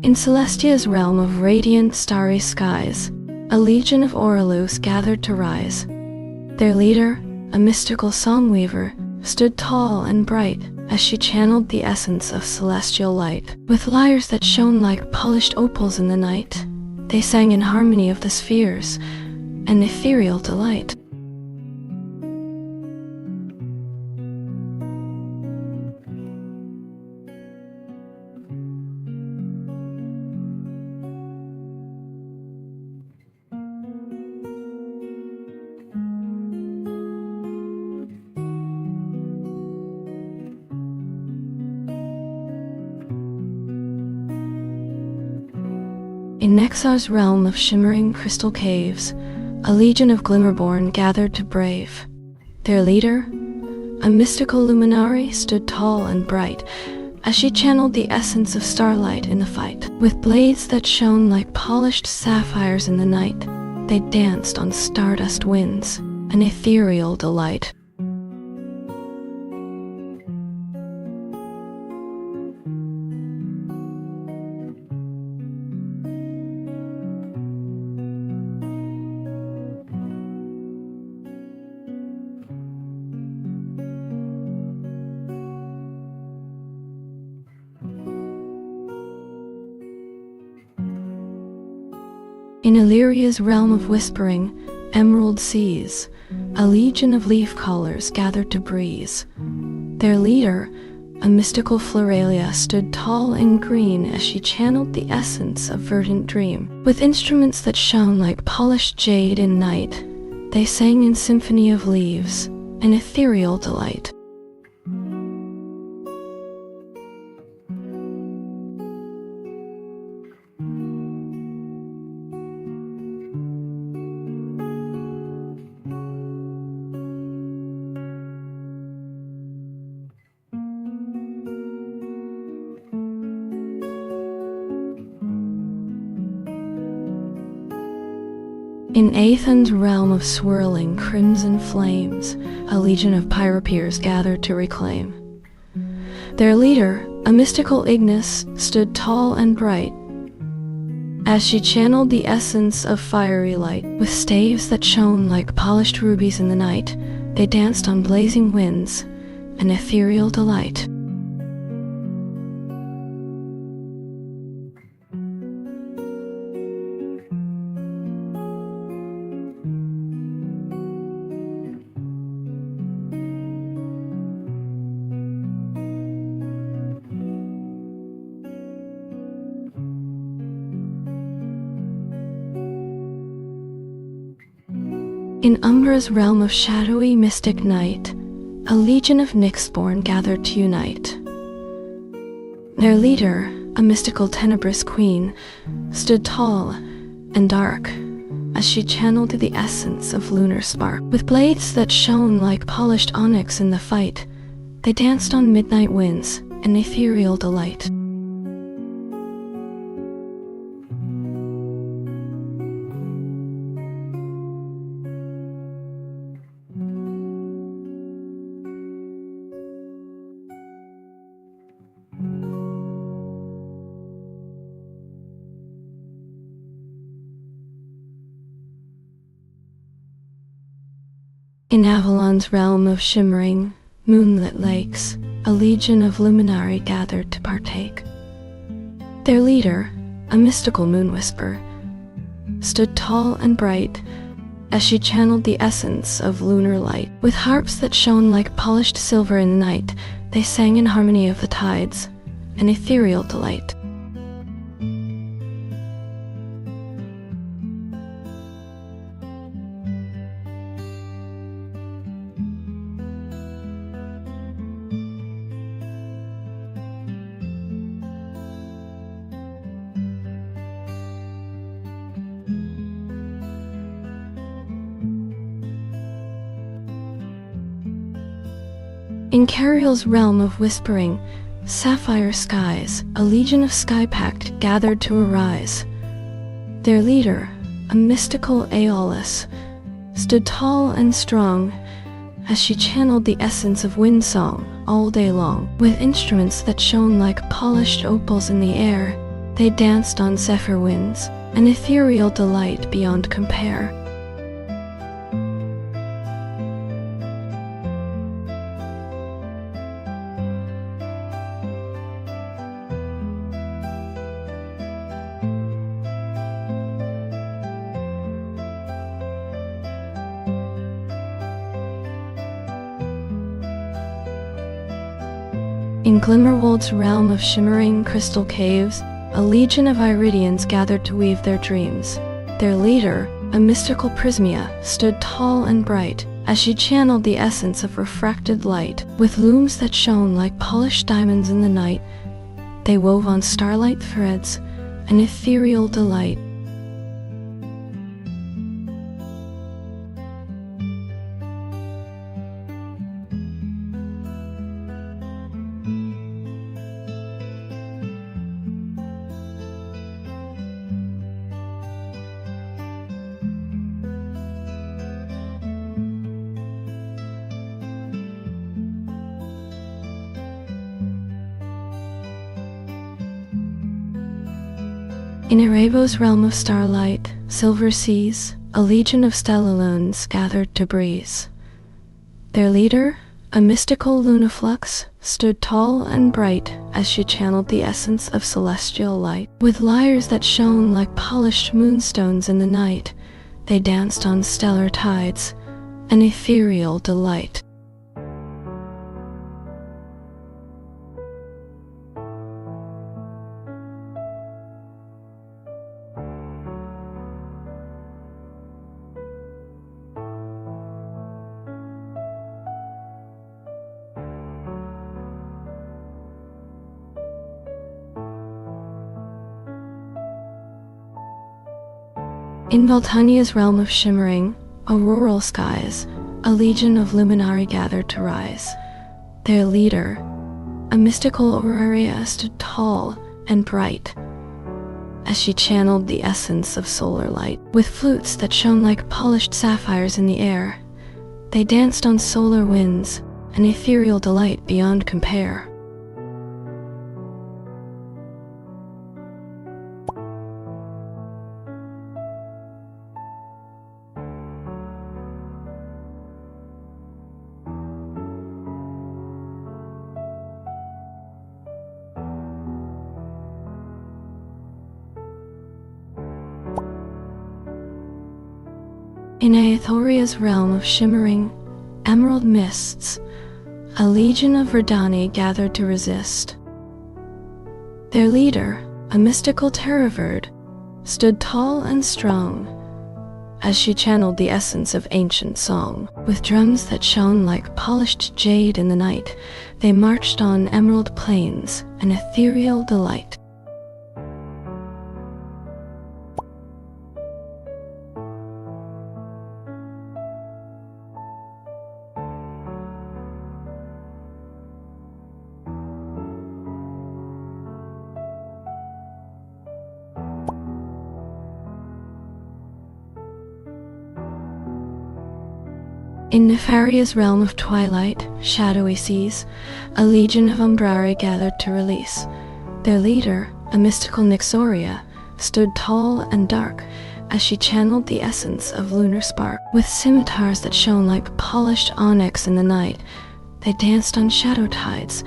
In Celestia's realm of radiant starry skies, a legion of Orelus gathered to rise. Their leader, a mystical songweaver, stood tall and bright as she channeled the essence of celestial light. With lyres that shone like polished opals in the night, they sang in harmony of the spheres, an ethereal delight. In Nexar's realm of shimmering crystal caves, a legion of Glimmerborn gathered to brave. Their leader, a mystical luminary, stood tall and bright as she channeled the essence of starlight in the fight. With blades that shone like polished sapphires in the night, they danced on stardust winds, an ethereal delight. In Illyria's realm of whispering, emerald seas, a legion of leaf callers gathered to breeze. Their leader, a mystical Floralia, stood tall and green as she channeled the essence of verdant dream. With instruments that shone like polished jade in night, they sang in symphony of leaves, an ethereal delight. In Aethan's realm of swirling crimson flames, a legion of pyropeers gathered to reclaim. Their leader, a mystical Ignis, stood tall and bright as she channeled the essence of fiery light. With staves that shone like polished rubies in the night, they danced on blazing winds, an ethereal delight. In Umbra's realm of shadowy mystic night, a legion of Nyxborn gathered to unite. Their leader, a mystical tenebrous queen, stood tall and dark as she channeled the essence of lunar spark. With blades that shone like polished onyx in the fight, they danced on midnight winds, an ethereal delight. In Avalon's realm of shimmering, moonlit lakes, a legion of luminari gathered to partake. Their leader, a mystical moon whisper, stood tall and bright as she channeled the essence of lunar light. With harps that shone like polished silver in the night, they sang in harmony of the tides, an ethereal delight. In Cariel's realm of whispering, sapphire skies, a legion of sky pact gathered to arise. Their leader, a mystical Aeolus, stood tall and strong as she channeled the essence of wind song all day long. With instruments that shone like polished opals in the air, they danced on zephyr winds, an ethereal delight beyond compare. In Glimmerwold's realm of shimmering crystal caves, a legion of Iridians gathered to weave their dreams. Their leader, a mystical Prismia, stood tall and bright as she channeled the essence of refracted light. With looms that shone like polished diamonds in the night, they wove on starlight threads, an ethereal delight. In Erevo's realm of starlight, silver seas, a legion of stellaloons gathered to breeze. Their leader, a mystical lunaflux, stood tall and bright as she channeled the essence of celestial light. With lyres that shone like polished moonstones in the night, they danced on stellar tides, an ethereal delight. In Voltania's realm of shimmering, auroral skies, a legion of luminari gathered to rise. Their leader, a mystical Auraria, stood tall and bright as she channeled the essence of solar light. With flutes that shone like polished sapphires in the air, they danced on solar winds, an ethereal delight beyond compare. In Aethoria's realm of shimmering, emerald mists, a legion of Verdani gathered to resist. Their leader, a mystical Terraverd, stood tall and strong as she channeled the essence of ancient song. With drums that shone like polished jade in the night, they marched on emerald plains, an ethereal delight. In Nefaria's realm of twilight, shadowy seas, a legion of Umbrari gathered to release. Their leader, a mystical Nyxoria, stood tall and dark as she channeled the essence of lunar spark. With scimitars that shone like polished onyx in the night, they danced on shadow tides,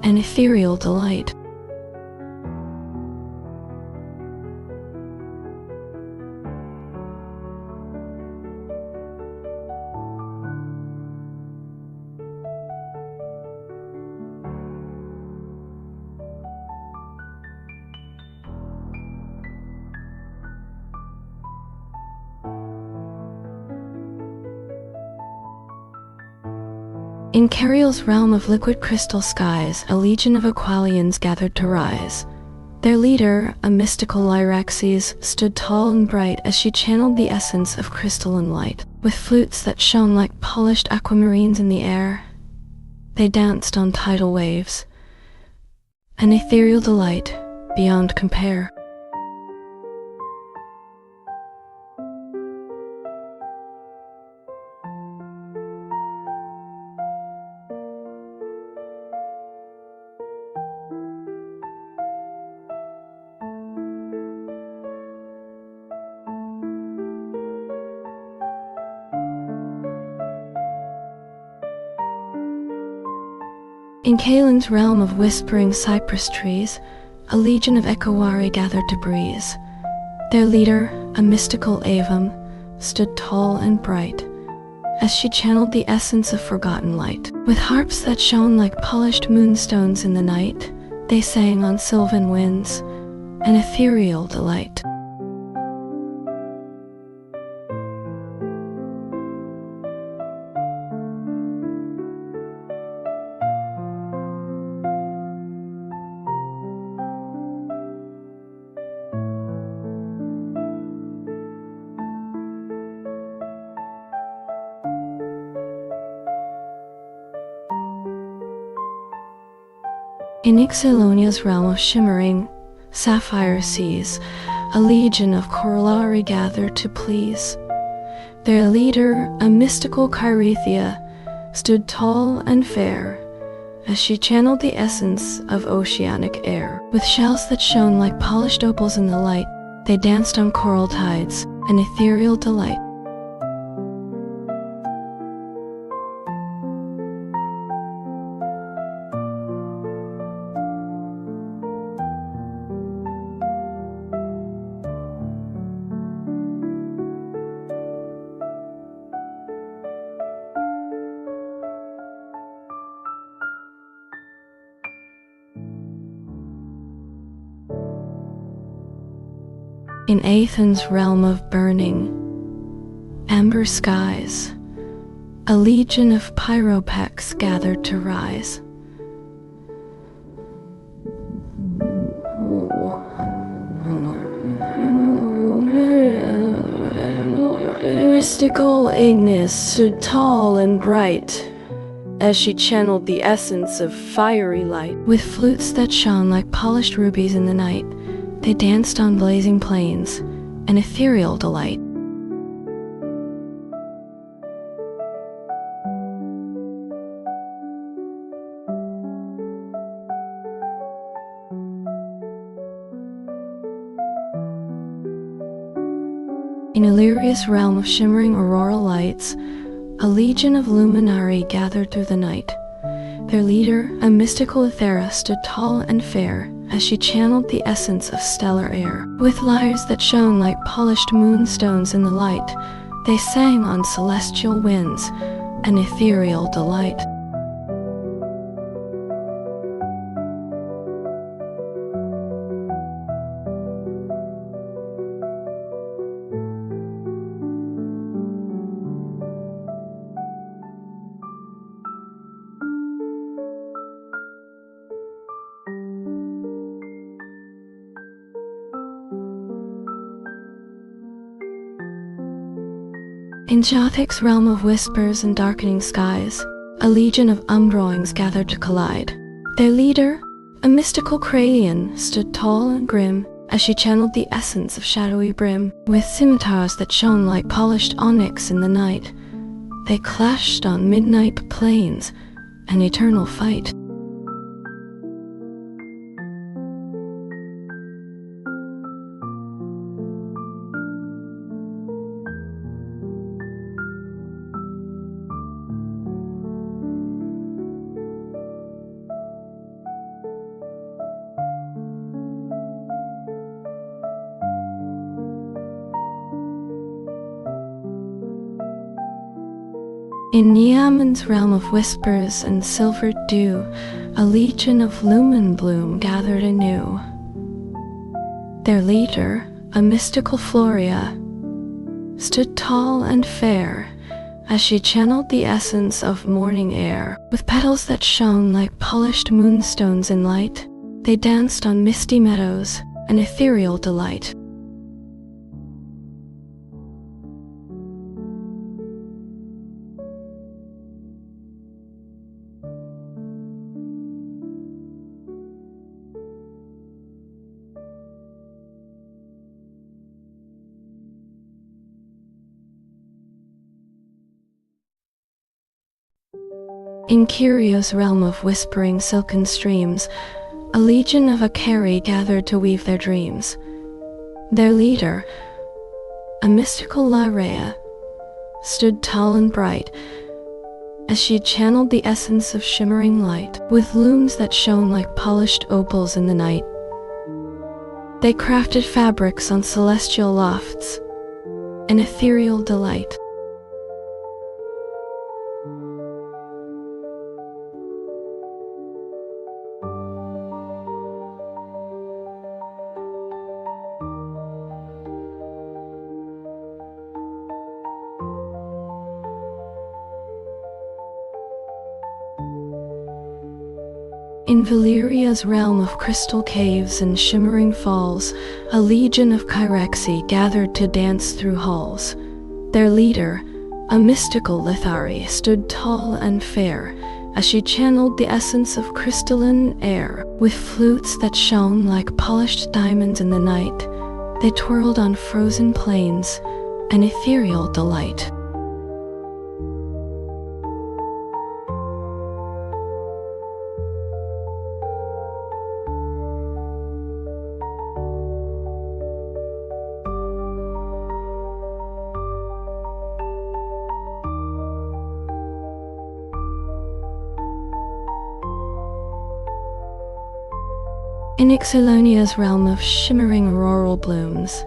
an ethereal delight. In Cariel's realm of liquid crystal skies, a legion of Aqualians gathered to rise. Their leader, a mystical Lyraxes, stood tall and bright as she channeled the essence of crystalline light. With flutes that shone like polished aquamarines in the air, they danced on tidal waves, an ethereal delight beyond compare. In Kaelin's realm of whispering cypress trees, a legion of Ekawari gathered to breeze. Their leader, a mystical Avum, stood tall and bright as she channeled the essence of forgotten light. With harps that shone like polished moonstones in the night, they sang on sylvan winds, an ethereal delight. In Ixalonia's realm of shimmering, sapphire seas, a legion of Corallari gathered to please. Their leader, a mystical Chirithia, stood tall and fair as she channeled the essence of oceanic air. With shells that shone like polished opals in the light, they danced on coral tides, an ethereal delight. In Aethan's realm of burning, amber skies, a legion of Pyropex gathered to rise. Mystical Ignis stood tall and bright as she channeled the essence of fiery light. With flutes that shone like polished rubies in the night, they danced on blazing plains, an ethereal delight. In Illyria's realm of shimmering auroral lights, a legion of luminari gathered through the night. Their leader, a mystical Ethera, stood tall and fair as she channeled the essence of stellar air. With lyres that shone like polished moonstones in the light, they sang on celestial winds, an ethereal delight. In Jothic's realm of whispers and darkening skies, a legion of Umbroings gathered to collide. Their leader, a mystical Craian, stood tall and grim as she channeled the essence of shadowy brim. With scimitars that shone like polished onyx in the night, they clashed on midnight plains, an eternal fight. In Niamon's realm of whispers and silvered dew, a legion of lumen bloom gathered anew. Their leader, a mystical Floria, stood tall and fair as she channeled the essence of morning air. With petals that shone like polished moonstones in light, they danced on misty meadows, an ethereal delight. In Curio's realm of whispering silken streams, a legion of Akari gathered to weave their dreams. Their leader, a mystical Lyrea, stood tall and bright, as she channeled the essence of shimmering light. With looms that shone like polished opals in the night, they crafted fabrics on celestial lofts, an ethereal delight. In Valeria's realm of crystal caves and shimmering falls, a legion of Kyrexi gathered to dance through halls. Their leader, a mystical Lithari, stood tall and fair, as she channeled the essence of crystalline air. With flutes that shone like polished diamonds in the night, they twirled on frozen plains, an ethereal delight. In Ixalonia's realm of shimmering auroral blooms,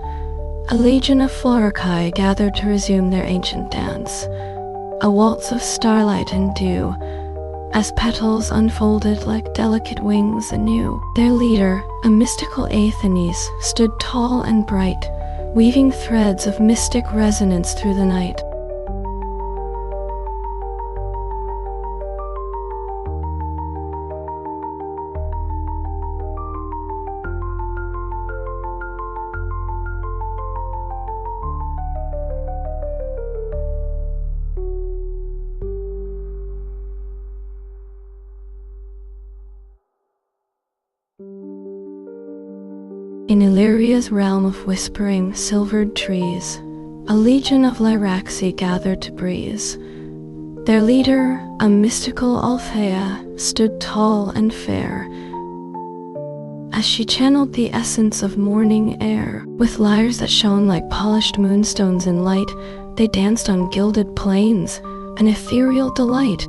a legion of Floricae gathered to resume their ancient dance, a waltz of starlight and dew, as petals unfolded like delicate wings anew. Their leader, a mystical Athenes, stood tall and bright, weaving threads of mystic resonance through the night. In Illyria's realm of whispering, silvered trees, a legion of Lyraxi gathered to breeze. Their leader, a mystical Althea, stood tall and fair, as she channeled the essence of morning air. With lyres that shone like polished moonstones in light, they danced on gilded plains, an ethereal delight.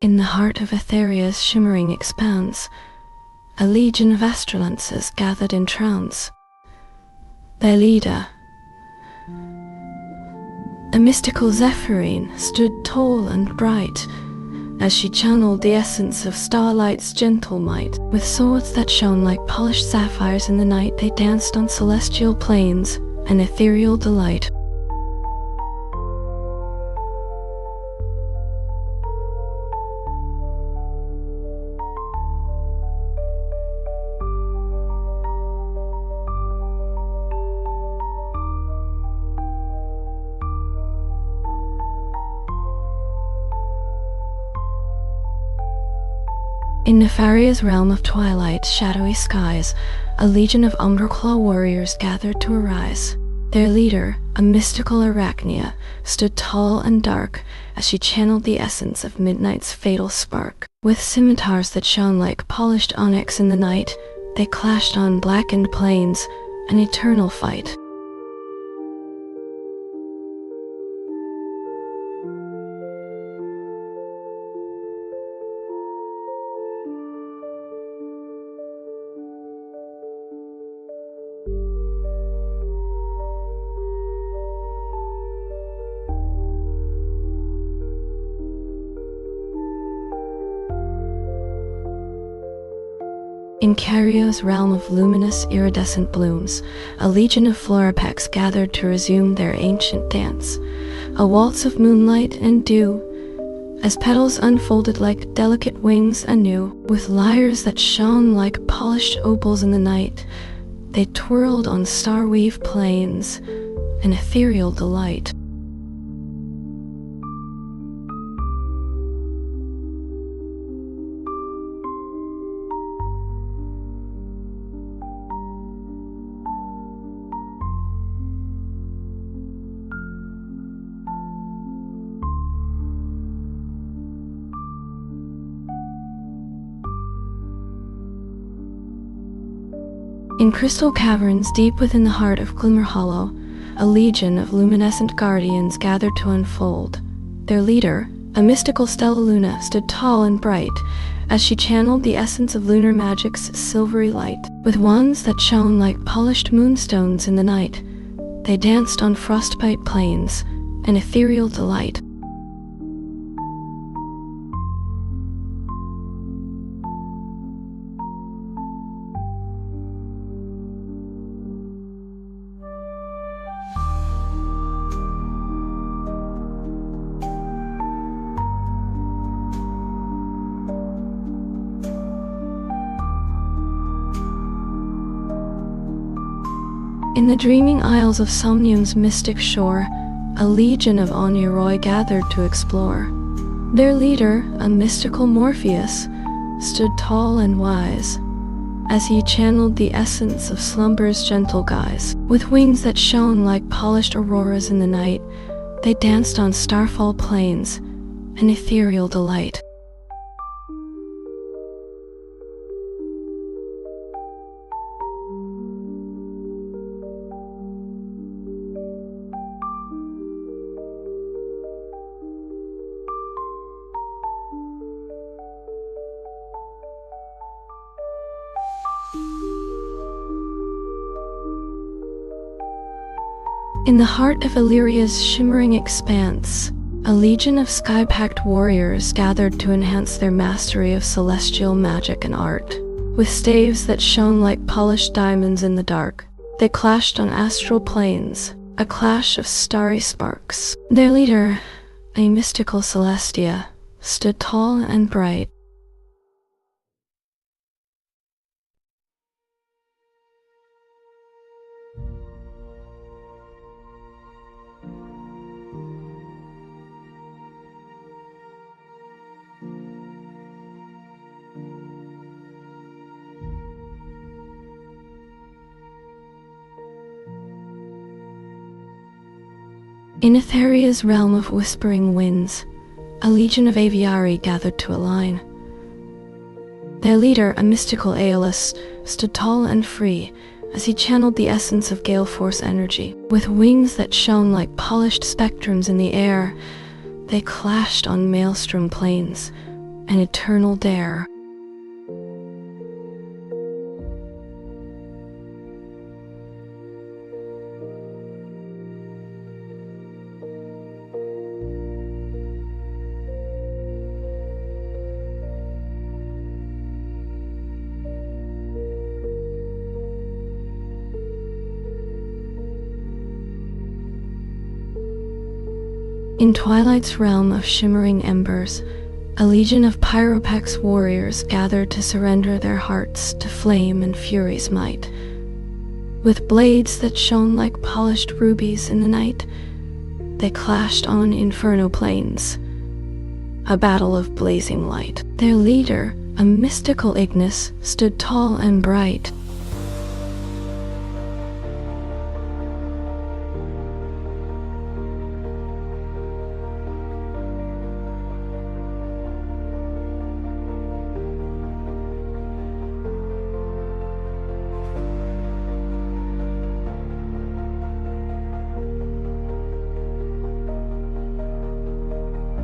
In the heart of Etheria's shimmering expanse, a legion of Astralances gathered in trance. Their leader, a mystical Zephyrine, stood tall and bright, as she channeled the essence of starlight's gentle might. With swords that shone like polished sapphires in the night, they danced on celestial plains, an ethereal delight. In Nefaria's realm of twilight, shadowy skies, a legion of Umberclaw warriors gathered to arise. Their leader, a mystical Arachnia, stood tall and dark as she channeled the essence of midnight's fatal spark. With scimitars that shone like polished onyx in the night, they clashed on blackened plains, an eternal fight. In Cario's realm of luminous iridescent blooms, a legion of Floripex gathered to resume their ancient dance, a waltz of moonlight and dew, as petals unfolded like delicate wings anew. With lyres that shone like polished opals in the night, they twirled on star-weave plains, an ethereal delight. In crystal caverns deep within the heart of Glimmer Hollow, a legion of luminescent guardians gathered to unfold. Their leader, a mystical Stella Luna, stood tall and bright as she channeled the essence of lunar magic's silvery light. With wands that shone like polished moonstones in the night, they danced on frostbite plains, an ethereal delight. In the dreaming isles of Somnium's mystic shore, a legion of Oniroi gathered to explore. Their leader, a mystical Morpheus, stood tall and wise, as he channeled the essence of slumber's gentle guise. With wings that shone like polished auroras in the night, they danced on starfall plains, an ethereal delight. In the heart of Illyria's shimmering expanse, a legion of sky-packed warriors gathered to enhance their mastery of celestial magic and art. With staves that shone like polished diamonds in the dark, they clashed on astral plains, a clash of starry sparks. Their leader, a mystical Celestia, stood tall and bright. In Etheria's realm of whispering winds, a legion of aviari gathered to align. Their leader, a mystical Aeolus, stood tall and free as he channeled the essence of gale force energy. With wings that shone like polished spectrums in the air, they clashed on maelstrom plains, an eternal dare. In Twilight's realm of shimmering embers, a legion of Pyropex warriors gathered to surrender their hearts to flame and fury's might. With blades that shone like polished rubies in the night, they clashed on inferno plains, a battle of blazing light. Their leader, a mystical Ignis, stood tall and bright.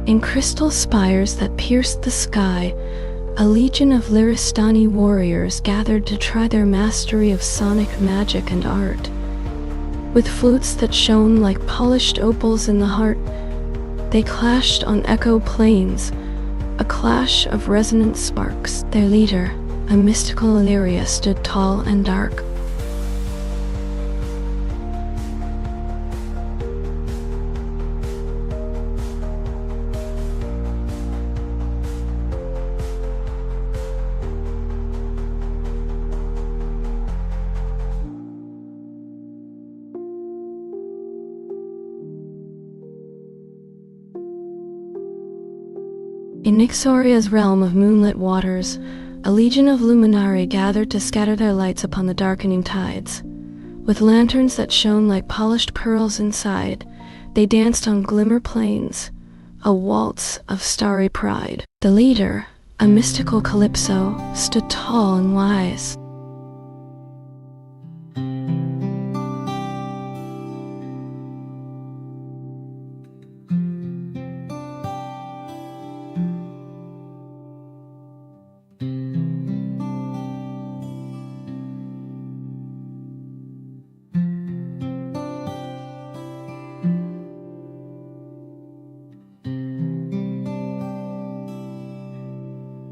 In crystal spires that pierced the sky, a legion of Lyristani warriors gathered to try their mastery of sonic magic and art. With flutes that shone like polished opals in the heart, they clashed on echo plains, a clash of resonant sparks. Their leader, a mystical Illyria stood tall and dark. In Nyxoria's realm of moonlit waters, a legion of luminari gathered to scatter their lights upon the darkening tides. With lanterns that shone like polished pearls inside, they danced on glimmer plains, a waltz of starry pride. The leader, a mystical Calypso, stood tall and wise.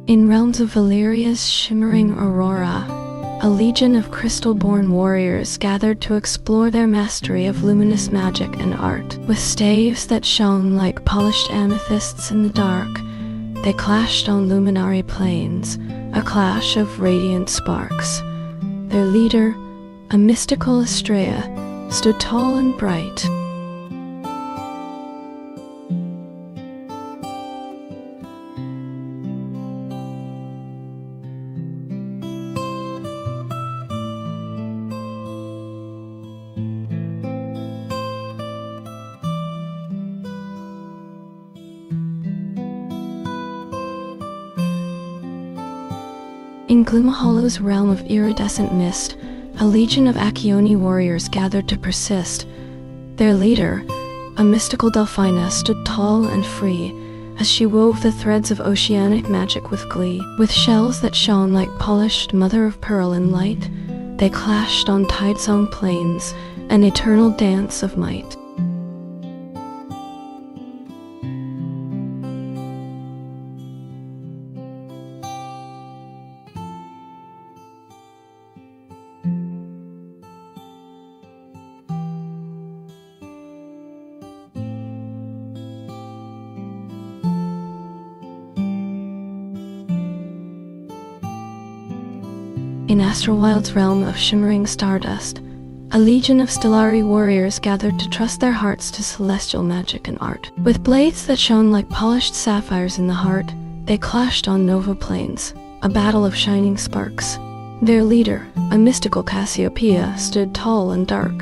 In realms of Valeria's shimmering aurora, a legion of crystal-born warriors gathered to explore their mastery of luminous magic and art. With staves that shone like polished amethysts in the dark, they clashed on luminary plains, a clash of radiant sparks. Their leader, a mystical Estrella, stood tall and bright. In Gloomhollow's realm of iridescent mist, a legion of Accioni warriors gathered to persist. Their leader, a mystical Delphina, stood tall and free as she wove the threads of oceanic magic with glee. With shells that shone like polished mother-of-pearl in light, they clashed on tide-song plains, an eternal dance of might. In Astrowild's realm of shimmering stardust, a legion of Stellari warriors gathered to trust their hearts to celestial magic and art. With blades that shone like polished sapphires in the heart, they clashed on Nova Plains, a battle of shining sparks. Their leader, a mystical Cassiopeia, stood tall and dark.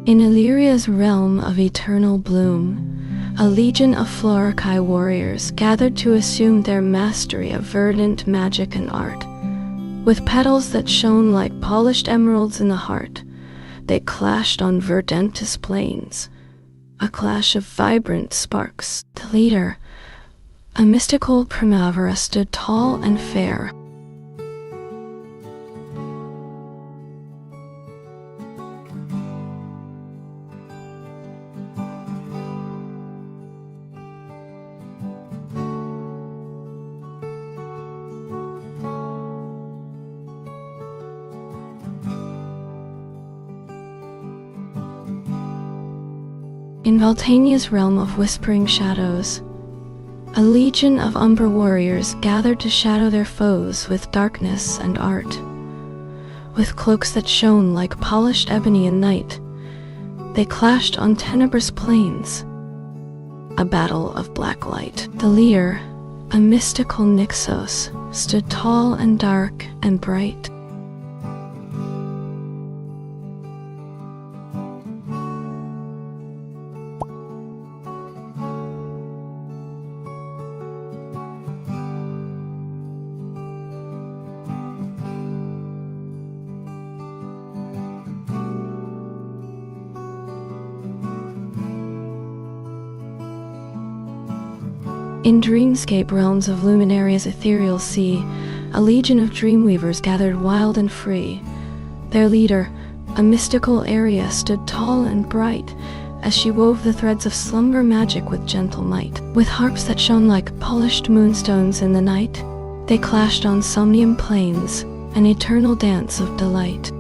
In Illyria's realm of eternal bloom, a legion of Florikai warriors gathered to assume their mastery of verdant magic and art. With petals that shone like polished emeralds in the heart, they clashed on Verdentis plains, a clash of vibrant sparks. The leader, a mystical Primavera, stood tall and fair. In Valtania's realm of whispering shadows, a legion of Umber warriors gathered to shadow their foes with darkness and art. With cloaks that shone like polished ebony in night, they clashed on tenebrous plains, a battle of black light. The leader, a mystical Nyxos, stood tall and dark and bright. In dreamscape realms of Luminaria's ethereal sea, a legion of dreamweavers gathered wild and free. Their leader, a mystical Aria, stood tall and bright as she wove the threads of slumber magic with gentle might. With harps that shone like polished moonstones in the night, they clashed on somnium plains, an eternal dance of delight.